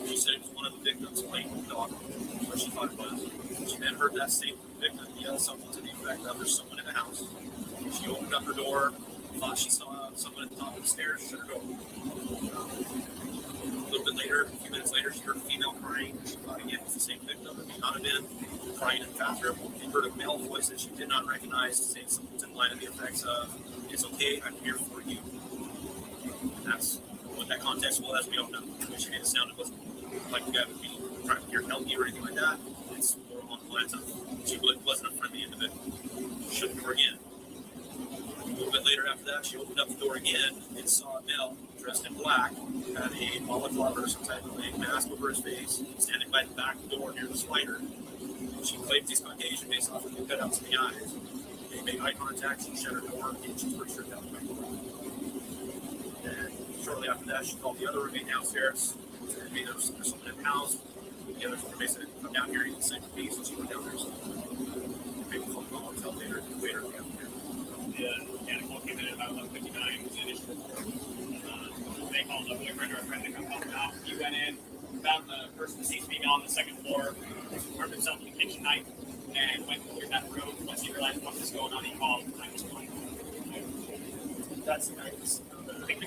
She said it was one of the victims playing with the dog, what she thought it was. She then heard that same victim yell something to the effect of there's someone in the house. She opened up her door, thought she saw someone at the top of the stairs, shut her door. A little bit later, a few minutes later, she heard a female crying. She thought again it was the same victim, but may not have been, crying in the bathroom. She heard a male voice that she did not recognize saying something in line of the effects of, "It's okay, I'm here for you." And that's what that context was, we don't know. When she made it sound, it wasn't like the guy would be trying to help you or anything like that. It's more along the lines of she wasn't a friendly individual. Shut the door again. A little bit later after that, she opened up the door again and saw a male dressed in black, had a balaclava or some type of a mask over his face, standing by the back door near the slider. She claimed he's Caucasian based off of the cutouts in the eyes. They made eye contact, she shut her door, and she's pretty sure that was my door. And shortly after that, she called the other roommate downstairs. Maybe there was someone in the house. The other roommate said, "Come down here, you can send a piece." And she went down there. So maybe phone call until later we got here. The animal came in at about 11:59. Was the initial report. They called a boyfriend or a friend to come help them out. He went in, found the person deceased female on the second floor, armed himself with a kitchen knife, and went through that room. Once he realized what was going on, he called 911. That's nice. I think the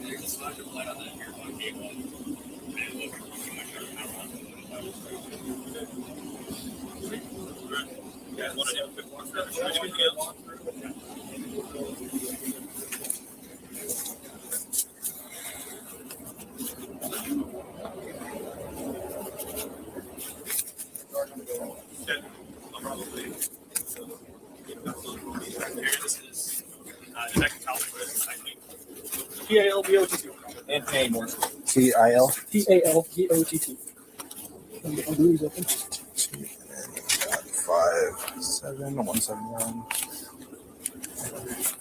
there's a lot of light on that here on cable. And it looked too much you guys want to do a quick walk through? Anything else? Okay. I'll probably This is neck and calipers. P-A-L-B-O-T-T. Anthony Morse. T-I-L? P-A-L-B-O-T-T. And the blue is open. 57171.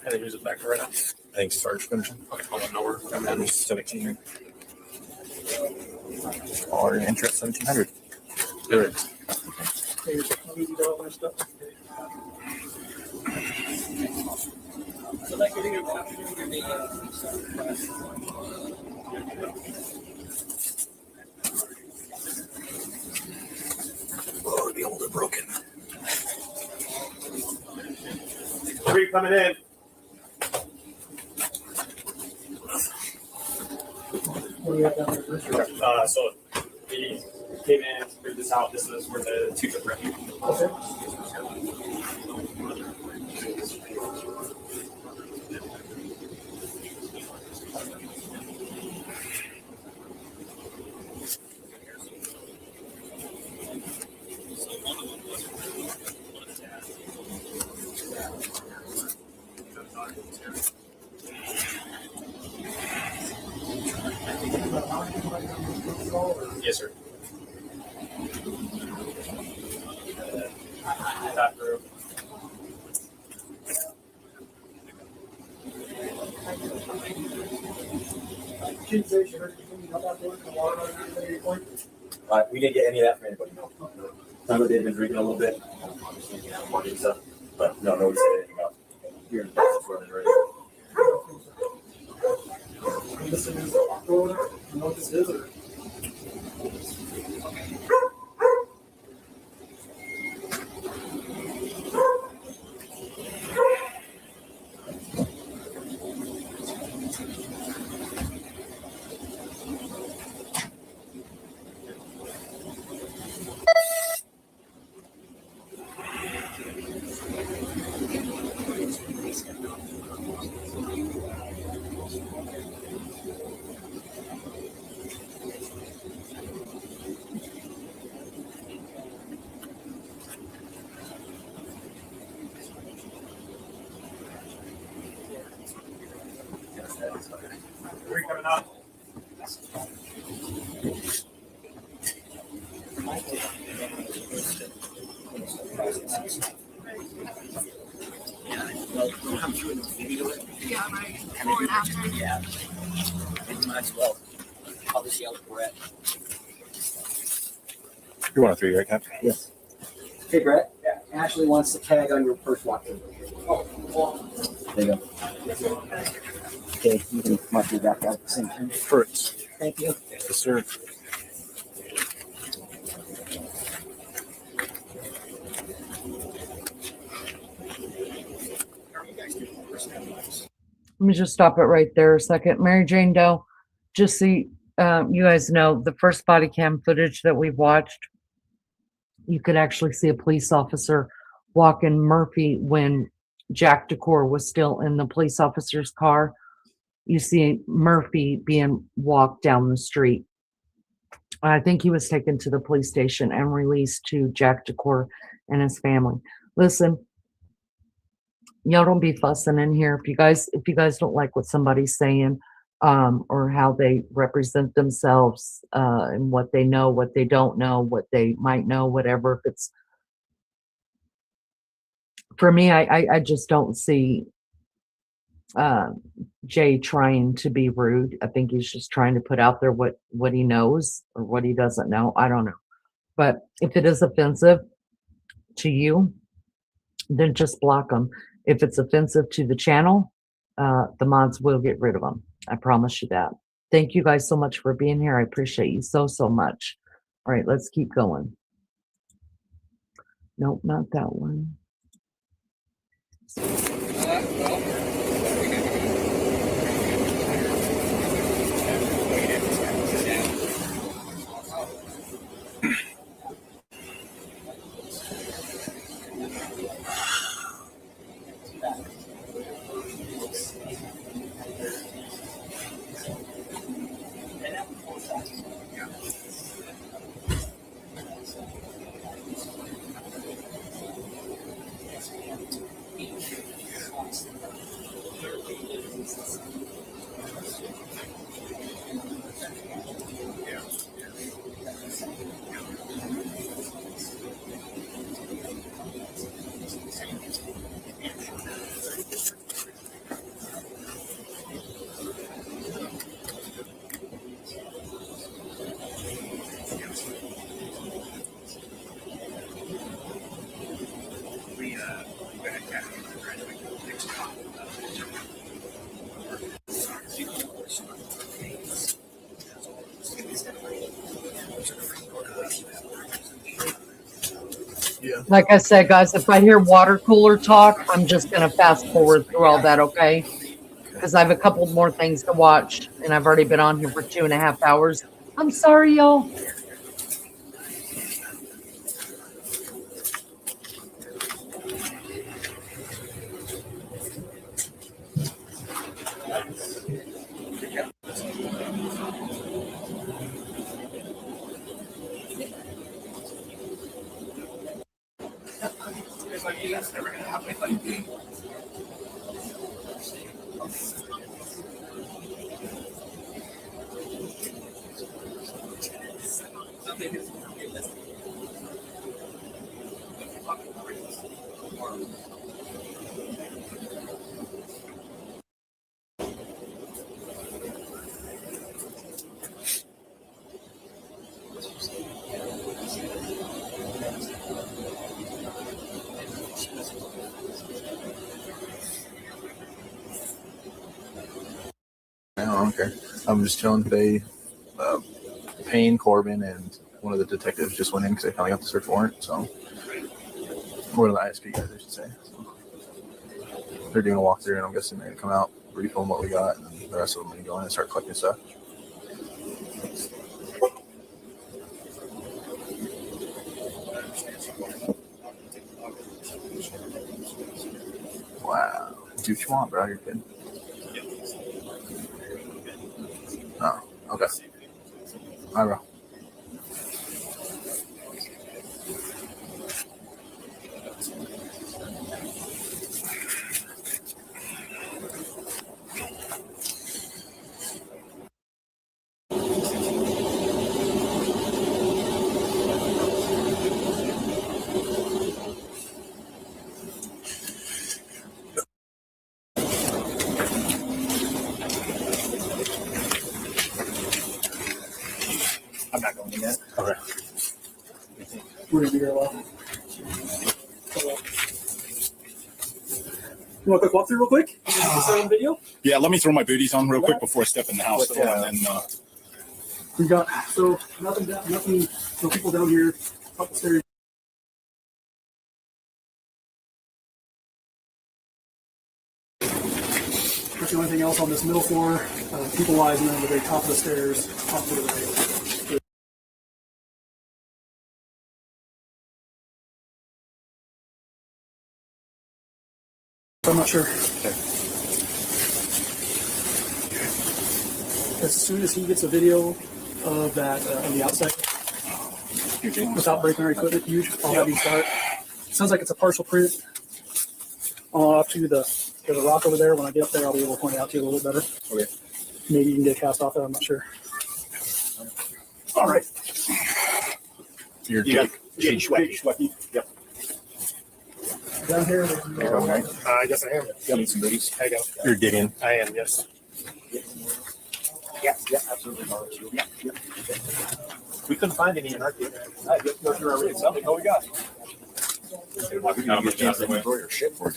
And then use it back for right now. Thanks, Sarge. Finishing. Okay, hold on, no worries. And then 17. All your interest, 1700. Good. I'll leave you all my stuff. So like getting your Oh, the older broken. Three coming in. So we came in, figured this out. This is where the tooth is running. Yes, sir. That through. We didn't get any of that from anybody. No. Some of they've been drinking a little bit, morning stuff, but no, nobody said anything else. Here in Texas, where they're ready. This is October. You know what this is? Or? Three coming up. Yeah. Might as well. I'll just yell at Brett. You want a 3, right, Cap? Yes. Hey, Brett. Yeah. Ashley wants to tag on your first walk. Oh, there you go. Okay, you can mark your back out at the same time. First. Thank you. Yes, sir. Let me just stop it right there a second. Mary Jane Doe, just so you guys know, the first body cam footage that we've watched, you could actually see a police officer walking Murphy when Jack Decor was still in the police officer's car. You see Murphy being walked down the street. I think he was taken to the police station and released to Jack Decor and his family. Listen, y'all don't be fussing in here. If you guys don't like what somebody's saying, or how they represent themselves, and what they know, what they don't know, what they might know, whatever. If it's for me, I just don't see Jay trying to be rude. I think he's just trying to put out there what he knows or what he doesn't know. I don't know. But if it is offensive to you, then just block them. If it's offensive to the channel, the mods will get rid of them. I promise you that. Thank you guys so much for being here. I appreciate you so much. All right, let's keep going. Nope, not that one. Like I said, guys, if I hear water cooler talk, I'm just going to fast forward through all that, okay? Because I have a couple more things to watch, and I've already been on here for 2.5 hours. I'm sorry, y'all. I don't care. I'm just chilling today. Payne, Corbin, and one of the detectives just went in because they finally got the search warrant. So, one of the ISP guys, I should say. So, they're doing a walkthrough, and I'm guessing they're gonna come out, brief them what we got, and then the rest of them gonna go in and start collecting stuff. Wow, do what you want, bro. You're good. Oh, okay. All right, bro. I'm not going in yet. Okay. We're gonna be here a while. You want a quick walkthrough real quick? Start on video? Yeah, let me throw my booties on real quick before I step in the house. But, yeah. And then, We got, so nothing, no people down here, up the stairs. That's the only thing else on this middle floor. People wise, and then the very top of the stairs, off to the right. I'm not sure. As soon as he gets a video of that on the outside, without breaking our equipment, I'll have you start. Sounds like it's a partial print. Up to the rock over there. When I get up there, I'll be able to point it out to you a little bit better. Okay. Maybe you can get a cast off there. I'm not sure. All right. You're Jake Schwecky. Yep. Down here. Yes, I am. You need some booties? There you go. You're digging. I am, yes. Yeah, absolutely. Yeah. We couldn't find any in our kit. I had to go through our rigs. Tell me what we got. Shit for it.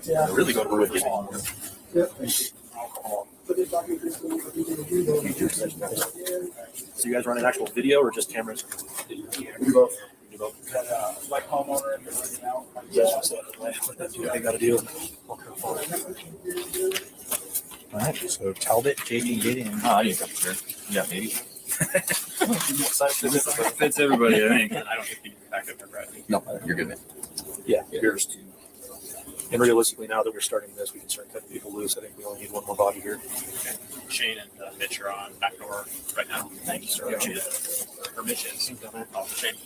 Yeah. Really go to work. So you guys run an actual video or just cameras? We do both. Like homeowner and right now. Yes. They got to do. All right, so Talbot, JD, get in. Oh, I need something here. Yeah, maybe. Fits everybody, I think. I don't think you can back up my Brad. No, you're good, man. Yeah, yours too. And realistically, now that we're starting this, we can start cutting people loose. I think we only need one more body here. Okay. Shane and Mitch are on back door right now. Thank you, sir. Permissions.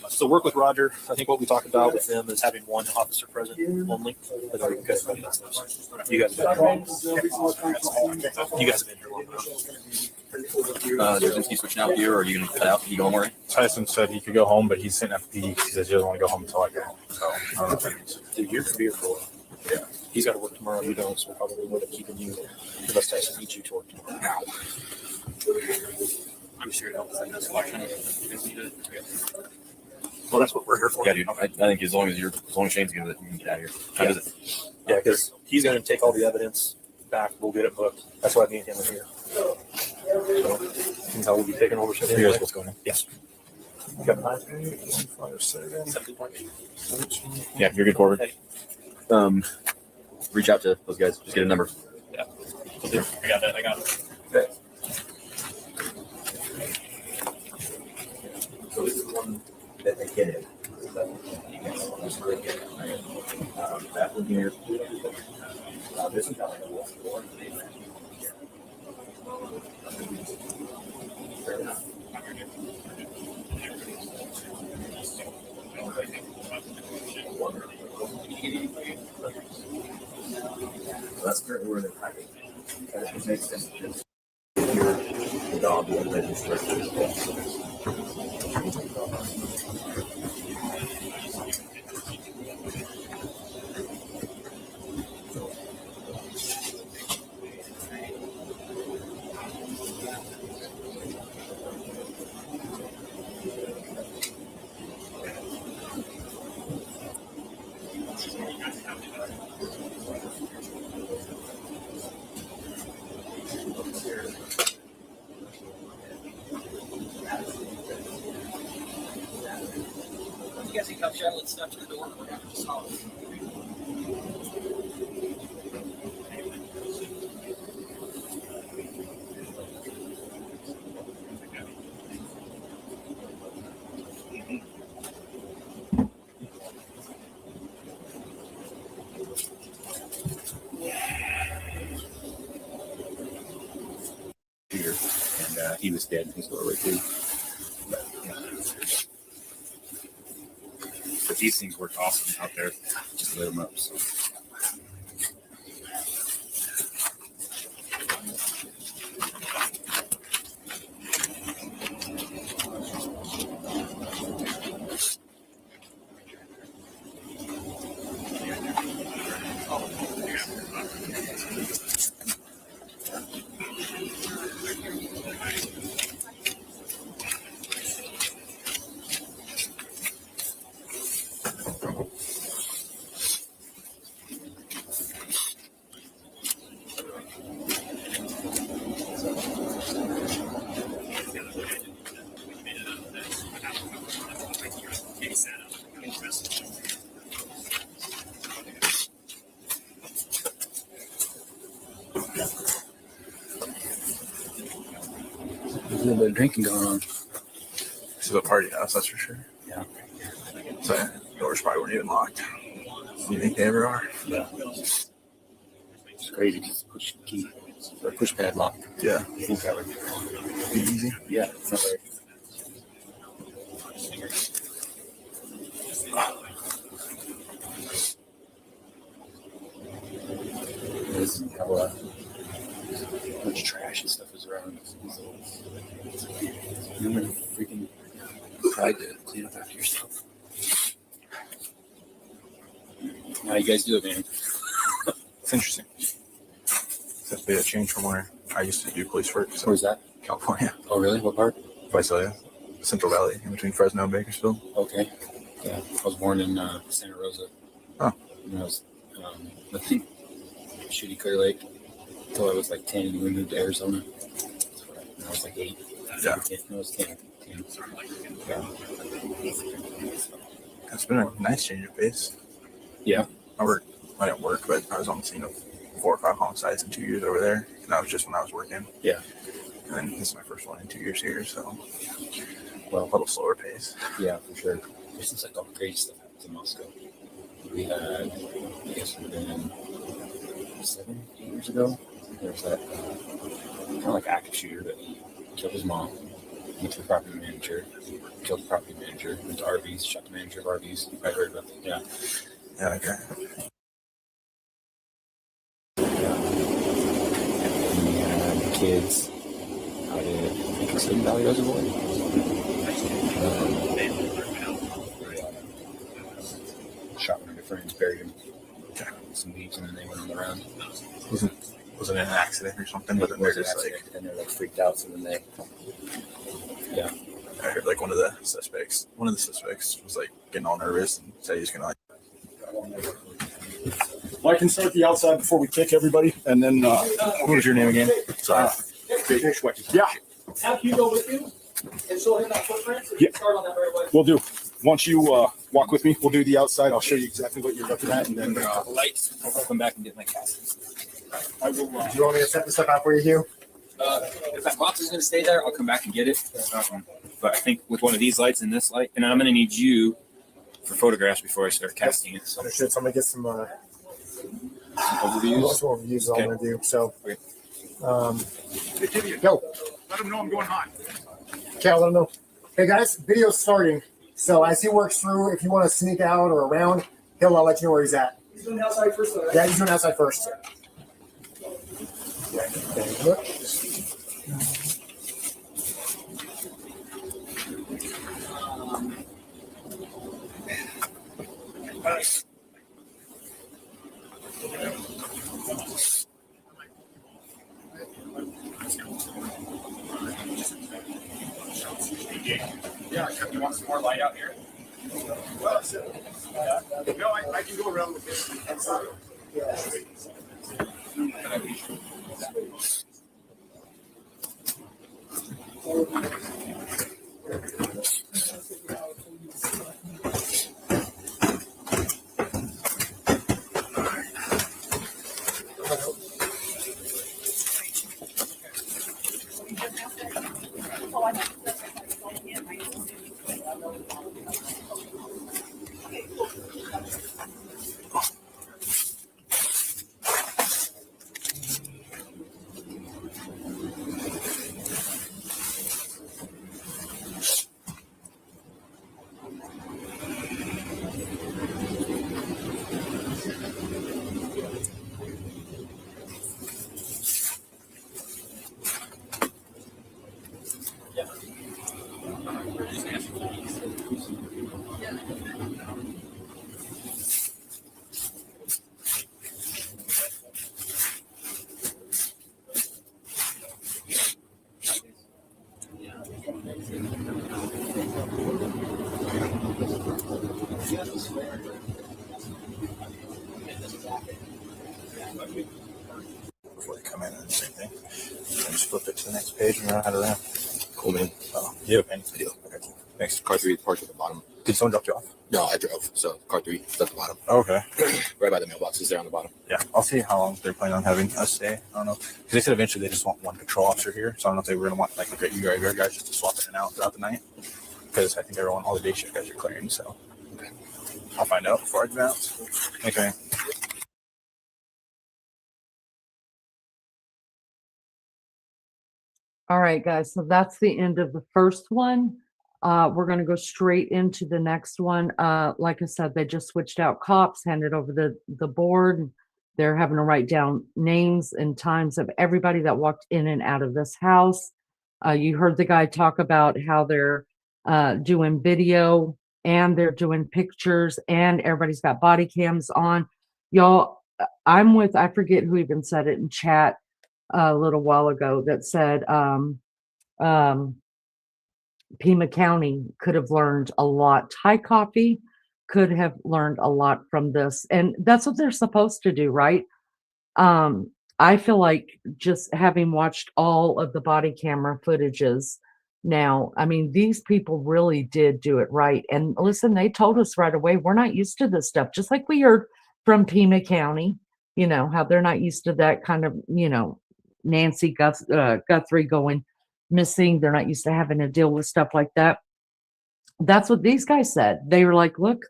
So work with Roger. I think what we talked about with them is having one officer present only. But you guys have been here long enough. Does he switching out here, or are you going to cut out? Can you go home already? Tyson said he could go home, but he's sitting at the peaks. He says he doesn't want to go home until I get home. So I don't know if that means. Dude, you're here for a while. Yeah. He's got to work tomorrow. You don't, so we'll probably end up keeping you unless Tyson needs you to work tomorrow. I'm just here to help with that selection. Well, that's what we're here for. Yeah, dude. I think as long as Shane's good with it, you can get out of here. How does it? Yeah, because he's going to take all the evidence back. We'll get it booked. That's why me and him are here. So, we'll be taking over. You guys what's going on? Yes. You got time? Yeah, you're good, Corbin. Reach out to those guys. Just get a number. Yeah. I got that. Okay. So this is one that they get it. That one here. This is how fair enough. So that's currently where they're hiding. It makes sense. The dog will register. You guys can come shuttle and stuff to the door. We're going to just haul it. And he was dead in his doorway too. But these things work awesome out there. Just lit them up. So. There's a little bit of drinking going on. This is a party house, that's for sure. Yeah. So doors probably weren't even locked. You think they ever are? Yeah. It's crazy. Just push key or push padlock. Yeah. Full cover. Be easy. Yeah. It's not very. This is how much trash and stuff is around. You never freaking tried to clean up after yourself. How you guys do it, man? It's interesting. It's a bit of change from where I used to do police work. So where's that? California. Oh, really? What part? Visalia, Central Valley, in between Fresno and Bakersfield. Okay. Yeah, I was born in Santa Rosa. Oh. When I was living Shitty Clear Lake until I was like 10, and we moved to Arizona. When I was like 8. Yeah. 10. I was 10. Yeah. It's been a nice change of pace. Yeah. I didn't work, but I was on the scene of 4 or 5 homicides in 2 years over there. And that was just when I was working. Yeah. And then this is my first one in 2 years here, so well, a little slower pace. Yeah, for sure. There's just like all the crazy stuff happens in Moscow. We had, I guess it had been 7-8 years ago. There's that kind of like active shooter that killed his mom. Went to the property manager, killed the property manager. Went to RVs, shot the manager of RVs. I heard about that. Yeah. Yeah. Okay. And we had kids out at, I think it's Hidden Valley Reservoir. Shot one of their friends, buried him. Some leaves, and then they went on the round. Wasn't it an accident or something? But then they're just like, and they're like freaked out, so then they, yeah. I heard like one of the suspects was like getting all nervous and said he's gonna like. Well, I can start the outside before we kick everybody, and then What was your name again? Sorry. Yeah. Have Hugo with you and show him that footprint. So Yeah. start on that right away. We'll do. Once you walk with me, we'll do the outside. I'll show you exactly what you're looking at, and then Lights. I'll come back and get my cast. I will. Do you want me to set this stuff out for you, Hugh? If that box is going to stay there, I'll come back and get it. But I think with one of these lights and this light, and I'm going to need you for photographs before I start casting it. So Understood. So I'm gonna get some overviews. overviews is all I'm gonna do. So, Hey, go. let them know I'm going hot. Okay, I'll let them know. Hey guys, video's starting. So as he works through, if you want to sneak out or around, he'll let you know where he's at. He's doing the outside first, though, right? Yeah, he's doing outside first. Yeah, you want some more light out here? Well, no, I can go around with this. Before they come in and same thing. And just flip it to the next page and run out of there. Cool, man. Oh, you have a pen? I do. Okay, cool. Thanks. Car 3 parked at the bottom. Did someone drop you off? No, I drove. So car 3 is at the bottom. Okay. Right by the mailboxes there on the bottom. Yeah, I'll see how long they're planning on having us stay. I don't know. Because they said eventually they just want one patrol officer here. So I don't know if they were going to want like the graveyard guys just to swap in and out throughout the night. Because I think everyone, all the day shift guys are clearing. So okay. I'll find out before I advance. Okay. All right, guys. So that's the end of the first one. We're going to go straight into the next one. Like I said, they just switched out cops, handed over the board. They're having to write down names and times of everybody that walked in and out of this house. You heard the guy talk about how they're doing video and they're doing pictures and everybody's got body cams on. Y'all, I forget who even said it in chat a little while ago that said Pima County could have learned a lot. Thai Coffee could have learned a lot from this. And that's what they're supposed to do, right? I feel like just having watched all of the body camera footages now, I mean, these people really did do it right. And listen, they told us right away, we're not used to this stuff. Just like we heard from Pima County, you know, how they're not used to that kind of, you know, Nancy Guthrie going missing. They're not used to having to deal with stuff like that. That's what these guys said. They were like, look,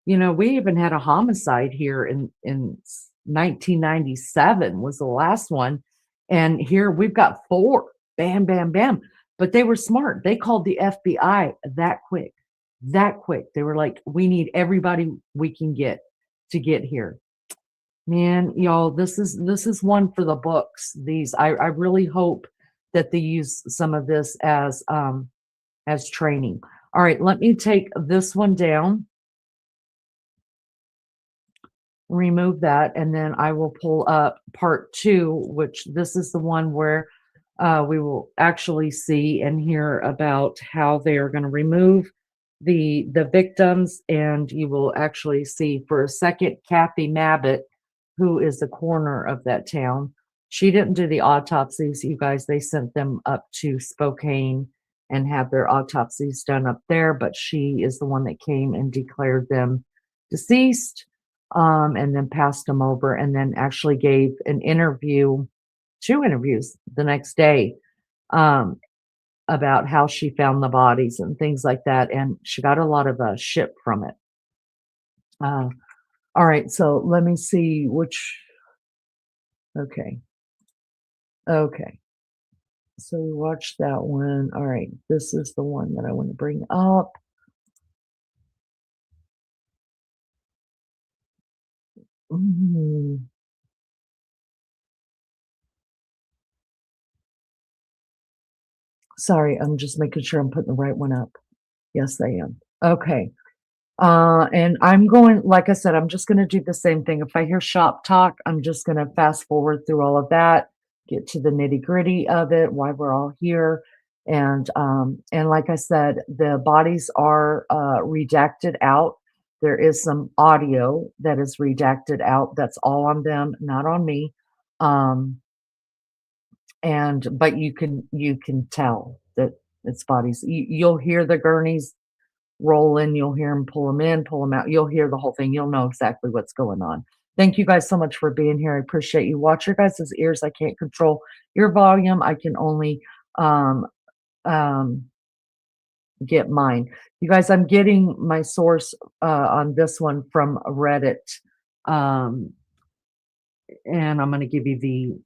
You know, we even had a homicide here in 1997 was the last one. And here we've got 4. Bam, bam, bam. But they were smart. They called the FBI that quick. That quick. They were like, we need everybody we can get to get here. Man, y'all, this is one for the books. These I really hope that they use some of this as training. All right, let me take this one down. Remove that, and then I will pull up part 2, which this is the one where we will actually see and hear about how they are going to remove the victims, and you will actually see for a second Kathy Mabbitt, who is the coroner of that town. She didn't do the autopsies, you guys. They sent them up to Spokane and have their autopsies done up there, but she is the one that came and declared them deceased. And then passed them over, and then actually gave an interview, 2 interviews the next day, about how she found the bodies and things like that. And she got a lot of shit from it. All right, so let me see which. Okay. So we watched that one. All right, this is the one that I want to bring up. Sorry, I'm just making sure I'm putting the right one up. Yes, I am. Okay. And I'm going, like I said, I'm just going to do the same thing. If I hear shop talk, I'm just going to fast forward through all of that, get to the nitty gritty of it, why we're all here. And like I said, the bodies are redacted out. There is some audio that is redacted out. That's all on them, not on me. But you can tell that it's bodies. You'll hear the gurneys rolling. You'll hear them pull them in, pull them out. You'll hear the whole thing. You'll know exactly what's going on. Thank you guys so much for being here. I appreciate you. Watch your guys' ears. I can't control your volume. I can only get mine. You guys, I'm getting my source on this one from Reddit. And I'm going to give you the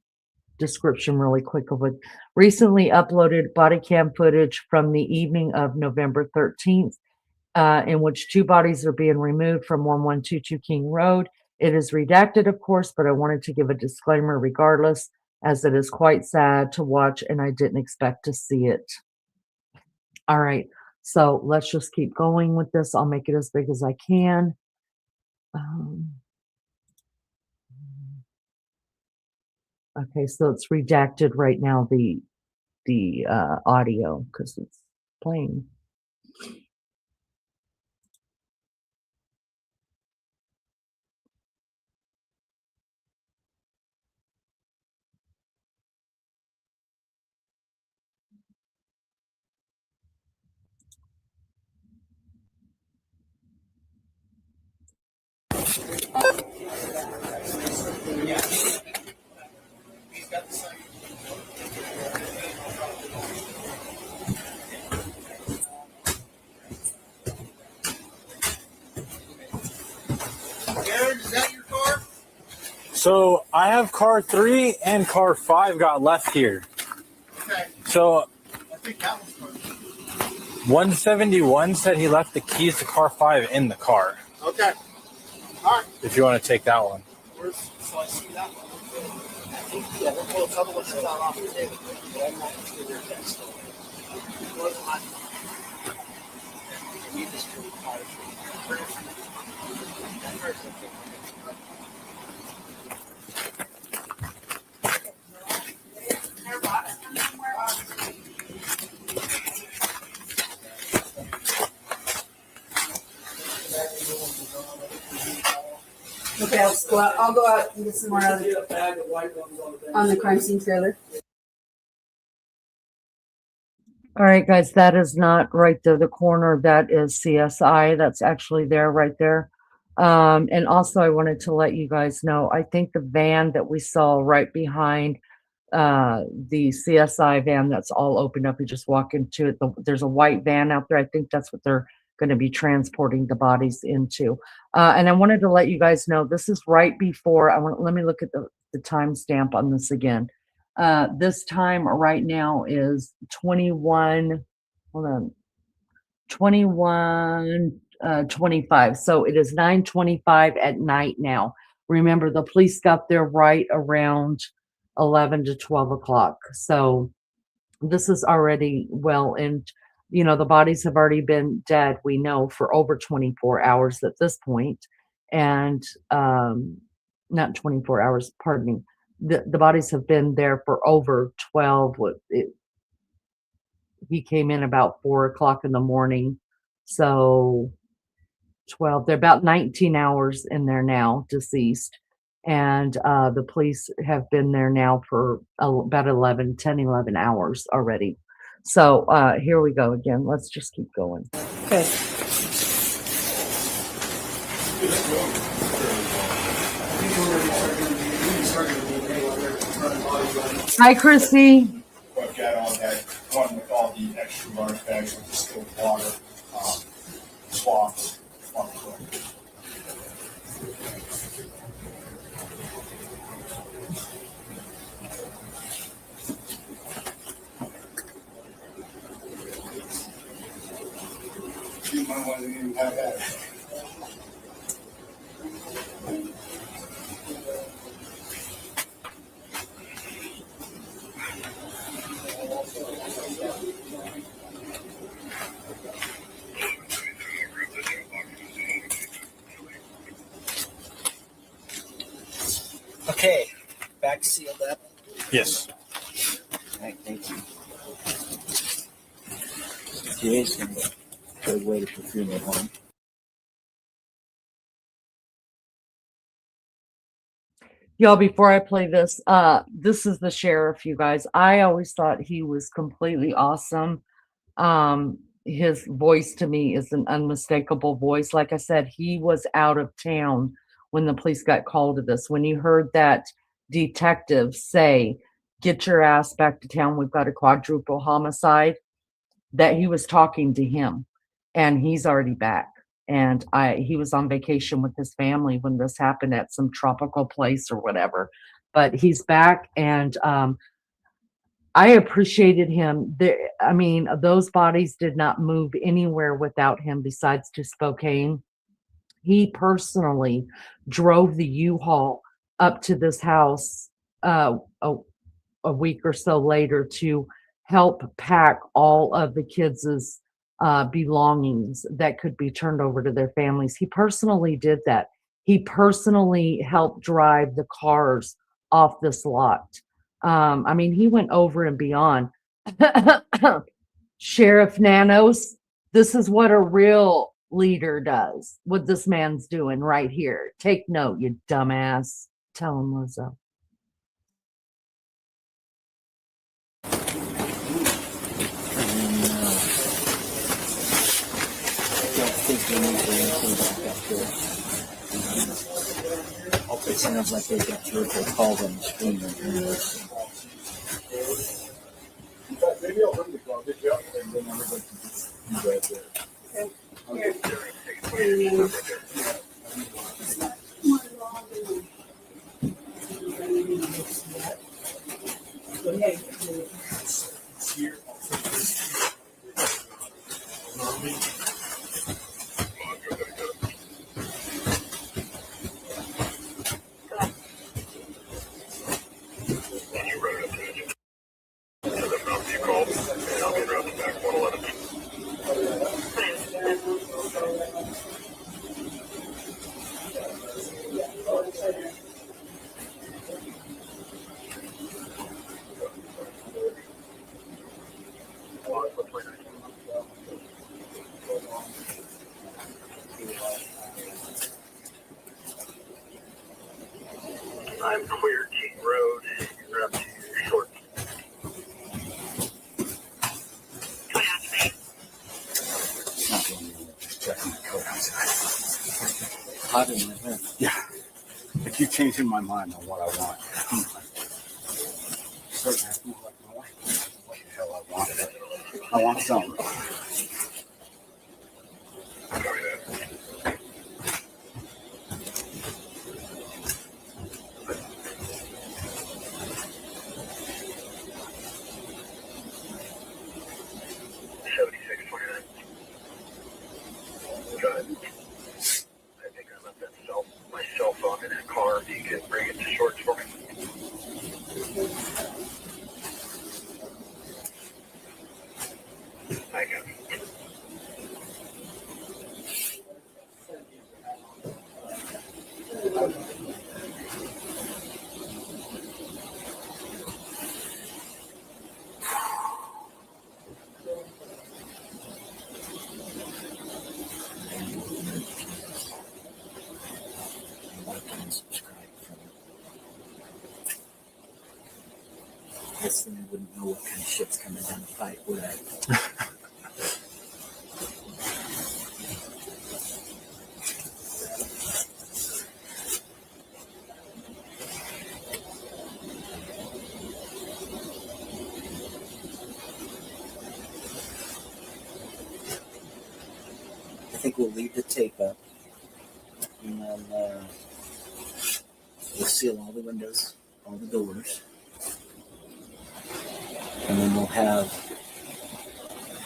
description really quick of it. Recently uploaded body cam footage from the evening of November 13th, in which 2 bodies are being removed from 1122 King Road. It is redacted, of course, but I wanted to give a disclaimer regardless, as it is quite sad to watch and I didn't expect to see it. All right, so let's just keep going with this. I'll make it as big as I can. Okay, so it's redacted right now, the audio, because it's playing. Is that your car? So I have car 3 and car 5 got left here. Okay. So I think that was car. 171 said he left the keys to car 5 in the car. Okay. All right. If you want to take that one. Where's, so I see that one. I think, yeah, well, the other one's not off the table. But I'm not sure there's that still. Where's my... We just do Okay, I'll go out and get some more out of on the crime scene trailer. All right, guys, that is not right there, the corner. That is CSI. That's actually there, right there. And also, I wanted to let you guys know, I think the van that we saw right behind the CSI van, that's all opened up. You just walk into it. There's a white van out there. I think that's what they're going to be transporting the bodies into. And I wanted to let you guys know this is right before. Let me look at the timestamp on this again. This time right now is 21. Hold on. 21:25. So it is 9:25 at night now. Remember, the police got there right around 11 to 12 o'clock. So this is already well, and the bodies have already been dead, we know, for over 24 hours at this point. And not 24 hours, pardon me. The bodies have been there for over 12. He came in about 4 o'clock in the morning. So 12, they're about 19 hours in there now, deceased. And the police have been there now for about 10, 11 hours already. So here we go again. Let's just keep going. Okay. Hi, Chrissy. I've got all that one with all the extra large bags of distilled water, swaps. You might want to even have that. Okay, back sealed up. Yes. All right, thank you. Today's a good way to put food at home. Y'all, before I play this, this is the sheriff, you guys. I always thought he was completely awesome. His voice to me is an unmistakable voice. Like I said, he was out of town when the police got called to this. When you heard that detective say, "Get your ass back to town, we've got a quadruple homicide," that he was talking to him, and he's already back. And he was on vacation with his family when this happened at some tropical place or whatever, but he's back. And I appreciated him. Those bodies did not move anywhere without him besides to Spokane. He personally drove the U-Haul up to this house a week or so later to help pack all of the kids' belongings that could be turned over to their families. He personally did that. He personally helped drive the cars off this lot. He went over and beyond. Sheriff Nanos, this is what a real leader does. What this man's doing right here. Take note, you dumbass. Tell him, Lizzo. It sounds like they got your called on the screen. Maybe I'll bring the garbage up and then everybody can just do that I'm clear, King Road. You're up to your short. Hot in there. Yeah. I keep changing my mind on what I want. Start asking like my wife what the hell I want. I want something. guess then I wouldn't know what kind of shit's coming down the pipe, would I? I think we'll leave the tape up, and then we'll seal all the windows, all the doors, and then we'll have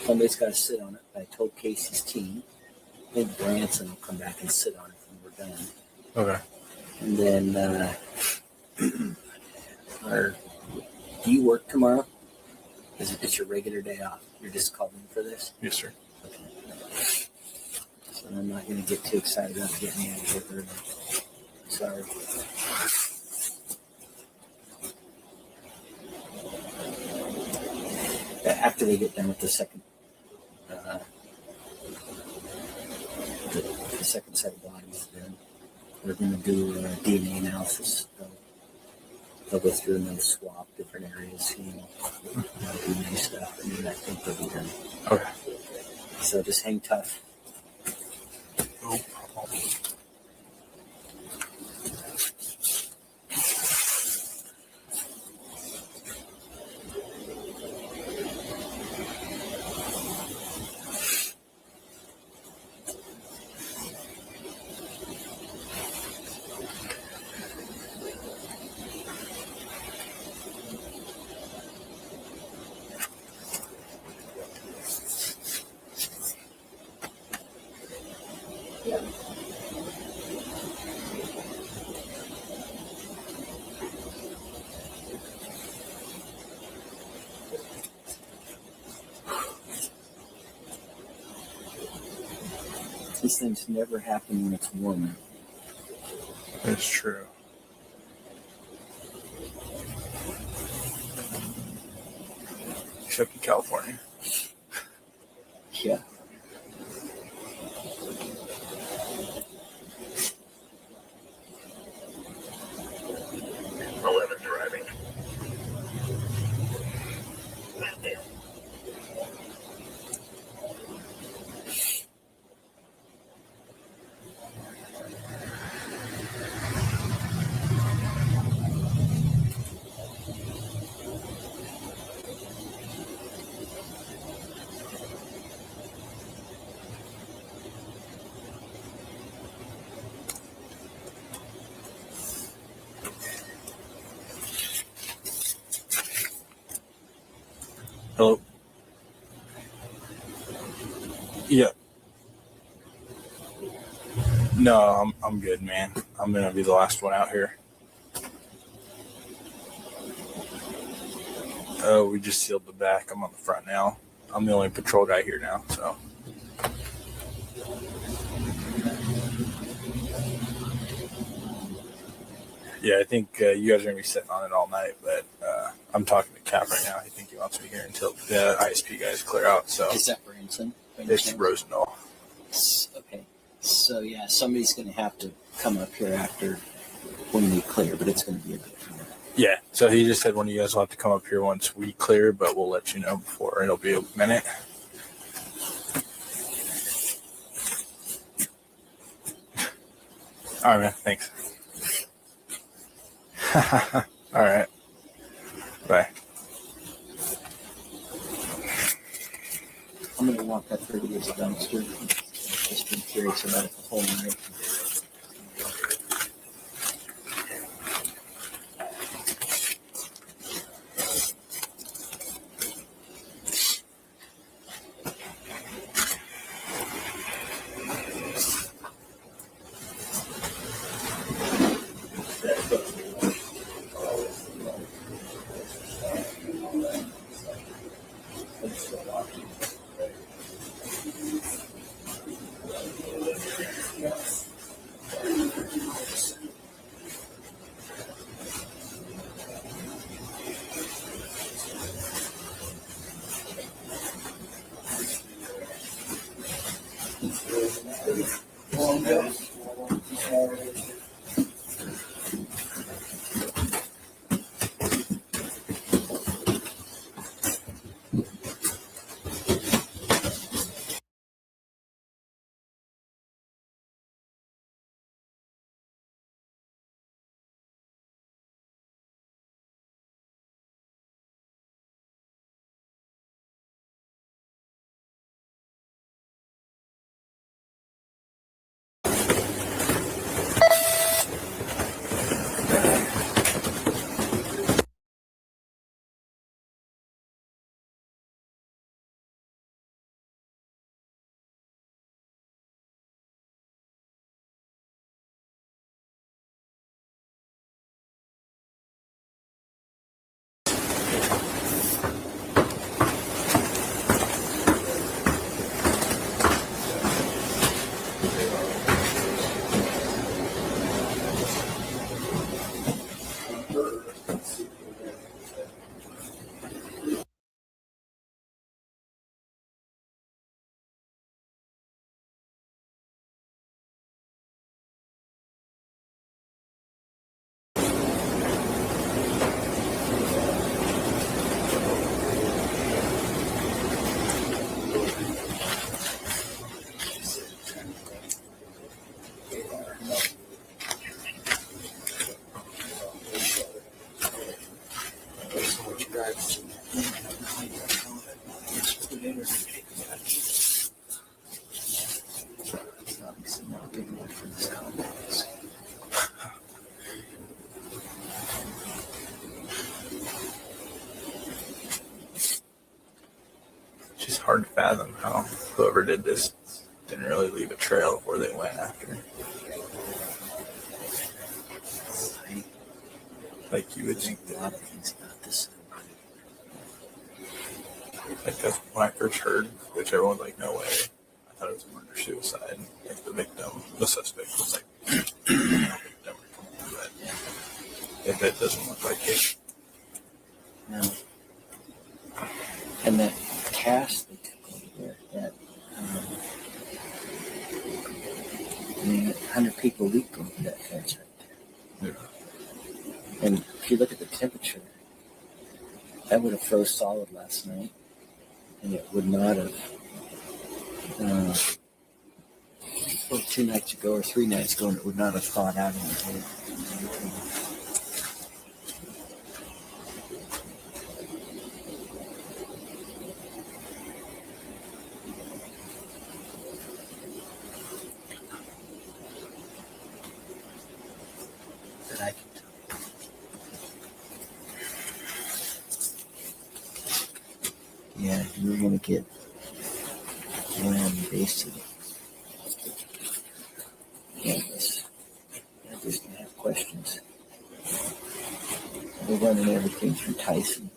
somebody's got to sit on it. I told Casey's team. I think Branson will come back and sit on it when we're done. Okay. And then, do you work tomorrow? It's your regular day off. You're just calling for this? Yes, sir. Okay. So I'm not going to get too excited about getting me out of here early. Sorry. After they get done with the second, the second set of bodies, then we're going to do a DNA analysis. They'll go through and they'll swap different areas, DNA stuff, and then I think they'll be done. Okay. So just hang tough. No problem. These things never happen when it's warmer. That's true. Except in California. Yeah. Driving. Hello? Yeah. No, I'm good, man. I'm gonna be the last one out here. Oh, we just sealed the back. I'm on the front now. I'm the only patrol guy here now, so. Yeah, I think you guys are gonna be sitting on it all night, but I'm talking to Cap right now. I think he wants me here until the ISP guys clear out. So is that Branson? It's Rosendahl. Okay. So yeah, somebody's going to have to come up here after when we clear, but it's going to be a bit. Yeah. So he just said one of you guys will have to come up here once we clear, but we'll let you know before. It'll be a minute. All right, man. Thanks. All right. Bye. I'm going to walk up through to this dumpster. I've just been curious about it the whole night. whoever did this didn't really leave a trail of where they went after. Like you would think a lot of things about this. Like that's when I first heard, which everyone was like, no way. I thought it was a murder suicide. Like the victim, the suspect was like, victim, but if it doesn't look like it. No. And that cast they took over there, that I mean, 100 people leap over that fence right there. Yeah. And if you look at the temperature, that would have froze solid last night, and it would not have. 2 nights ago or 3 nights ago, and it would not have thawed out in the day. That I can tell. Yeah, you're gonna get basted. Yes. I'm just gonna have questions. We're running everything through Tyson.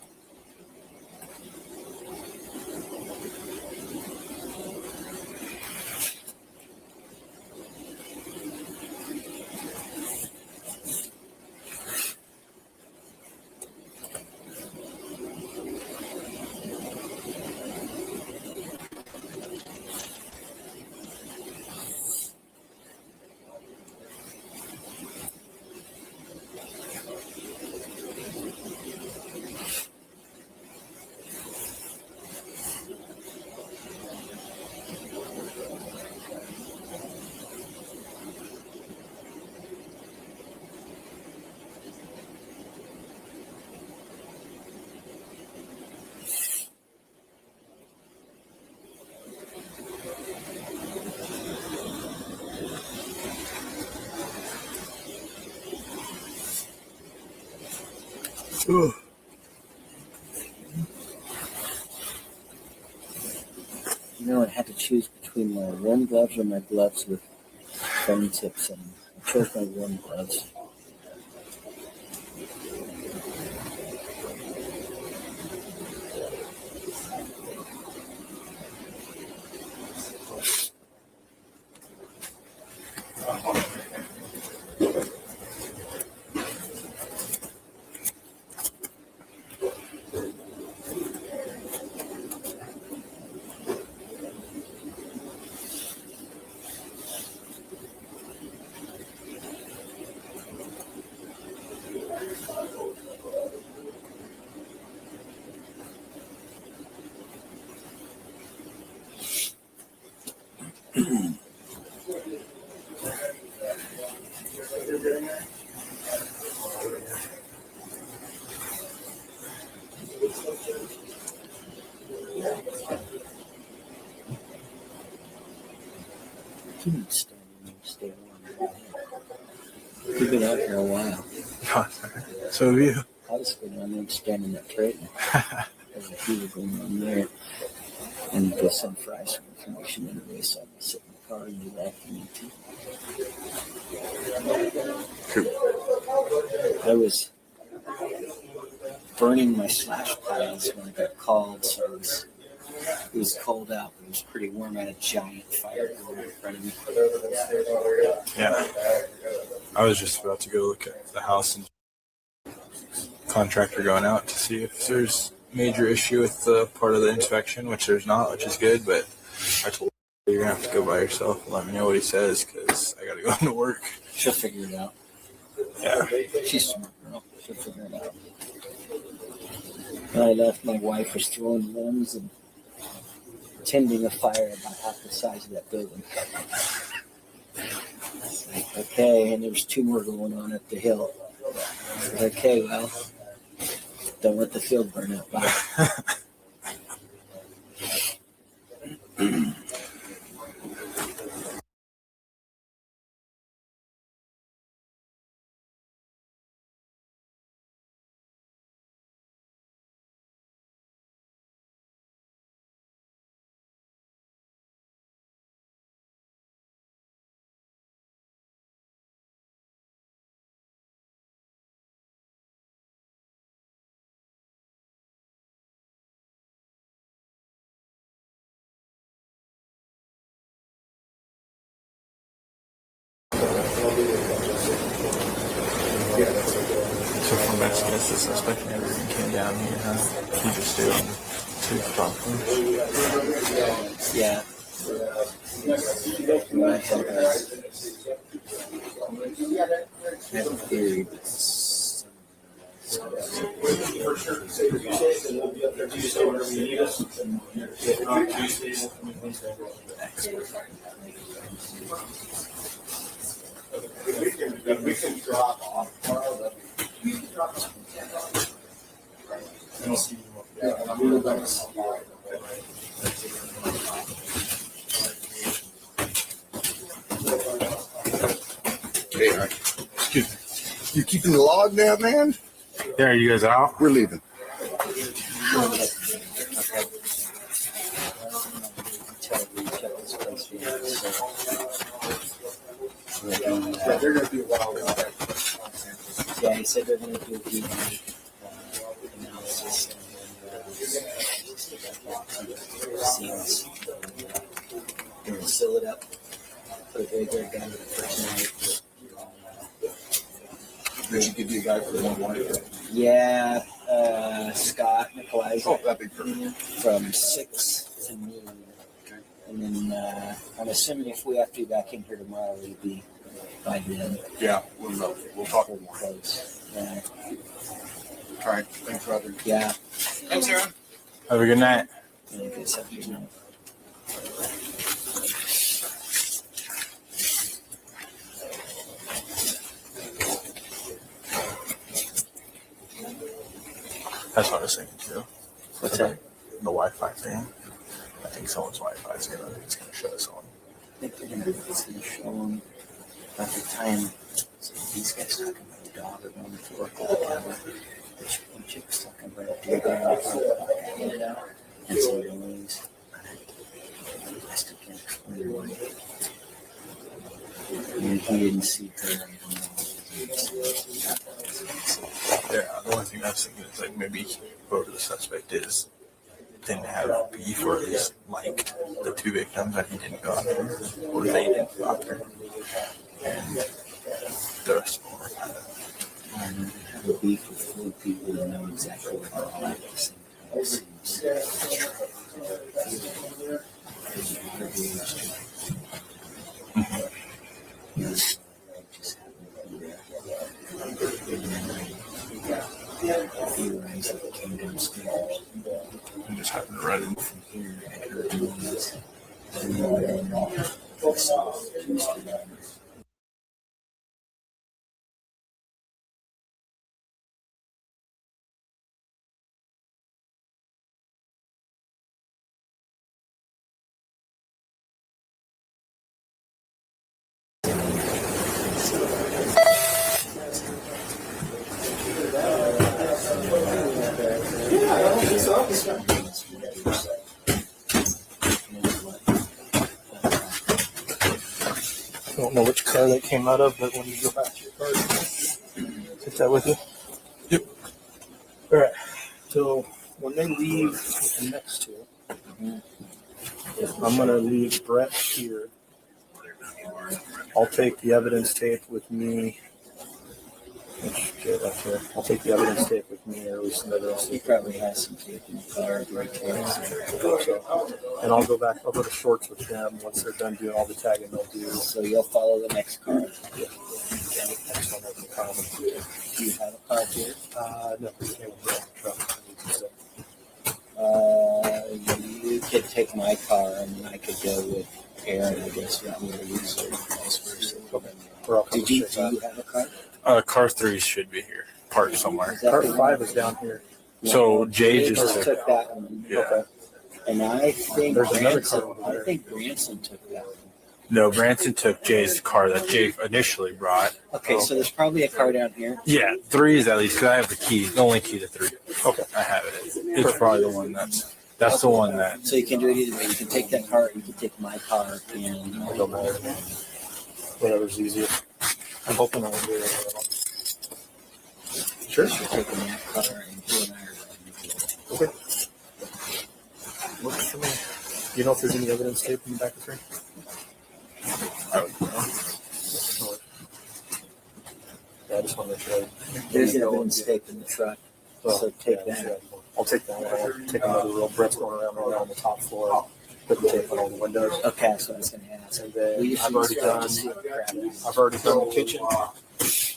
Ugh. You know, I had to choose between my warm gloves or my gloves with foam tips, and I chose my warm gloves. You need to stay warm. You've been out here a while. So have you. I'll just go down there and stand in that tray. There's a heater going on there. And go send Fry some information anyway, so I'm going to sit in the car and do that if you need to. I was burning my slash piles when I got called, so it was cold out, but it was pretty warm. I had a giant fire going in front of me. Yeah. I was just about to go look at the house and contractor going out to see if there's major issue with the part of the inspection, which there's not, which is good, but I told her you're gonna have to go by yourself and let me know what he says because I gotta go into work. She'll figure it out. Yeah. She's a smart girl. She'll figure it out. When I left, my wife was throwing limbs and tending a fire about half the size of that building. Okay, and there was 2 more going on up the hill. Okay, well, don't let the field burn up. Bye. So from Mexico, the suspect never even came down here, huh? He just stayed on the property. Yeah. I have a theory, but For sure. Say Tuesdays, and we'll be up there Tuesday whenever you need us. If not Tuesdays, We can drop off tomorrow. I'll see you. Hey, excuse me. You keeping the log down, man? Yeah, are you guys out? We're leaving. They're going to do a while. Yeah, he said they're going to do a DNA analysis and scenes. They're going to seal it up, put a graveyard down for tonight. Did you give you a guy for the 1-1? Yeah, Scott Nikolai from 6 to noon. And then I'm assuming if we have to be back in here tomorrow, we'll be by then. Yeah, we'll talk more. Close. Yeah. All right. Thanks, Roger. Yeah. Thanks, Aaron. Have a good night. Yeah, good stuff. That's what I was thinking too. What's that? The Wi-Fi thing. I think someone's Wi-Fi is gonna shut us on. I think they're gonna show them about the time. So these guys talking about the dog are going to 4 o'clock hour. There's one chick's talking about a deer going to 4 o'clock hour. And some noise. I still can't explain why. And he didn't see her. I don't know. Yeah, the only thing I was thinking is like maybe whoever the suspect is didn't have beef or at least liked the 2 victims that he didn't go after, or they didn't go after. And the rest of them were kind of. Have a beef with 4 people who know exactly what they're all at the same time. Came downstairs and just happened to run in from here. I heard noise. I don't know which car that came out of, but when you go back to your car, take that with you. Yep. All right. So when they leave with the next two, I'm going to leave Brett here. I'll take the evidence tape with me. I'll take the evidence tape with me, or at least some evidence tape. He probably has some tape in the car right there. So, and I'll go to Shorts with them once they're done doing all the tagging they'll do. So you'll follow the next car. Yeah. Next one will come. Do you have a car here? No, we can't with the truck. You could take my car and then I could go with Aaron, I guess, rather than use it, vice versa. Okay. Do you have a car? Car 3 should be here, parked somewhere. Car 5 is down here. So Jay just took that one. Yeah. Okay. And I think There's another car Branson, over there. I think Branson took that one. No, Branson took Jay's car that Jay initially brought. Okay, so there's probably a car down here. Yeah, 3 is at least, because I have the key, the only key to 3. Okay. I have it. It's probably the one that's the one that. So you can do it either way. You can take that car, or you can take my car, and whatever's easier. I'm hoping I'll do it. Sure. You're taking that car, and you and I are Okay. Works for me. You know if there's any evidence tape in the back of the train? I would know. I just want to make sure. There's evidence tape in the truck, so take that. I'll take that one. I'll take another roll. Brett's going around right now on the top floor, putting tape on all the windows. Okay, so I was going to ask. And then I've already done the kitchen.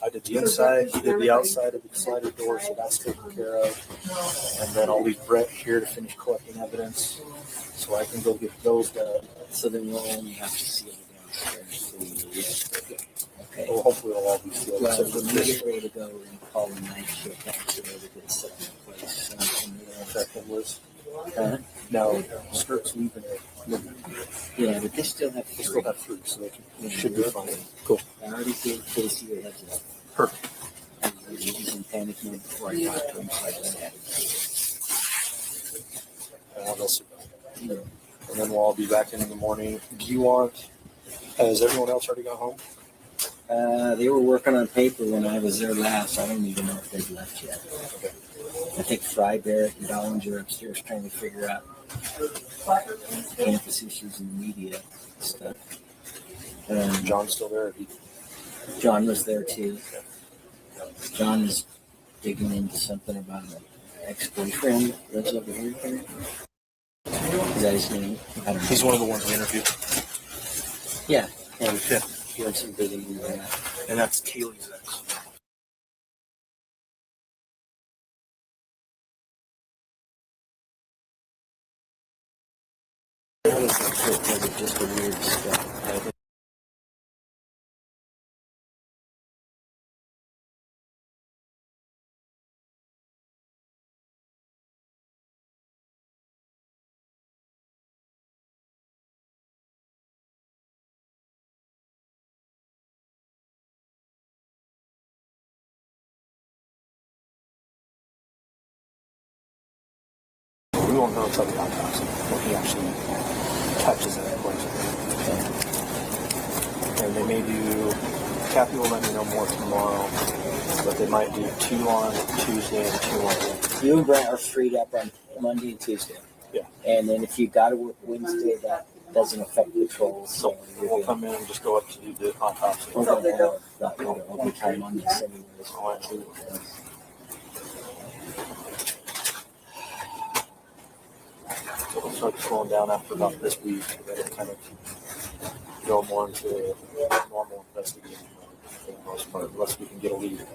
I did the inside, he did the outside of the slider door, so that's taken care of. And then I'll leave Brett here to finish collecting evidence, so I can go get those done. So then we'll only have to seal it downstairs. Okay. Well, hopefully it'll all be sealed. Well, except for when we this. get ready to go and call the night shift, actually, everything's set in place. Effective was. No, skirt's leaving it. Yeah, but they still have They still have fruit, so they should be fine. Cool. I already gave Casey a heads up. Perfect. He was in panic mode before I talked to him, so I didn't have They'll survive. And then we'll all be back in the morning. Do you want? Has everyone else already gone home? They were working on paper when I was there last. I don't even know if they've left yet. Okay. I think Fry, Barrett, and Dollinger upstairs trying to figure out campus issues and media stuff. John's still there. John was there too. John is digging into something about an ex-boyfriend that lives over here. Is that his name? I don't know. He's one of the ones we interviewed. Yeah, and he had some digging into that. And that's Kaylee's ex. That was the trip, was it just a weird stuff? We won't know until the autopsy when he actually touches it. And they may do. Kathy will let me know more tomorrow, but they might do 2 on Tuesday and 2 on Wednesday. You and Brent are freed up on Monday and Tuesday. Yeah. And then if you got to work Wednesday, that doesn't affect patrols. So we'll come in and just go up to do the autopsy. I'll be time on this anyways. So it'll start slowing down after about this week, and then it'll kind of go more into normal investigation for the most part, unless we can get a lead.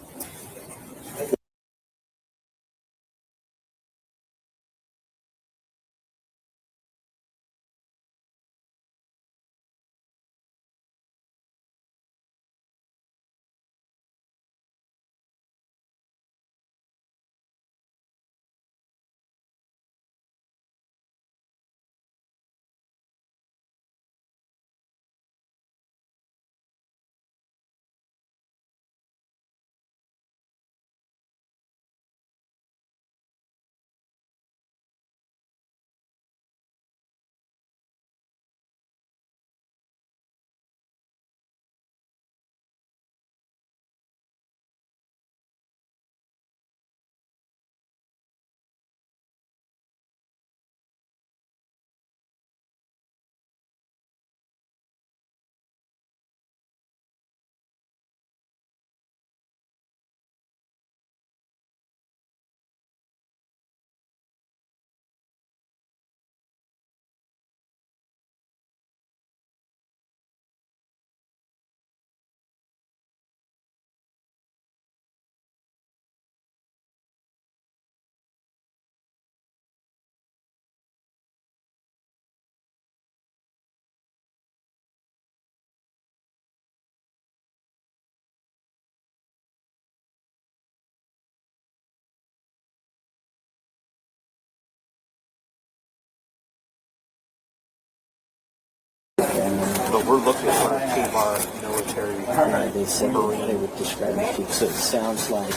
But we're looking for a K-bar military. They said they would describe it, so it sounds like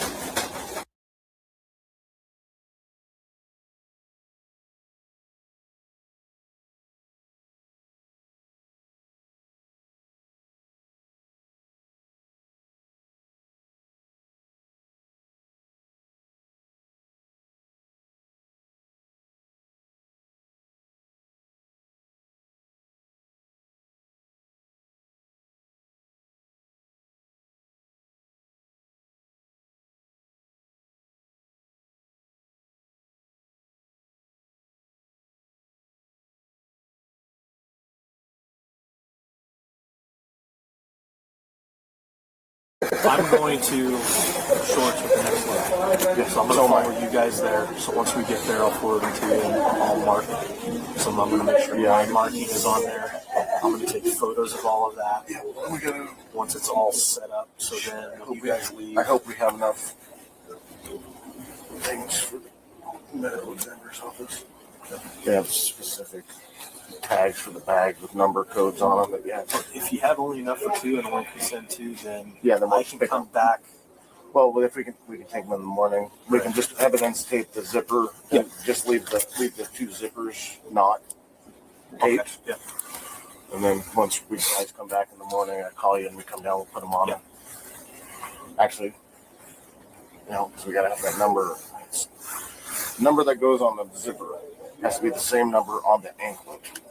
I'm going to Shorts with the next one. Yeah, so I'm going to follow you guys there. So once we get there, I'll forward them to you and I'll mark it. So I'm going to make sure my marking is on there. I'm going to take photos of all of that. Yeah, we gotta. Once it's all set up, so then when you guys leave. I hope we have enough things for the medical examiner's office. They have specific tags for the bags with number codes on them. But yeah, if you have only enough for 2 and one can send 2, then I can come back. Well, if we can take them in the morning. We can just evidence tape the zipper and just leave the 2 zippers not taped. Yeah. And then once we guys come back in the morning, I call you and we come down. We'll put them on. Actually, because we gotta have that number. Number that goes on the zipper has to be the same number on the anklet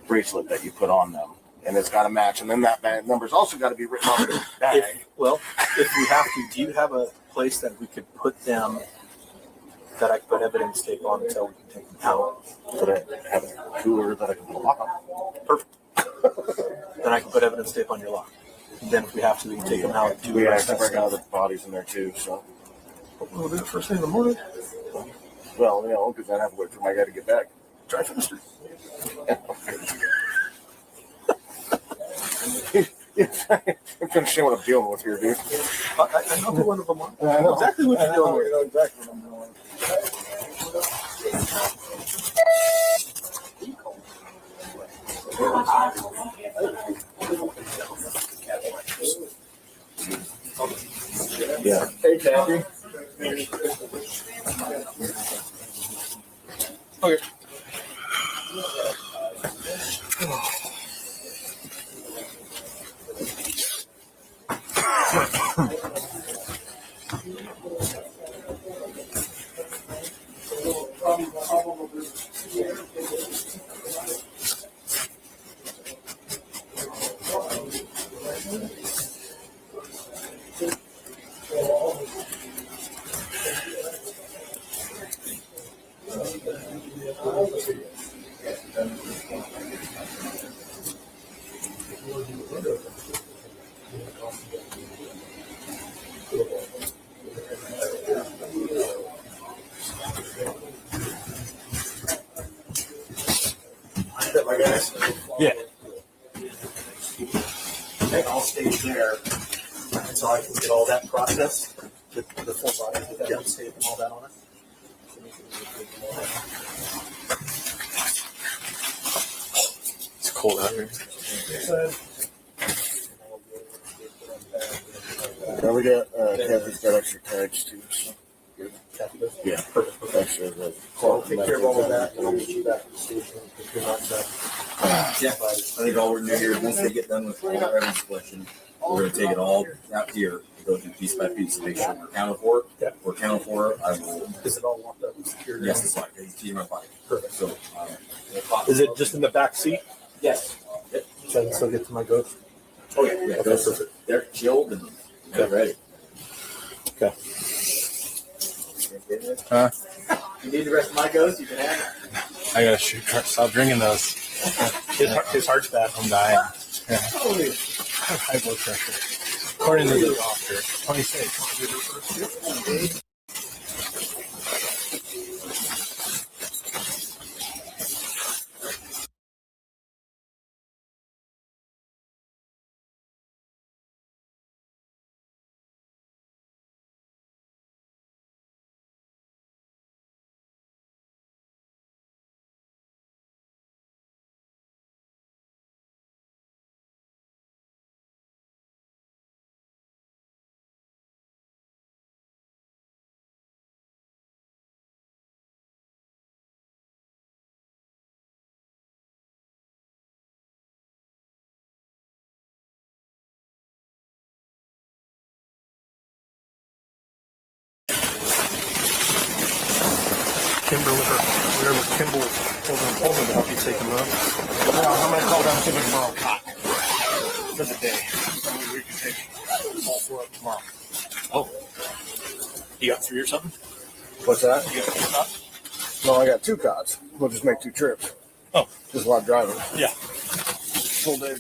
bracelet that you put on them, and it's got to match. And then that number's also got to be written on the bag. If we have to, do you have a place that we could put them that I could put evidence tape on until we can take them out? Could I have a cooler that I can put a lock on? Perfect. Then I can put evidence tape on your lock. And then if we have to, we can take them out. We actually bring other bodies in there too, so. We'll do it first thing in the morning. Well, because I have to wait for my guy to get back. Drive faster. I'm trying to see what I'm dealing with here, dude. I know who one of them are. I know exactly what you're dealing with. I know exactly what I'm dealing with. Yeah. Hey, Kathy. Okay. Yeah. Okay, I'll stay there until I can get all that processed. The full body with that tape and all that on it. It's cold out here. Now we got Kathy's got extra tags too. So. Yeah, perfect. Actually, I'll take care of all of that and I'll meet you back at the station. Yeah, I think all we're doing here is once they get done with all the evidence collection, we're going to take it all out here, go through piece by piece, make sure we're accounted for. Yeah. We're accounted for. I will. Is it all locked up and secured? Yes, it's like it's in my pocket. Perfect. So, is it just in the back seat? Yes. Yep. So I can still get to my ghost? Oh yeah, yeah. Okay, perfect. They're chilled and they're ready. Okay. Huh? You need the rest of my ghost? You can have it. I gotta stop drinking those. His heart's bad. I'm dying. Yeah. High blood pressure. According to the doctor, 26. Kimber with her, whatever Kimball told me to help you take him up. I'm going to call down to the tomorrow For the day. We can take all 4 up tomorrow. Oh. You got 3 or something? What's that? You got 3 cots? No, I got 2 cots. We'll just make 2 trips. Oh. Just a lot of driving. Yeah. Full day.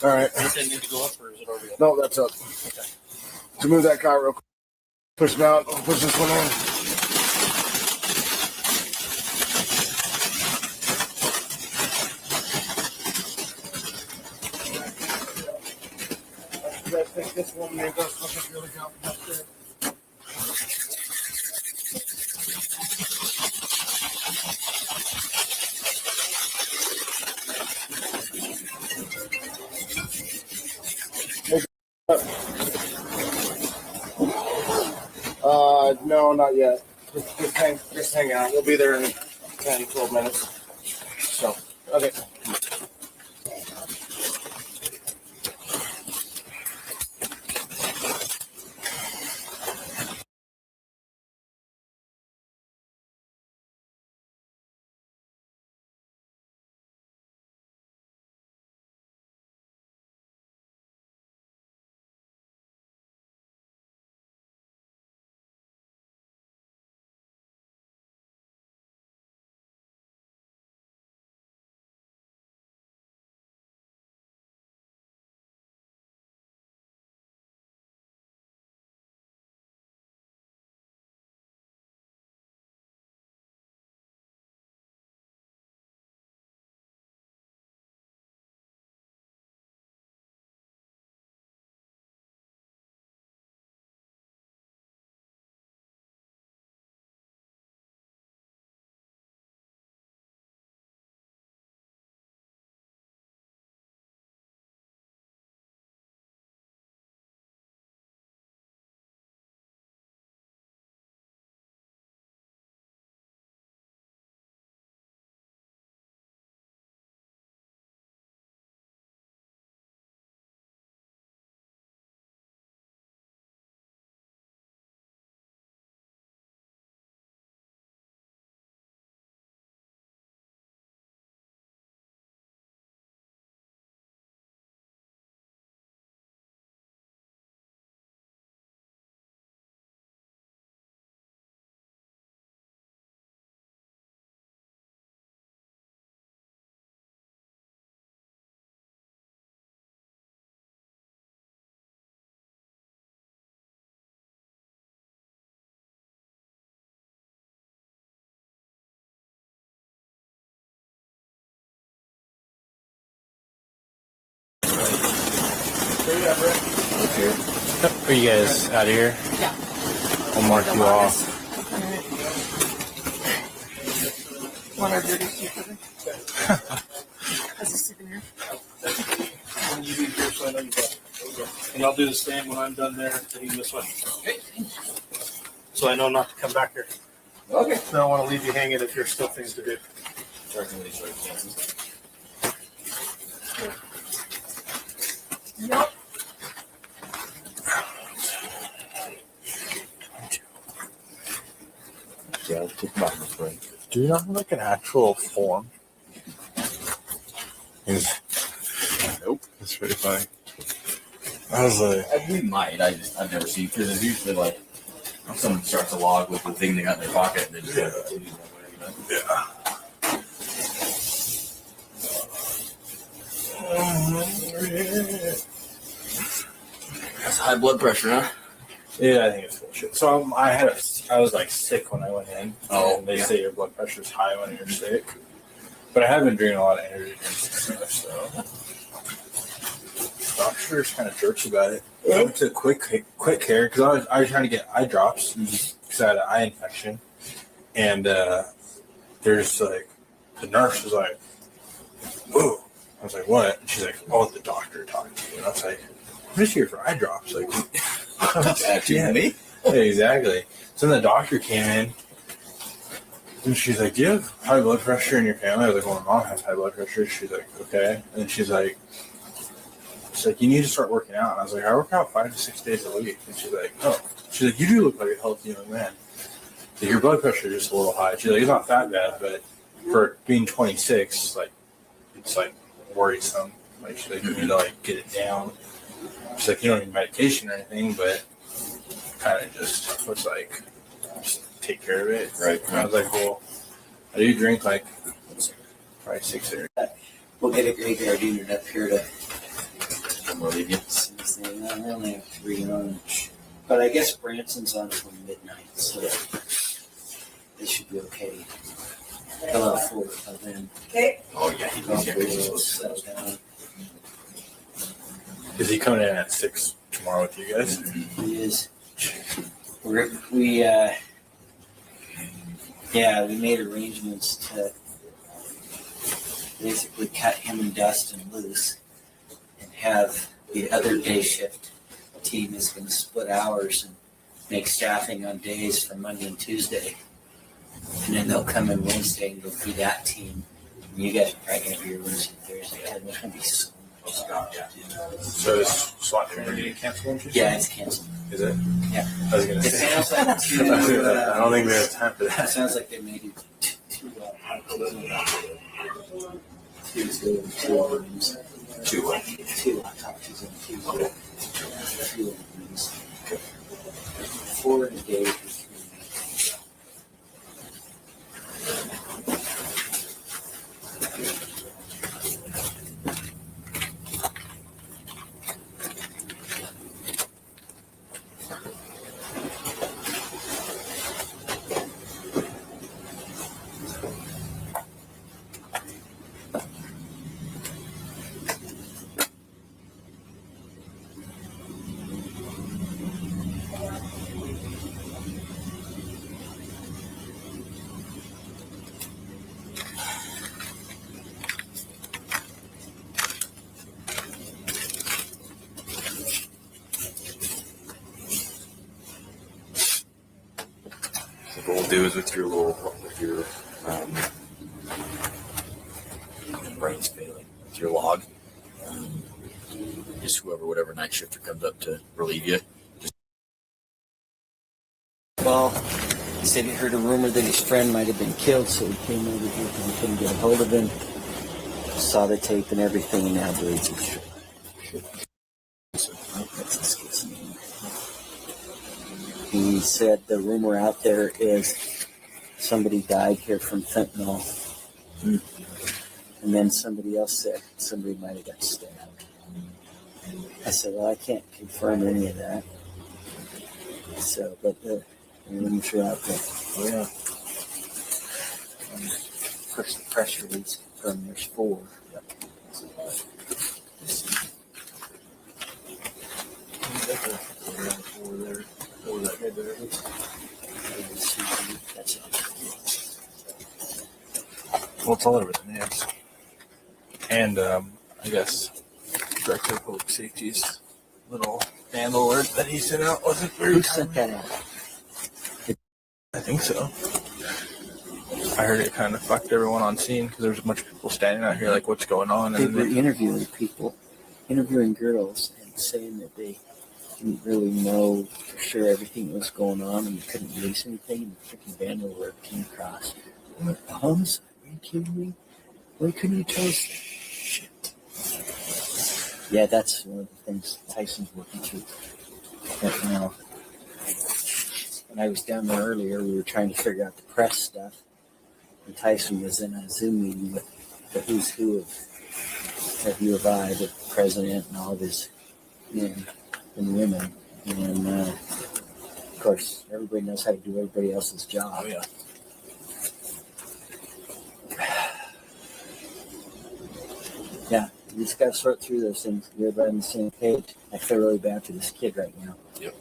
All right. Does it need to go up or is it already up? No, that's up. Okay. So move that cart real quick. Push them out. Push this one in. You guys think this one made us something really jumping up there? No, not yet. Just hang out. We'll be there in 10, 12 minutes. So, okay. Are you guys out of here? Yeah. I'll mark you off. Want our dirty paper? Has a souvenir. When you leave here, so I know you got it. And I'll do the same when I'm done there, heading this way. Okay. So I know not to come back here. Okay. I don't want to leave you hanging if there's still things to do. Nope. Yeah, take them out this way. Do you not have like an actual form? Nope. That's pretty funny. I was like, We might. I've never seen, because it's usually like someone starts a log with the thing they got in their pocket and they just continue that way. yeah. That's high blood pressure, huh? Yeah, I think it's bullshit. So I was like sick when I went in. Oh, and they yeah. say your blood pressure's high when you're sick. But I have been drinking a lot of energy drinks and stuff, so doctor's kind of jerks about it. I went to quick care because I was trying to get eye drops because I had an eye infection, and there's like the nurse was like, "Whoa." I was like, "What?" And she's like, "Oh, the doctor talking to you." And I was like, "I'm just here for eye drops." Like, me? Yeah, exactly. So then the doctor came in, and she's like, "Do you have high blood pressure in your family?" I was like, "Well, my mom has high blood pressure." She's like, "Okay." And she's like, "You need to start working out." And I was like, "I work out 5 to 6 days a week." And she's like, "Oh." She's like, "You do look like a healthy young man. Like, your blood pressure is just a little high." She's like, "It's not that bad, but for being 26, like, it's like worrisome. Like, she's like, you need to like get it down." She's like, "You don't need medication or anything, but kind of just was like, just take care of it." Right. And I was like, "Well, I do drink like probably 6 or." We'll get a graveyard unit up here to from Olivia? Tuesday, I only have 3 on. But I guess Branson's on till midnight, so they should be okay. He'll have 4 by then. Okay. Oh, yeah, He's settle down. Is he coming in at 6 tomorrow with you guys? He is. We made arrangements to basically cut him and Dustin loose and have the other day shift team is going to split hours and make staffing on days for Monday and Tuesday. And then they'll come in Wednesday and go be that team. And you guys are probably going to be here Wednesday, Thursday. And there's going to be so much stuff. So is SWAT training getting canceled? Yeah, it's canceled. Is it? Yeah. I was going to say. Sounds like two, I don't think we have time for that. It sounds like they made it two rooms. Two autopsies and 2 rooms. 4 in a day. What we'll do is with your brain's failing, with your log, just whatever night shifter comes up to relieve you. Well, he said he heard a rumor that his friend might have been killed, so he came over here because he couldn't get a hold of him. Saw the tape and everything, and now believes he's true. That's his name. He said the rumor out there is somebody died here from fentanyl. And then somebody else said somebody might have got stabbed. I said, well, I can't confirm any of that. So, but the rumors are out there. Oh, yeah. Of course, the press release confirmed there's 4. Well, it's all over the news. And I guess Director of Public Safety's little vandal alert that he sent out wasn't very Who sent that out? I think so. I heard it kind of fucked everyone on scene because there was a bunch of people standing out here like, what's going on? They And were interviewing people, interviewing girls, and saying that they didn't really know for sure everything that was going on and couldn't release anything, and the freaking vandal alert came across. A homicide? Are you kidding me? Why couldn't you tell us that? Shit. Yeah, that's one of the things Tyson's working through right now. When I was down there earlier, we were trying to figure out the press stuff. And Tyson was in a Zoom meeting with the who's who of U of I, the president and all of his men and women. And, of course, everybody knows how to do everybody else's job. Oh, yeah. Yeah, you just got to sort through those things. Get everybody on the same page. I feel really bad for this kid right now. Yep.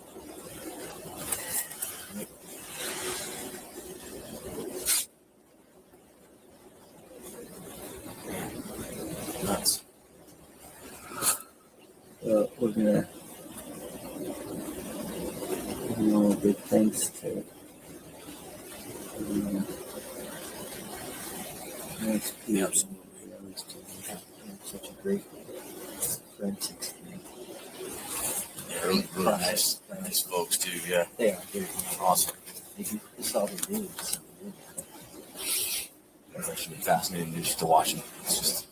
Nuts. We're gonna give you all a big thanks to nice people. Absolutely. Such a great forensics team. Yeah, really nice folks too. Yeah, They are. They're awesome. They do this all they do. It's so good. It's actually fascinating just to watch them. It's just,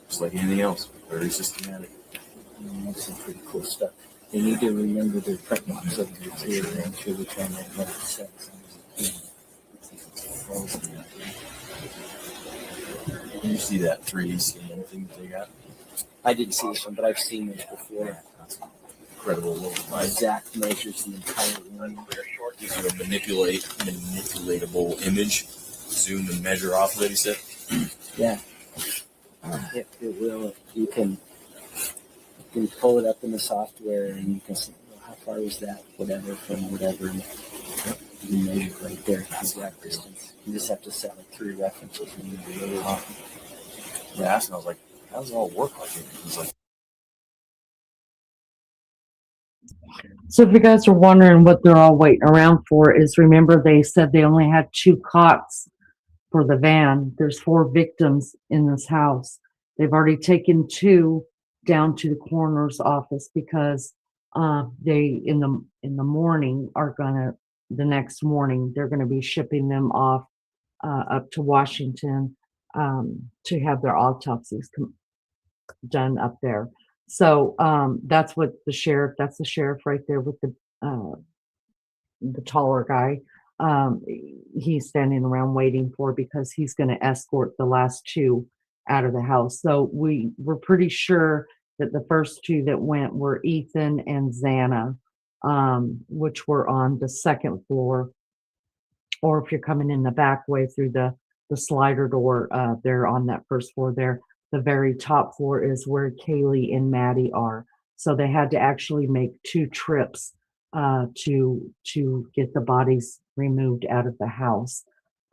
just like anything else, very systematic. That's some pretty cool stuff. They need to remember their prep box over there too. I'm sure they're trying to make it set as long as they can. Did you see that 3D scan thing that they got? I didn't see this one, but I've seen this before. Incredible. Exact measures the entire room. Gives you a manipulatable image. Zoom and measure off of it, he said. Yeah. It will. You can pull it up in the software and you can see how far was that, whatever, from whatever. And you measure right there, the exact distance. You just have to set like 3 references. And you really Yeah, I asked him, I was like, how does it all work like it? He's like, So if you guys are wondering what they're all waiting around for, is remember they said they only had 2 cots for the van. There's 4 victims in this house. They've already taken 2 down to the coroner's office because they in the morning are the next morning they're gonna be shipping them off up to Washington to have their autopsies done up there. So that's what that's the sheriff right there with the taller guy. He's standing around waiting for, because he's going to escort the last 2 out of the house. So we're pretty sure that the first 2 that went were Ethan and Xana, which were on the 2nd floor. Or if you're coming in the back way through the slider door, they're on that 1st floor there. The very top floor is where Kaylee and Maddie are. So they had to actually make 2 trips to get the bodies removed out of the house.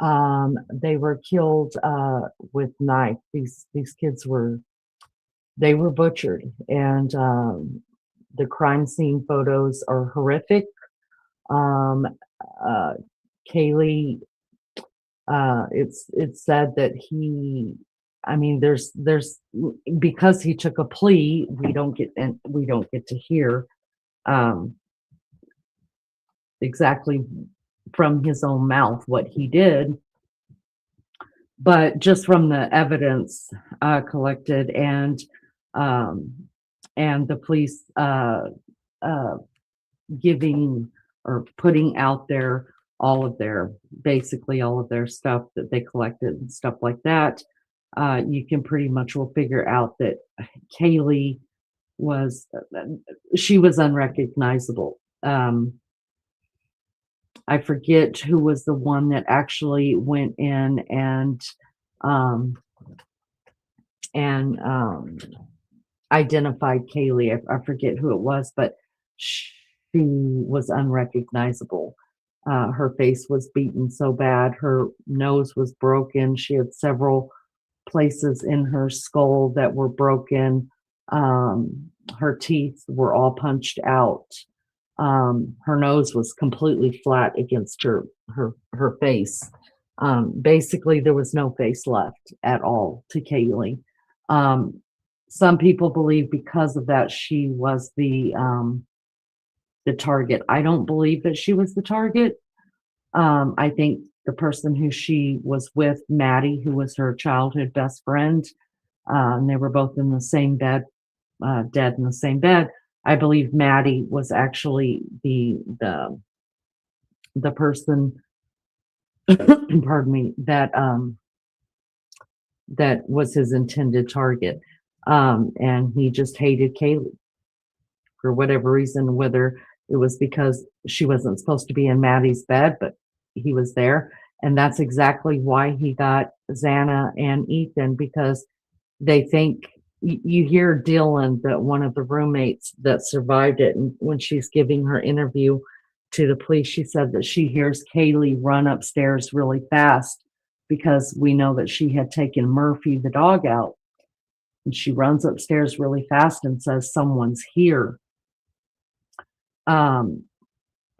They were killed with knife. These kids were butchered, and the crime scene photos are horrific. Kaylee, it's said that there's because he took a plea, we don't get to hear exactly from his own mouth what he did, but just from the evidence collected and the police giving or putting out there basically all of their stuff that they collected and stuff like that, you can pretty much will figure out that Kaylee was unrecognizable. I forget who was the one that actually went in and identified Kaylee. I forget who it was, but she was unrecognizable. Her face was beaten so bad. Her nose was broken. She had several places in her skull that were broken. Her teeth were all punched out. Her nose was completely flat against her face. Basically, there was no face left at all to Kaylee. Some people believe because of that she was the target. I don't believe that she was the target. I think the person who she was with, Maddie, who was her childhood best friend, and they were both in the same bed, dead in the same bed. I believe Maddie was actually the person, pardon me, that was his intended target. And he just hated Kaylee for whatever reason, whether it was because she wasn't supposed to be in Maddie's bed, but he was there. And that's exactly why he got Xana and Ethan, because they think, you hear Dylan, that one of the roommates that survived it, and when she's giving her interview to the police, she said that she hears Kaylee run upstairs really fast because we know that she had taken Murphy the dog out. And she runs upstairs really fast and says, "Someone's here."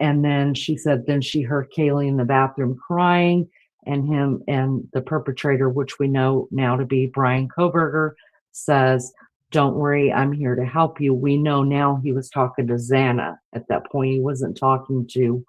And then she said, then she heard Kaylee in the bathroom crying, and him and the perpetrator, which we know now to be BRYAN KOHBERGER, says, "Don't worry, I'm here to help you." We know now he was talking to Xana at that point. He wasn't talking to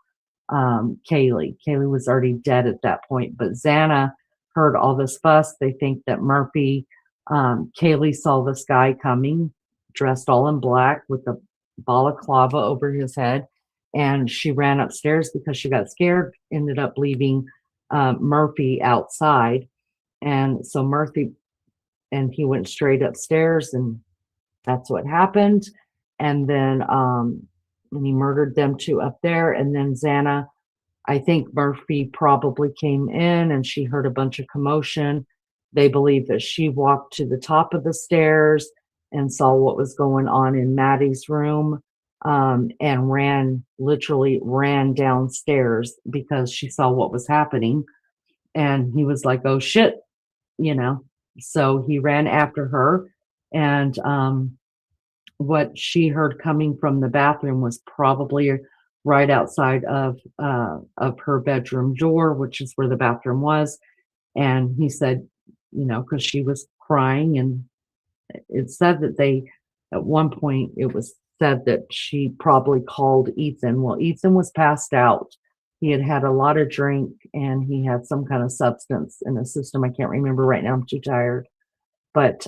Kaylee. Kaylee was already dead at that point, but Xana heard all this fuss. They think that Murphy, Kaylee saw this guy coming, dressed all in black with a balaclava over his head, and she ran upstairs because she got scared, ended up leaving Murphy outside. And so Murphy, and he went straight upstairs, and That's what happened. And then and he murdered them two up there. And then Xana, I think Murphy probably came in and she heard a bunch of commotion. They believe that she walked to the top of the stairs and saw what was going on in Maddie's room, and literally ran downstairs because she saw what was happening. And he was like, oh shit, So he ran after her. And what she heard coming from the bathroom was probably right outside of her bedroom door, which is where the bathroom was. And he said, because she was crying, and it said that at one point, it was said that she probably called Ethan. Well, Ethan was passed out. He had had a lot of drink and he had some kind of substance in his system. I can't remember right now. I'm too tired. But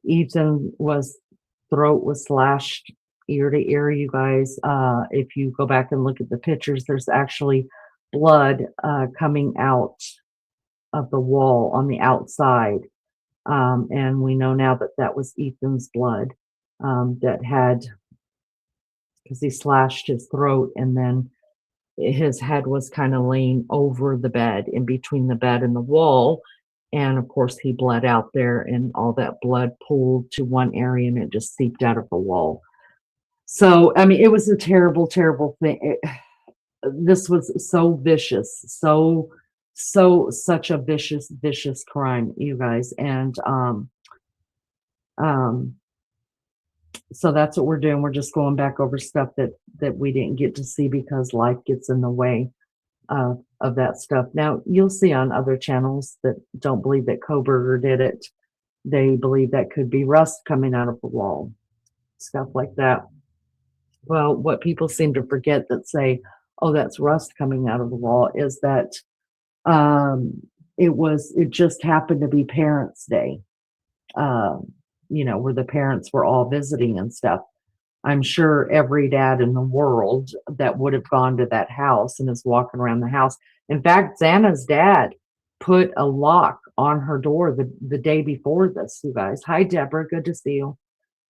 Ethan's throat was slashed ear to ear, you guys. If you go back and look at the pictures, there's actually blood coming out of the wall on the outside. And we know now that was Ethan's blood because he slashed his throat, and then his head was kind of laying over the bed, in between the bed and the wall. And of course, he bled out there, and all that blood pooled to one area and it just seeped out of the wall. So, I mean, it was a terrible, terrible thing. This was so vicious, such a vicious crime, you guys. And so that's what we're doing. We're just going back over stuff that we didn't get to see because life gets in the way of that stuff. Now, you'll see on other channels that don't believe that Kohberger did it. They believe that could be rust coming out of the wall, stuff like that. Well, what people seem to forget that say, oh, that's rust coming out of the wall, is that it just happened to be Parents' Day, where the parents were all visiting and stuff. I'm sure every dad in the world that would have gone to that house and is walking around the house. In fact, Xana's dad put a lock on her door the day before this, you guys. Hi, Deborah. Good to see you.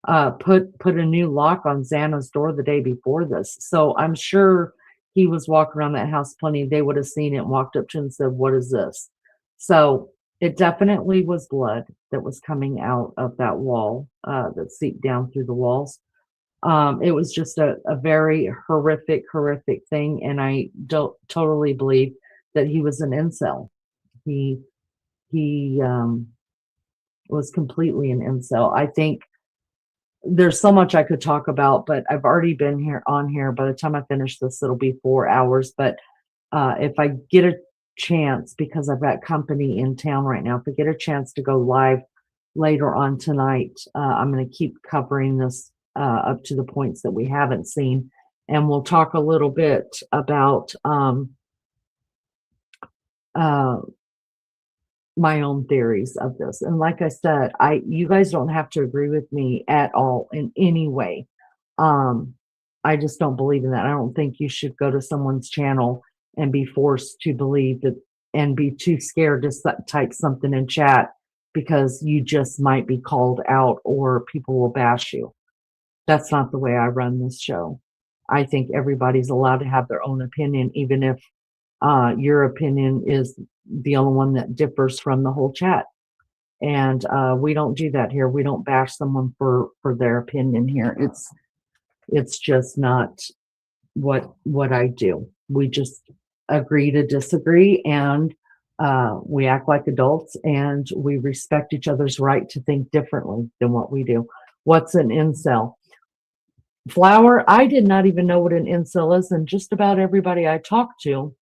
Put a new lock on Xana's door the day before this. So I'm sure he was walking around that house plenty. They would have seen it and walked up to him and said, what is this? So it definitely was blood that was coming out of that wall that seeped down through the walls. It was just a very horrific thing. And I don't totally believe that he was an incel. He was completely an incel. I think there's so much I could talk about, but I've already been on here. By the time I finish this, it'll be 4 hours. But if I get a chance, because I've got company in town right now, if I get a chance to go live later on tonight, I'm going to keep covering this up to the points that we haven't seen. And we'll talk a little bit about my own theories of this. And like I said, you guys don't have to agree with me at all in any way. I just don't believe in that. I don't think you should go to someone's channel and be forced to believe that and be too scared to type something in chat because you just might be called out or people will bash you. That's not the way I run this show. I think everybody's allowed to have their own opinion, even if your opinion is the only one that differs from the whole chat. And we don't do that here. We don't bash someone for their opinion here. It's just not what I do. We just agree to disagree, and we act like adults, and we respect each other's right to think differently than what we do. What's an incel? Flower, I did not even know what an incel is, and just about everybody I talked to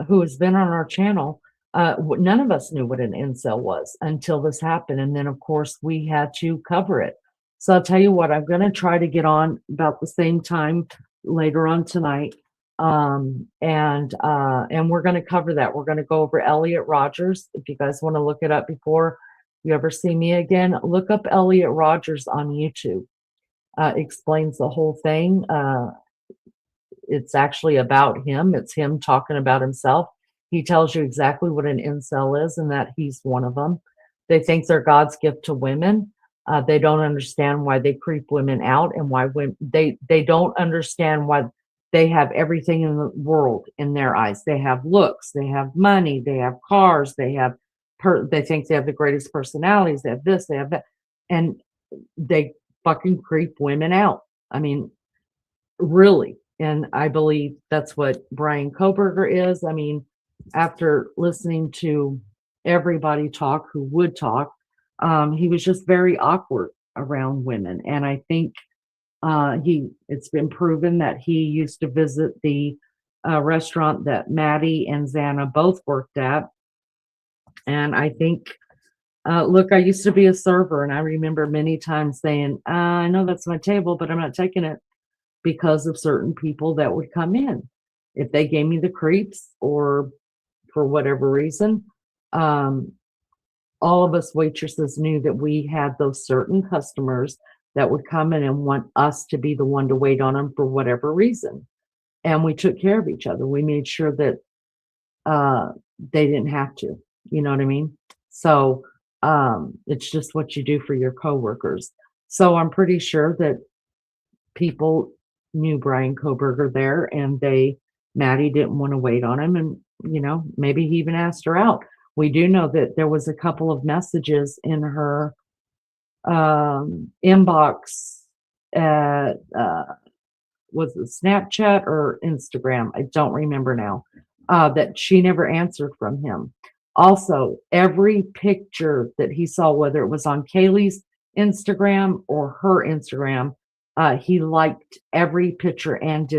who has been on our channel, none of us knew what an incel was until this happened. And then, of course, we had to cover it. So I'll tell you what, I'm going to try to get on about the same time later on tonight. And we're going to cover that. We're going to go over Elliot Rogers. If you guys want to look it up before you ever see me again, look up Elliot Rogers on YouTube. Explains the whole thing. It's actually about him. It's him talking about himself. He tells you exactly what an incel is and that he's one of them. They think they're God's gift to women. They don't understand why they creep women out, and why they don't understand why they have everything in the world in their eyes. They have looks, they have money, they have cars, they have they think they have the greatest personalities, they have this, they have that, and they fucking creep women out. I mean, really. And I believe that's what BRYAN KOHBERGER is. I mean, after listening to everybody talk who would talk, he was just very awkward around women. And I think it's been proven that he used to visit the restaurant that Maddie and Xana both worked at. And I think, look, I used to be a server, and I remember many times saying, I know that's my table, but I'm not taking it, because of certain people that would come in. If they gave me the creeps, or for whatever reason, all of us waitresses knew that we had those certain customers that would come in and want us to be the one to wait on them for whatever reason. And we took care of each other. We made sure that they didn't have to, you know what I mean? So it's just what you do for your coworkers. So I'm pretty sure that people knew BRYAN KOHBERGER there, and Maddie didn't want to wait on him, and maybe he even asked her out. We do know that there was a couple of messages in her inbox at was it Snapchat or Instagram? I don't remember now. That she never answered from him. Also, every picture that he saw, whether it was on Kaylee's Instagram or her Instagram, he liked every picture and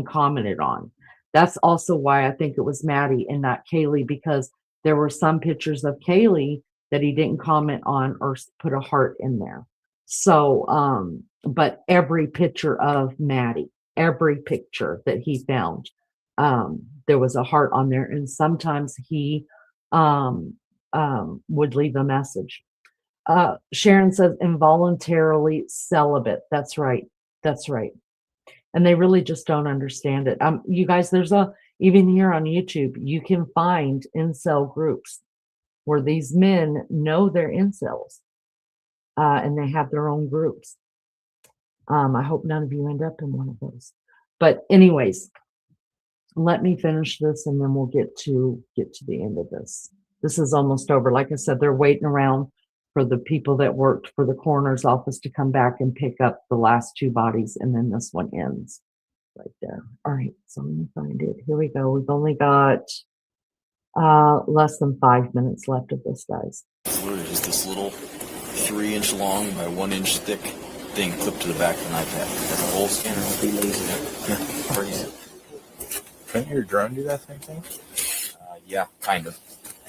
commented on. That's also why I think it was Maddie and not Kaylee, because there were some pictures of Kaylee that he didn't comment on or put a heart in there. So, but every picture of Maddie, every picture that he found, there was a heart on there, and sometimes he would leave a message. Sharon says involuntarily celibate. That's right. That's right. And they really just don't understand it. You guys, even here on YouTube, you can find incel groups where these men know they're incels, and they have their own groups. I hope none of you end up in one of those. But anyways, let me finish this, and then we'll get to the end of this. This is almost over. Like I said, they're waiting around for the people that worked for the coroner's office to come back and pick up the last 2 bodies, and then this one ends right there. All right, so let me find it. Here we go. We've only got less than 5 minutes left of this, guys. Literally just this little 3-inch long by 1-inch thick thing clipped to the back of an iPad. That's a whole scanner. Be lazy. Yeah, crazy. Couldn't your drone do that same thing? Yeah, kind of.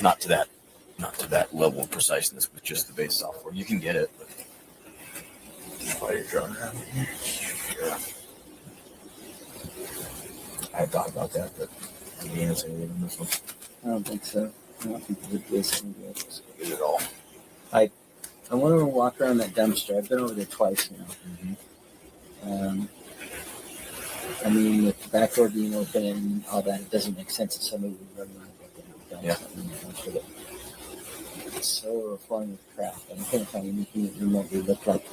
Not to that level of preciseness with just the base software. You can get it, but fly your drone around here. Yeah. I had thought about that, but the game is anything on this one. I don't think so. I don't think the GPS can do it. Get it all. I want to walk around that dumpster. I've been over there twice now. Mm-hmm. I mean, with the back door being open and all that, it doesn't make sense if somebody would run around with it. It's so overflowing with crap. I couldn't find anything that remotely looked like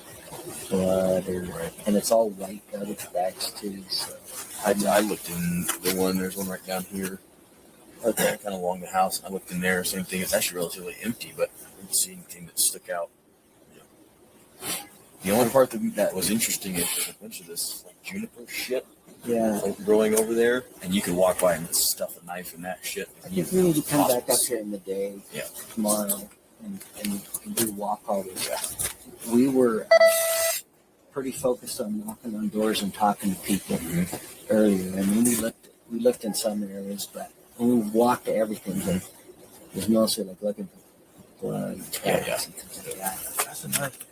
blood, and it's all white garbage bags too. So I looked in the one. There's one right down here. Okay, kind of along the house. I looked in there. Same thing. It's actually relatively empty, but I didn't see anything that stuck out. Yeah. The only part that was interesting is there's a bunch of this like juniper shit. Yeah. Like growing over there, and you could walk by and stuff a knife in that shit. I think we need to come back up here in the day, yeah, tomorrow, and do walk all this. Yeah. We were pretty focused on knocking on doors and talking to people earlier. I mean, we looked in some areas, but when we walked to everything, but it was mostly like looking for blood. Yeah. And things like that. That's a knife.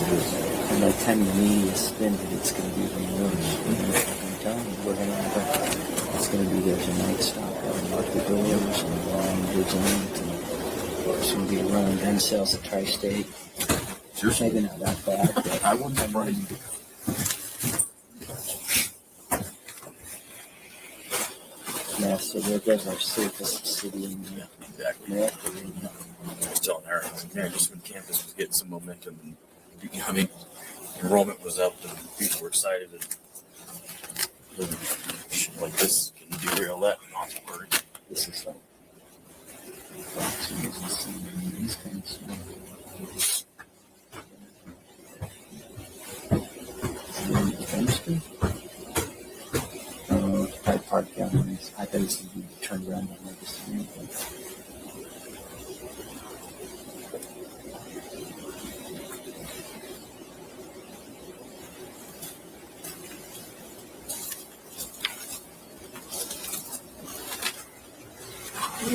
And by the time your knee is spinning, it's going to be even worse. I'm telling you, it's going to be there's a night stop, lock the doors, and long vigilant, and there's going to be running gun sales at Tri-State. Maybe not that bad, but I wouldn't have run into yeah, so there goes our safest city in exactly. I was telling her, man, just when campus was getting some momentum, and I mean, enrollment was up, and people were excited, and shit like this can derail that not worry. This is like these kind of stuff. I parked down on this. I thought it was going to be turned around and make this thing.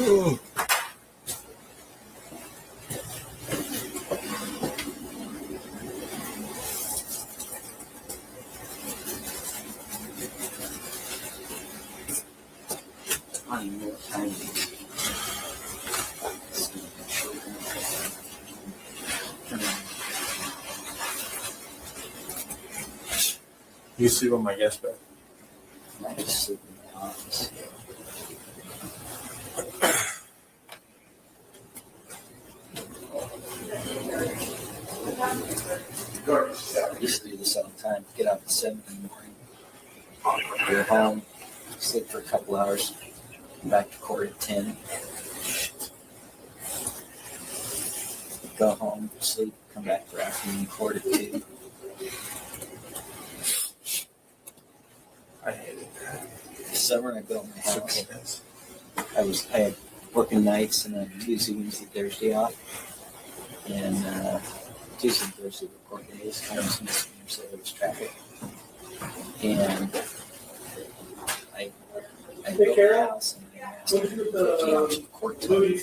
Oh. You sleep on my guest bed? I just sleep in the office. I used to do this all the time. Get up at 7 in the morning, go home, sleep for a couple hours, come back to court at 10. Go home, sleep, come back for afternoon court at 2. I hated that. This summer I built my house. I had working nights and then Tuesday, Wednesday, Thursday off. And Tuesday and Thursday were court days. I was missing here, so there was traffic. And I built my house and I asked them to take out the court time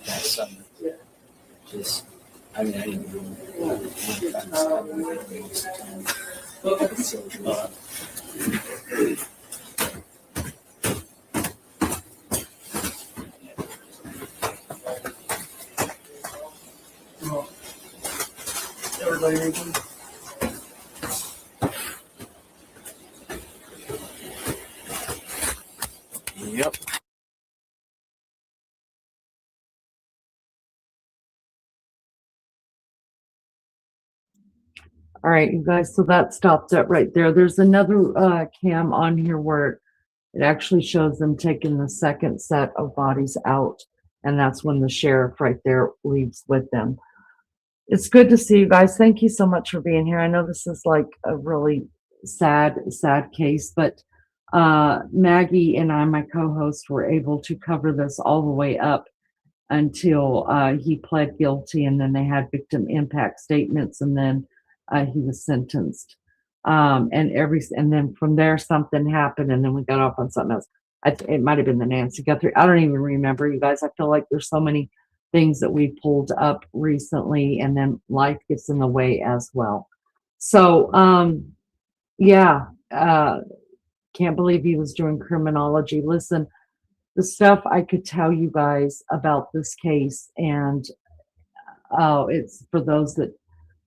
that summer. Just, I mean, I didn't know most of the time. So it was Everybody reading? Yep. All right, you guys, so that stopped it right there. There's another cam on here where it actually shows them taking the second set of bodies out, and that's when the sheriff right there leaves with them. It's good to see you guys. Thank you so much for being here. I know this is like a really sad case, but Maggie and I, my co-host, were able to cover this all the way up until he pled guilty, and then they had victim impact statements, and then he was sentenced. And then from there something happened, and then we got off on something else. It might have been the Nancy Guthrie. I don't even remember, you guys. I feel like there's so many things that we pulled up recently, and then life gets in the way as well. So yeah, can't believe he was doing criminology. Listen, the stuff I could tell you guys about this case, and it's for those that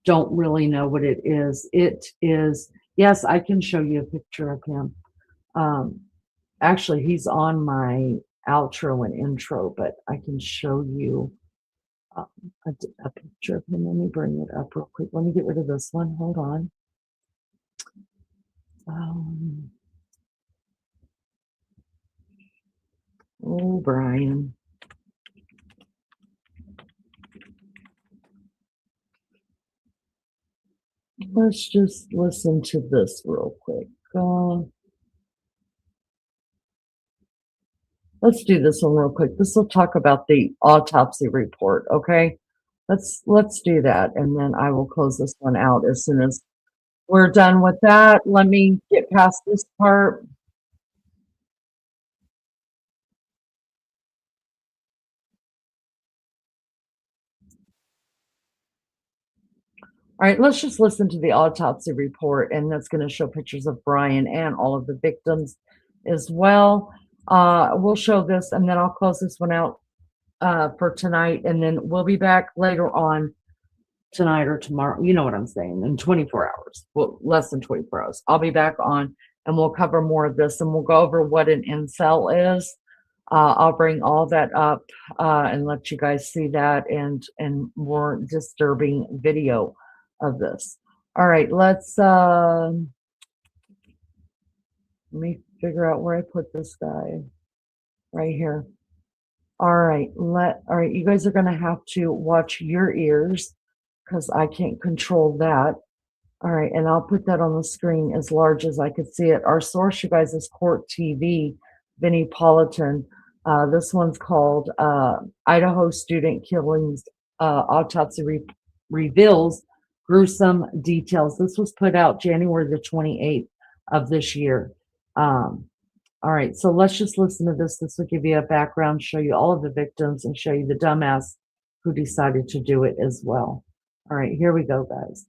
don't really know what it is. It is, yes, I can show you a picture of him. Actually, he's on my outro and intro, but I can show you a picture of him. Let me bring it up real quick. Let me get rid of this one. Hold on. Oh, Brian. Let's just listen to this real quick. Let's do this one real quick. This will talk about the autopsy report, okay? Let's do that, and then I will close this one out as soon as we're done with that. Let me get past this part. All right, let's just listen to the autopsy report, and that's going to show pictures of Bryan and all of the victims as well. We'll show this, and then I'll close this one out for tonight, and then we'll be back later on tonight or tomorrow. You know what I'm saying, in 24 hours. Well, less than 24 hours. I'll be back on, and we'll cover more of this, and we'll go over what an incel is. I'll bring all that up and let you guys see that and more disturbing video of this. All right, let's let me figure out where I put this guy. Right here. All right, you guys are gonna have to watch your ears because I can't control that. All right, and I'll put that on the screen as large as I could see it. Our source, you guys, is Court TV, Vinnie Politan. This one's called Idaho Student Killings Autopsy Reveals Gruesome Details. This was put out January the 28th of this year. All right, so let's just listen to this. This will give you a background, show you all of the victims, and show you the dumbass who decided to do it as well. All right, here we go, guys.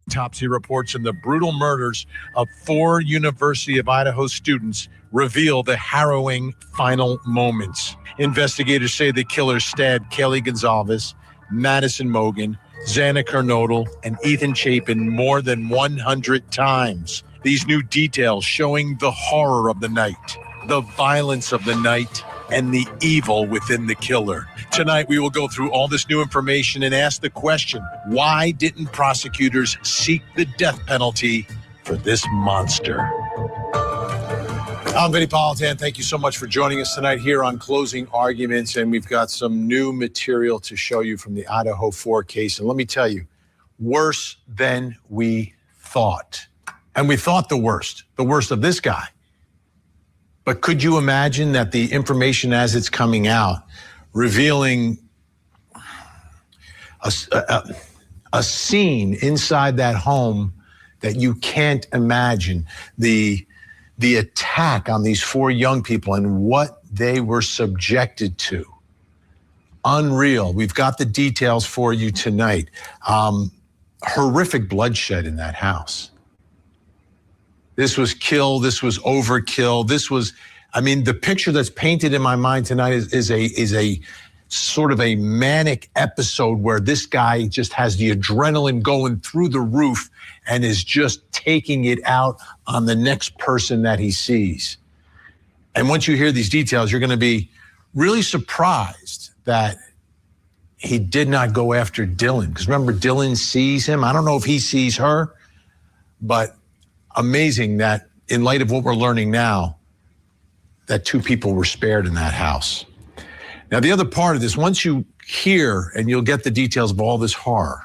Autopsy reports and the brutal murders of 4 University of Idaho students reveal the harrowing final moments. Investigators say the killers stabbed Kelly Gonzalez, Madison Mogan, Xana Kernodle, and Ethan Chapin more than 100 times. These new details showing the horror of the night, the violence of the night, and the evil within the killer. Tonight, we will go through all this new information and ask the question, why didn't prosecutors seek the death penalty for this monster? I'm Vinnie Politan. Thank you so much for joining us tonight here on Closing Arguments, and we've got some new material to show you from the Idaho 4 case. And let me tell you, worse than we thought. And we thought the worst of this guy. But could you imagine that the information as it's coming out, revealing a scene inside that home that you can't imagine, the attack on these 4 young people and what they were subjected to. Unreal. We've got the details for you tonight. Horrific bloodshed in that house. This was kill. This was overkill. This was, I mean, the picture that's painted in my mind tonight is a sort of a manic episode where this guy just has the adrenaline going through the roof and is just taking it out on the next person that he sees. And once you hear these details, you're going to be really surprised that he did not go after Dylan. Because remember, Dylan sees him. I don't know if he sees her, but amazing that in light of what we're learning now, that 2 people were spared in that house. Now, the other part of this, once you hear and you'll get the details of all this horror,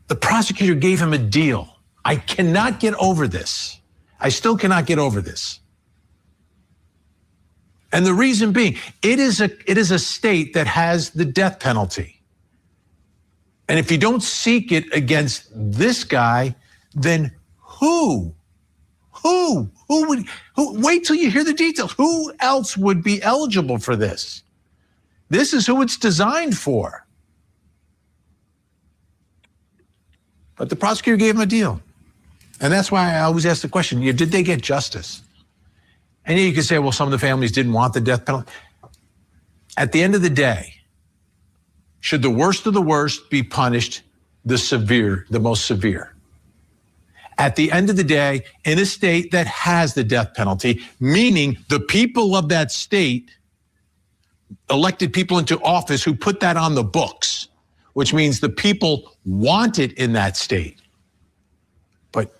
the prosecutor gave him a deal. I cannot get over this. I still cannot get over this. And the reason being, it is a state that has the death penalty. And if you don't seek it against this guy, then who would wait till you hear the details? Who else would be eligible for this? This is who it's designed for. But the prosecutor gave him a deal. And that's why I always ask the question, did they get justice? And you can say, well, some of the families didn't want the death penalty. At the end of the day, should the worst of the worst be punished, the most severe? At the end of the day, in a state that has the death penalty, meaning the people of that state elected people into office who put that on the books, which means the people want it in that state, but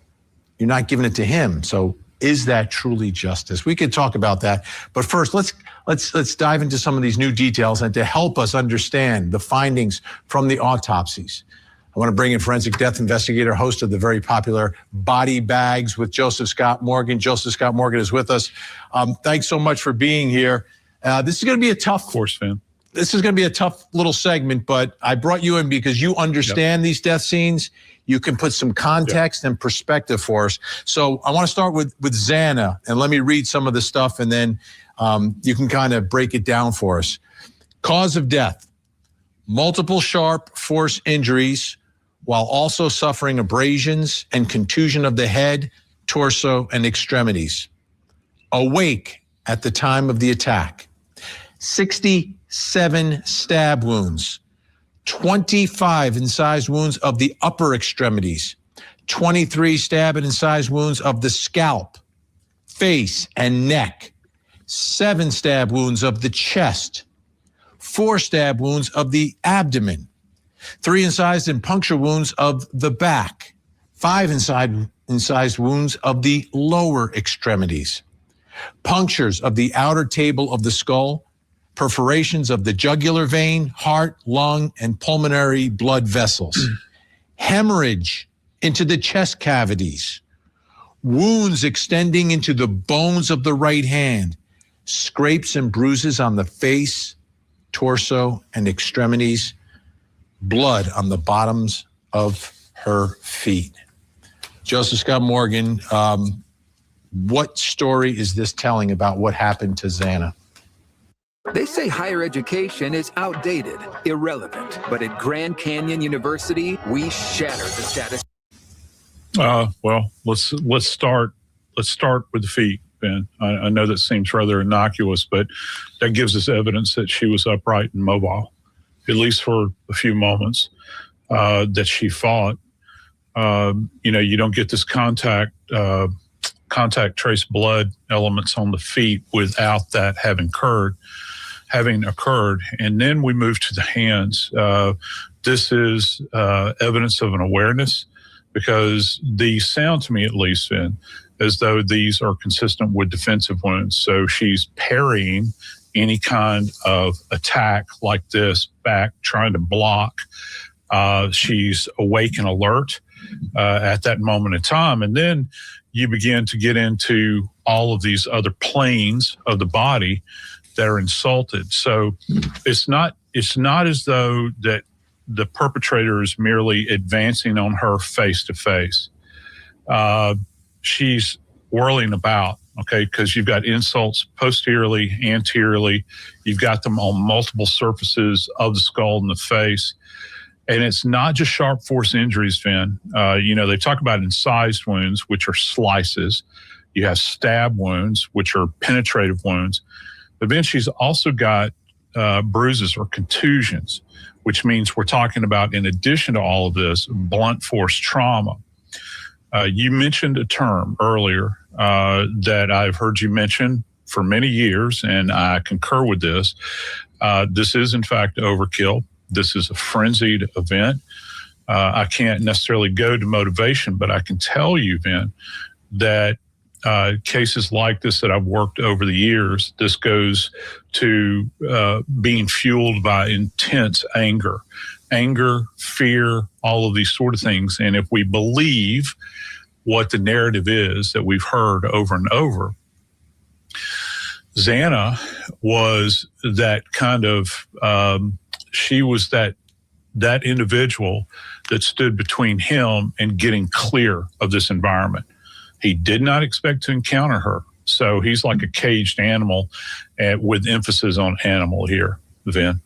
you're not giving it to him. So is that truly justice? We could talk about that, but first let's dive into some of these new details and to help us understand the findings from the autopsies. I want to bring in forensic death investigator, host of the very popular Body Bags with Joseph Scott Morgan. Joseph Scott Morgan is with us. Thanks so much for being here. This is going to be a tough course, fan. This is going to be a tough little segment, but I brought you in because you understand these death scenes. You can put some context and perspective for us. So I want to start with Xana, and let me read some of the stuff, and then you can kind of break it down for us. Cause of death: multiple sharp force injuries while also suffering abrasions and contusion of the head, torso, and extremities. Awake at the time of the attack. 67 stab wounds, 25 incised wounds of the upper extremities, 23 stab and incised wounds of the scalp, face, and neck, 7 stab wounds of the chest, 4 stab wounds of the abdomen, 3 incised and puncture wounds of the back, 5 incised wounds of the lower extremities, punctures of the outer table of the skull, perforations of the jugular vein, heart, lung, and pulmonary blood vessels, hemorrhage into the chest cavities, wounds extending into the bones of the right hand, scrapes and bruises on the face, torso, and extremities, blood on the bottoms of her feet. Joseph Scott Morgan, what story is this telling about what happened to Xana? They say higher education is outdated, irrelevant, but at Grand Canyon University, we shatter the status. Well, let's start with the feet, Ben. I know that seems rather innocuous, but that gives us evidence that she was upright and mobile, at least for a few moments, that she fought. You don't get this contact trace blood elements on the feet without that having occurred. And then we move to the hands. This is evidence of an awareness, because these sound to me, at least, Finn, as though these are consistent with defensive wounds. So she's parrying any kind of attack like this back, trying to block. She's awake and alert at that moment in time. And then you begin to get into all of these other planes of the body that are insulted. So it's not as though that the perpetrator is merely advancing on her face to face. She's whirling about, okay, because you've got insults posteriorly, anteriorly. You've got them on multiple surfaces of the skull and the face. And it's not just sharp force injuries, Finn. They talk about incised wounds, which are slices. You have stab wounds, which are penetrative wounds. But then she's also got bruises or contusions, which means we're talking about, in addition to all of this, blunt force trauma. You mentioned a term earlier that I've heard you mention for many years, and I concur with this. This is, in fact, overkill. This is a frenzied event. I can't necessarily go to motivation, but I can tell you, Ben, that cases like this that I've worked over the years, this goes to being fueled by intense anger, fear, all of these sort of things. And if we believe what the narrative is that we've heard over and over, Xana was that kind of, she was that individual that stood between him and getting clear of this environment. He did not expect to encounter her. So he's like a caged animal, with emphasis on animal here, Vin.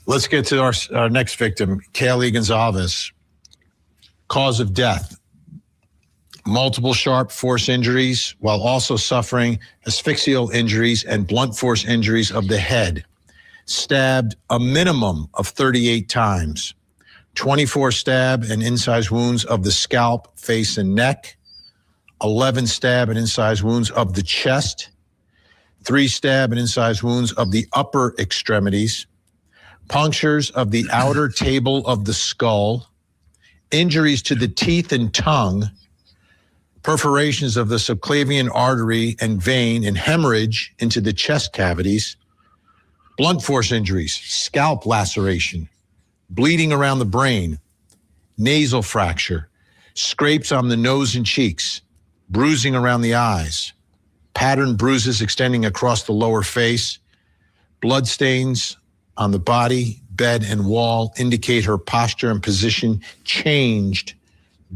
Let's get to our next victim, Kaylee Gonzalez. Cause of death: multiple sharp force injuries while also suffering asphyxial injuries and blunt force injuries of the head. Stabbed a minimum of 38 times. 24 stab and incised wounds of the scalp, face, and neck. 11 stab and incised wounds of the chest. 3 stab and incised wounds of the upper extremities. Punctures of the outer table of the skull. Injuries to the teeth and tongue. Perforations of the subclavian artery and vein, and hemorrhage into the chest cavities. Blunt force injuries, scalp laceration, bleeding around the brain, nasal fracture, scrapes on the nose and cheeks, bruising around the eyes, patterned bruises extending across the lower face, blood stains on the body, bed, and wall indicate her posture and position changed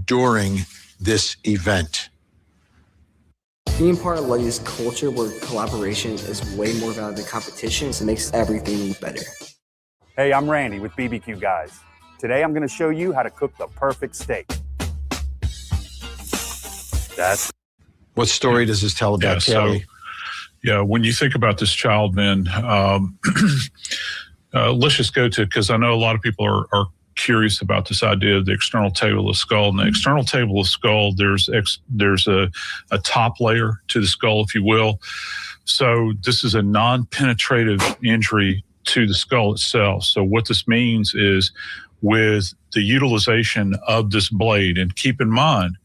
during this event. Being part of Lundy's culture where collaboration is way more valuable than competition, so it makes everything better. Hey, I'm Randy with BBQ Guys. Today I'm going to show you how to cook the perfect steak. What story does this tell about Kelly? When you think about this child, Vin, let's just go to, because I know a lot of people are curious about this idea of the external table of the skull. And the external table of the skull, there's a top layer to the skull, if you will. So this is a non-penetrative injury to the skull itself. So what this means is with the utilization of this blade, and keep in mind,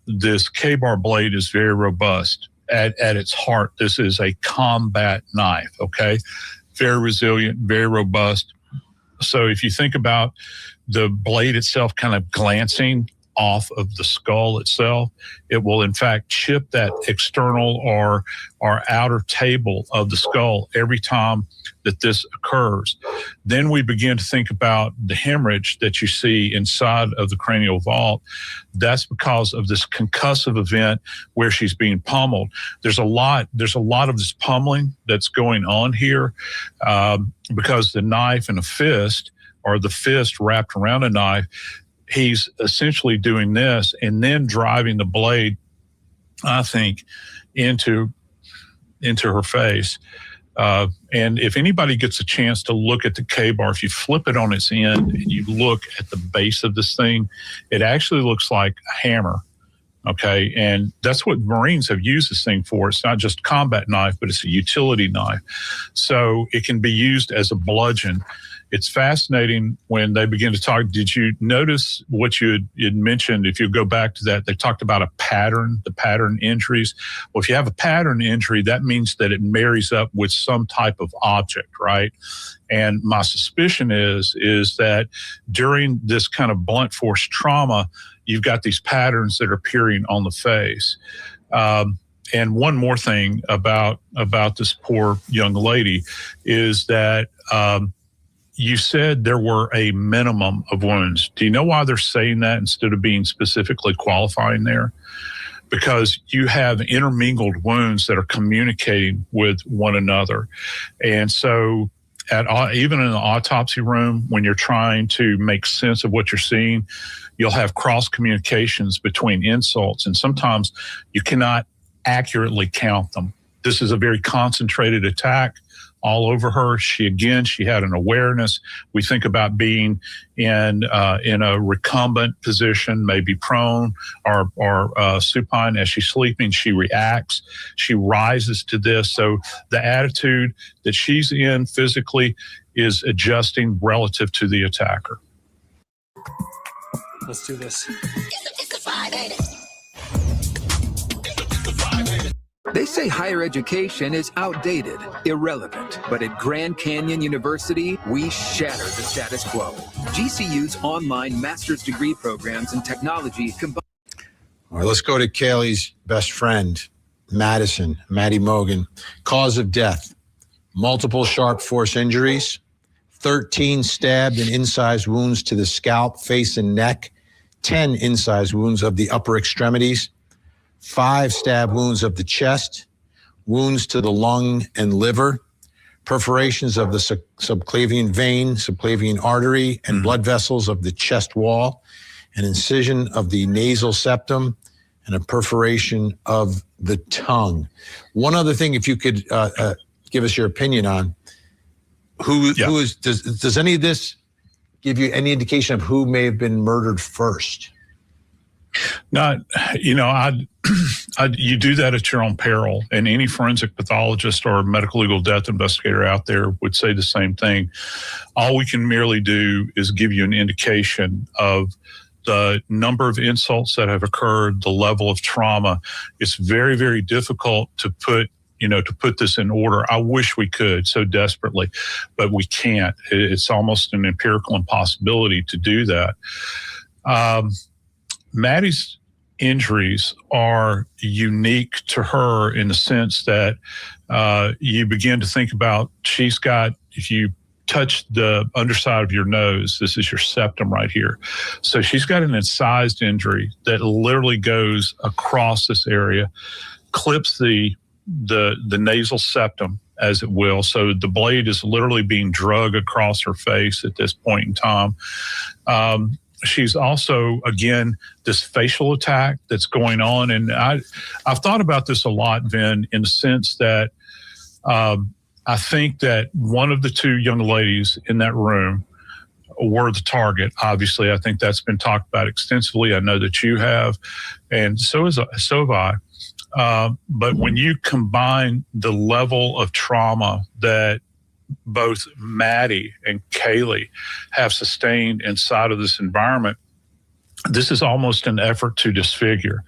this K-bar blade is very robust. At its heart, this is a combat knife, okay? Very resilient, very robust. So if you think about the blade itself kind of glancing off of the skull itself, it will in fact chip that external or outer table of the skull every time that this occurs. Then we begin to think about the hemorrhage that you see inside of the cranial vault. That's because of this concussive event where she's being pummeled. There's a lot of this pummeling that's going on here because the knife and a fist, or the fist wrapped around a knife, he's essentially doing this and then driving the blade, I think, into her face. And if anybody gets a chance to look at the K-bar, if you flip it on its end and you look at the base of this thing, it actually looks like a hammer. Okay. And that's what Marines have used this thing for. It's not just a combat knife, but it's a utility knife. So it can be used as a bludgeon. It's fascinating when they begin to talk. Did you notice what you had mentioned? If you go back to that, they talked about a pattern, the pattern injuries. Well, if you have a pattern injury, that means that it marries up with some type of object, right? And my suspicion is that during this kind of blunt force trauma, you've got these patterns that are appearing on the face. And one more thing about this poor young lady is that you said there were a minimum of wounds. Do you know why they're saying that instead of being specifically qualifying there? Because you have intermingled wounds that are communicating with one another. And so even in the autopsy room, when you're trying to make sense of what you're seeing, you'll have cross communications between insults, and sometimes you cannot accurately count them. This is a very concentrated attack all over her. She had an awareness. We think about being in a recumbent position, maybe prone or supine. As she's sleeping, she reacts. She rises to this. So the attitude that she's in physically is adjusting relative to the attacker. Let's do this. They say higher education is outdated, irrelevant, but at Grand Canyon University, we shatter the status quo. GCU's online master's degree programs in technology combine. All right, let's go to Kaylee's best friend, Maddie Mogan. Cause of death, multiple sharp force injuries, 13 stabbed and incised wounds to the scalp, face, and neck, 10 incised wounds of the upper extremities, 5 stab wounds of the chest, wounds to the lung and liver, perforations of the subclavian vein, subclavian artery, and blood vessels of the chest wall, an incision of the nasal septum, and a perforation of the tongue. One other thing, if you could give us your opinion on does any of this give you any indication of who may have been murdered first? Not, you do that at your own peril, and any forensic pathologist or medical legal death investigator out there would say the same thing. All we can merely do is give you an indication of the number of insults that have occurred, the level of trauma. It's very, very difficult to put this in order. I wish we could so desperately, but we can't. It's almost an empirical impossibility to do that. Maddie's injuries are unique to her in the sense that you begin to think about, if you touch the underside of your nose, this is your septum right here. So she's got an incised injury that literally goes across this area. clips the nasal septum, as it will. So the blade is literally being drug across her face at this point in time. She's also, again, this facial attack that's going on. And I've thought about this a lot, Vin, in the sense that I think that one of the two young ladies in that room were the target. Obviously, I think that's been talked about extensively. I know that you have, and so have I. But when you combine the level of trauma that both Maddie and Kaylee have sustained inside of this environment, this is almost an effort to disfigure.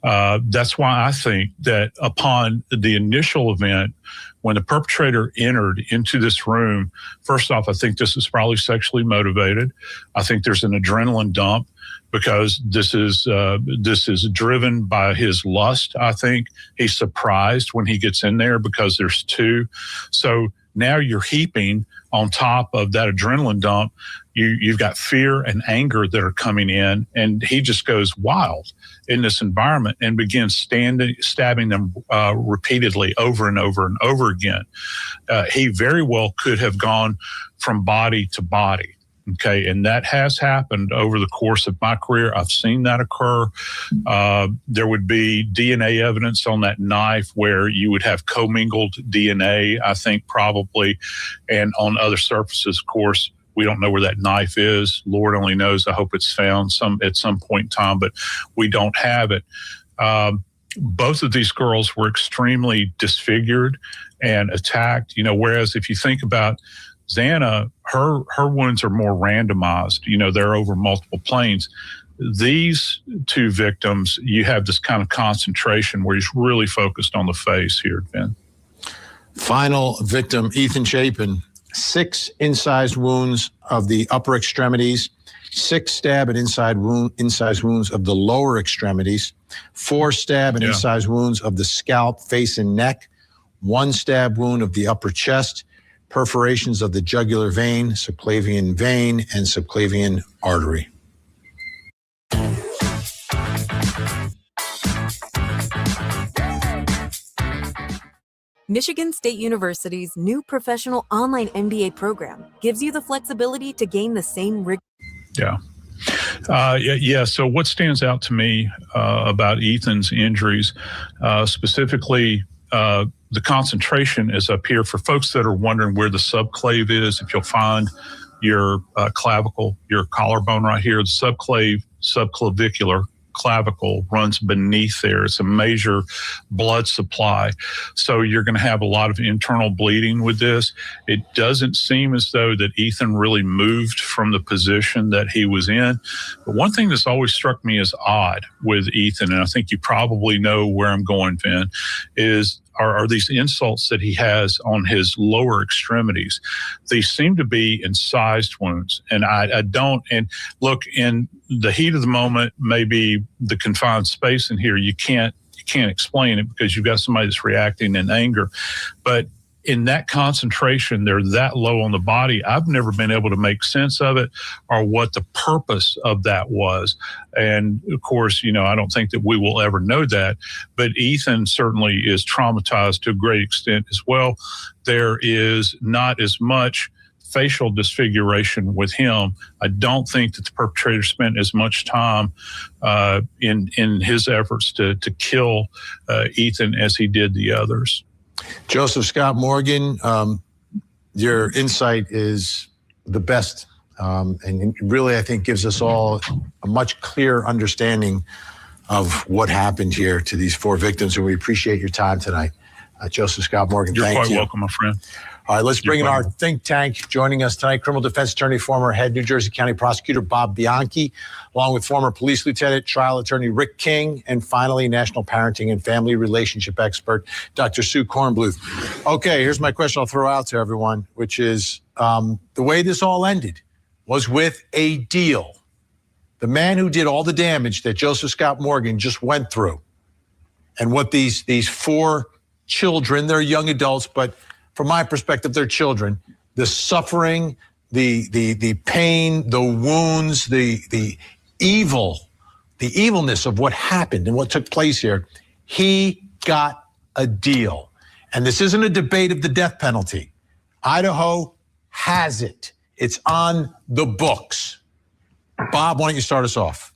That's why I think that upon the initial event, when the perpetrator entered into this room, first off, I think this is probably sexually motivated. I think there's an adrenaline dump because this is driven by his lust. I think he's surprised when he gets in there because there's two. So now you're heaping on top of that adrenaline dump. You've got fear and anger that are coming in, and he just goes wild in this environment and begins stabbing them repeatedly over and over and over again. He very well could have gone from body to body. Okay, and that has happened over the course of my career. I've seen that occur. There would be DNA evidence on that knife where you would have commingled DNA, I think probably, and on other surfaces, of course. We don't know where that knife is. Lord only knows. I hope it's found at some point in time, but we don't have it. Both of these girls were extremely disfigured and attacked. Whereas if you think about Xana, her wounds are more randomized. They're over multiple planes. These two victims, you have this kind of concentration where he's really focused on the face here, Ben. Final victim, Ethan Chapin. 6 incised wounds of the upper extremities, 6 stab and incised wounds of the lower extremities, 4 stab and incised wounds of the scalp, face, and neck, 1 stab wound of the upper chest, perforations of the jugular vein, subclavian vein, and subclavian artery. Michigan State University's new professional online MBA program gives you the flexibility to gain the same rigor. Yeah. So what stands out to me about Ethan's injuries, specifically the concentration is up here. For folks that are wondering where the subclave is, if you'll find your clavicle, your collarbone right here, the subclavicular clavicle runs beneath there. It's a major blood supply. So you're going to have a lot of internal bleeding with this. It doesn't seem as though that Ethan really moved from the position that he was in. But one thing that's always struck me as odd with Ethan, and I think you probably know where I'm going, Vin, are these insults that he has on his lower extremities. They seem to be incised wounds. And I don't, and look, in the heat of the moment, maybe the confined space in here, you can't explain it because you've got somebody that's reacting in anger. But in that concentration, they're that low on the body. I've never been able to make sense of it or what the purpose of that was. And of course, I don't think that we will ever know that, but Ethan certainly is traumatized to a great extent as well. There is not as much facial disfiguration with him. I don't think that the perpetrator spent as much time in his efforts to kill Ethan as he did the others. Joseph Scott Morgan, your insight is the best, and really, I think, gives us all a much clearer understanding of what happened here to these 4 victims, and we appreciate your time tonight. Joseph Scott Morgan, thank you. You're quite welcome, my friend. All right, let's bring in our think tank. Joining us tonight, criminal defense attorney, former head New Jersey County prosecutor Bob Bianchi, along with former police lieutenant, trial attorney Rick King, and finally, national parenting and family relationship expert, Dr. Sue Kornbluth. Okay, here's my question I'll throw out to everyone, which is the way this all ended was with a deal. The man who did all the damage that Joseph Scott Morgan just went through, and what these 4 children, they're young adults, but from my perspective, they're children. The suffering, the pain, the wounds, the evilness of what happened and what took place here. He got a deal. And this isn't a debate of the death penalty. Idaho has it. It's on the books. Bob, why don't you start us off?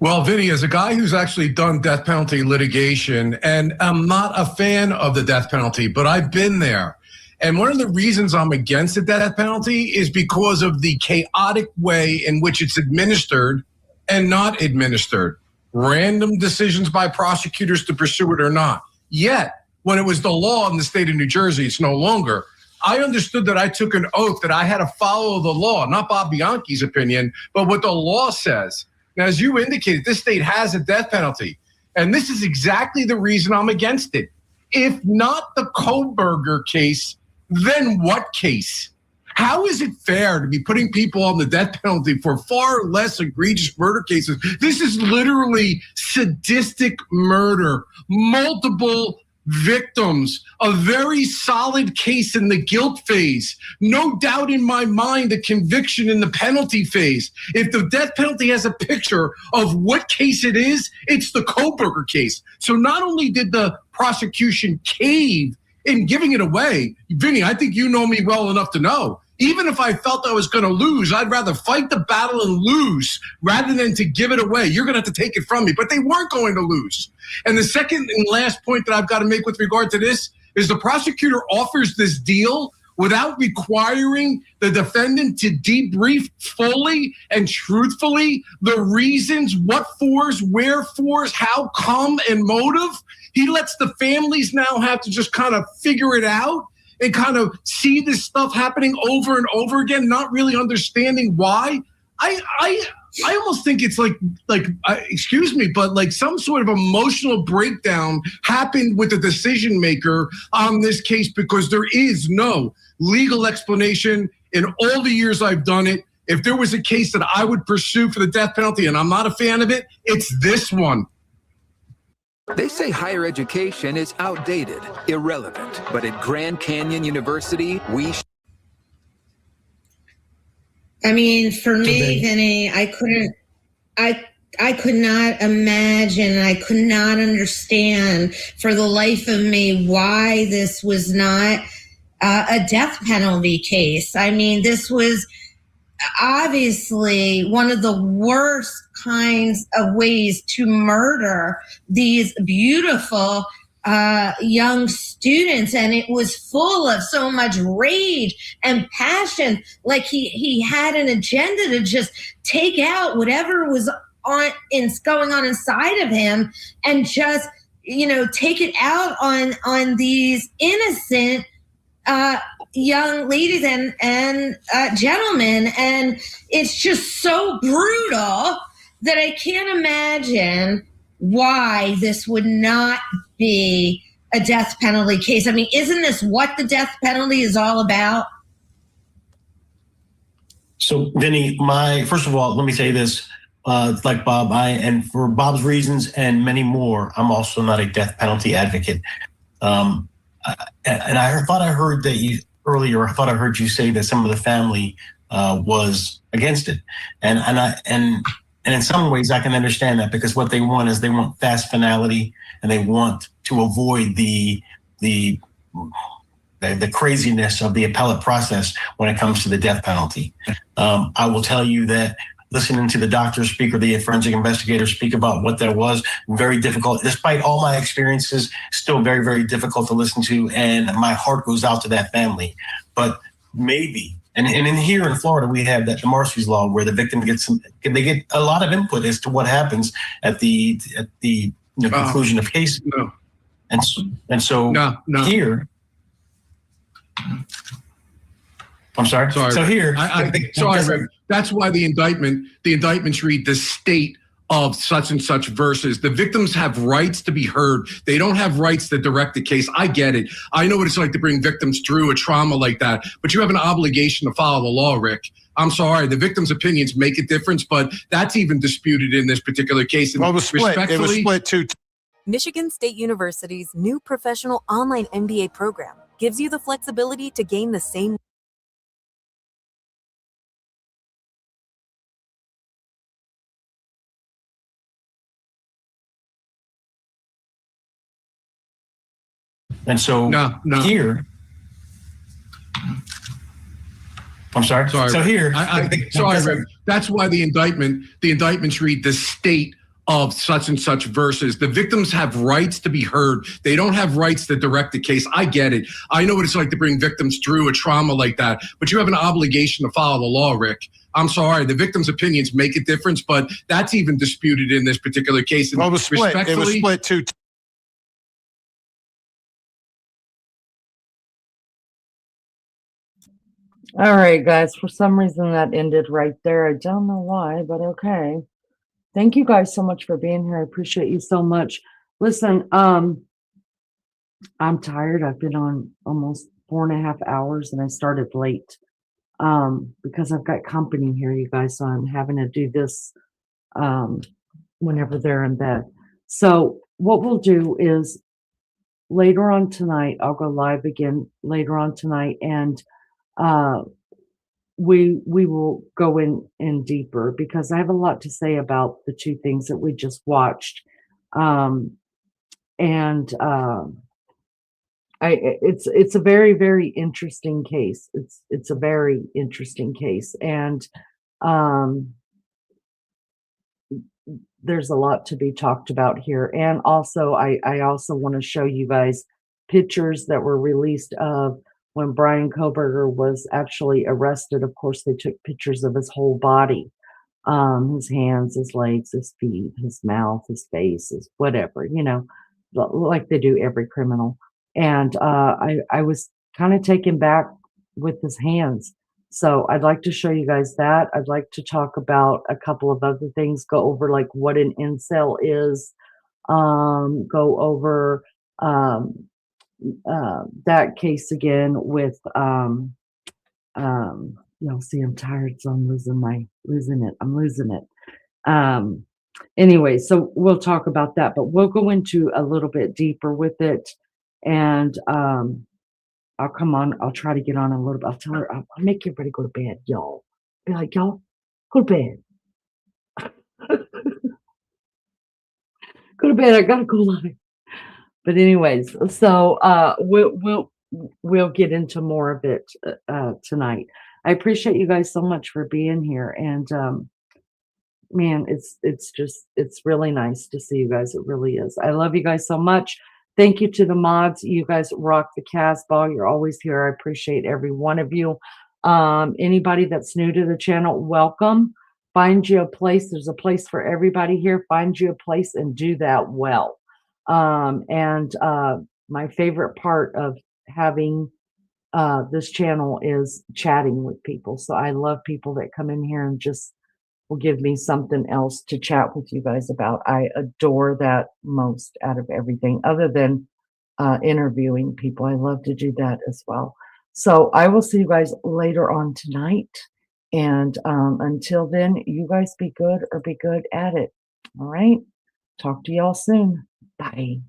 Well, Vinny, as a guy who's actually done death penalty litigation, and I'm not a fan of the death penalty, but I've been there. And one of the reasons I'm against the death penalty is because of the chaotic way in which it's administered and not administered. Random decisions by prosecutors to pursue it or not. Yet, when it was the law in the state of New Jersey, it's no longer. I understood that I took an oath that I had to follow the law, not Bob Bianchi's opinion, but what the law says. Now, as you indicated, this state has a death penalty, and this is exactly the reason I'm against it. If not the Kohberger case, then what case? How is it fair to be putting people on the death penalty for far less egregious murder cases? This is literally sadistic murder, multiple victims, a very solid case in the guilt phase. No doubt in my mind, a conviction in the penalty phase. If the death penalty has a picture of what case it is, it's the Kohberger case. So not only did the prosecution cave in giving it away, Vinny, I think you know me well enough to know, even if I felt I was going to lose, I'd rather fight the battle and lose rather than to give it away. You're going to have to take it from me. But they weren't going to lose. And the second and last point that I've got to make with regard to this is the prosecutor offers this deal without requiring the defendant to debrief fully and truthfully the reasons, what fors, where fors, how come, and motive. He lets the families now have to just kind of figure it out and kind of see this stuff happening over and over again, not really understanding why. I almost think it's like excuse me, but like some sort of emotional breakdown happened with the decision maker on this case, because there is no legal explanation in all the years I've done it. If there was a case that I would pursue for the death penalty, and I'm not a fan of it, it's this one. They say higher education is outdated, irrelevant, but at Grand Canyon University, I mean, for me, Vinny, I could not imagine, I could not understand for the life of me why this was not a death penalty case. I mean, this was obviously one of the worst kinds of ways to murder these beautiful young students, and it was full of so much rage and passion. Like he had an agenda to just take out whatever was going on inside of him, and just take it out on these innocent young ladies and gentlemen. And it's just so brutal that I can't imagine why this would not be a death penalty case. I mean, isn't this what the death penalty is all about? So, Vinny, first of all, let me say this, like Bob, and for Bob's reasons and many more, I'm also not a death penalty advocate. And I thought I heard that you earlier, I thought I heard you say that some of the family was against it. And in some ways I can understand that, because what they want is they want fast finality, and they want to avoid the craziness of the appellate process when it comes to the death penalty. I will tell you that listening to the doctor speak or the forensic investigator speak about what that was, very difficult. Despite all my experiences, still very, very difficult to listen to, and my heart goes out to that family. But maybe, and in here in Florida, we have that the Marcy's Law, where the victim gets a lot of input as to what happens at the conclusion of cases. No. And so here, I'm sorry. So here, Rick. That's why the indictments read the state of such and such versus the victims have rights to be heard. They don't have rights to direct the case. I get it. I know what it's like to bring victims through a trauma like that, but you have an obligation to follow the law, Rick. I'm sorry. The victim's opinions make a difference, but that's even disputed in this particular case. Well, it was split. It was split too. Michigan State University's new professional online MBA program gives you the flexibility to gain the same And so here, I'm sorry. So here, Sorry, Rick. That's why the indictments read the state of such and such versus the victims have rights to be heard. They don't have rights to direct the case. I get it. I know what it's like to bring victims through a trauma like that, but you have an obligation to follow the law, Rick. I'm sorry. The victim's opinions make a difference, but that's even disputed in this particular case. And well, it was split. It was split too. All right, guys. For some reason that ended right there. I don't know why, but okay. Thank you guys so much for being here. I appreciate you so much. Listen, I'm tired. I've been on almost 4.5 hours and I started late because I've got company here, you guys. So I'm having to do this whenever they're in bed. So what we'll do is later on tonight, I'll go live again later on tonight, and we will go in deeper because I have a lot to say about the two things that we just watched. It's a very, very interesting case. It's a very interesting case, and there's a lot to be talked about here. And also, I also want to show you guys pictures that were released of when BRYAN KOHBERGER was actually arrested. Of course, they took pictures of his whole body, his hands, his legs, his feet, his mouth, his face, his whatever, you know, like they do every criminal. And I was kind of taken back with his hands. So I'd like to show you guys that. I'd like to talk about a couple of other things, go over like what an incel is, go over that case again with y'all see I'm tired, so I'm losing it. Anyway, so we'll talk about that, but we'll go into a little bit deeper with it. And I'll come on, I'll try to get on a little bit. I'll tell her, I'll make everybody go to bed, y'all. Be like, y'all, go to bed. Go to bed, I gotta go live. But anyways, so we'll get into more of it tonight. I appreciate you guys so much for being here, and man, it's really nice to see you guys. It really is. I love you guys so much. Thank you to the mods. You guys rock the Casbah. You're always here. I appreciate every one of you. Anybody that's new to the channel, welcome. Find you a place. There's a place for everybody here. Find you a place and do that well. My favorite part of having this channel is chatting with people. So I love people that come in here and just will give me something else to chat with you guys about. I adore that most out of everything other than interviewing people. I love to do that as well. So I will see you guys later on tonight. And until then, you guys be good or be good at it. All right. Talk to y'all soon. Bye.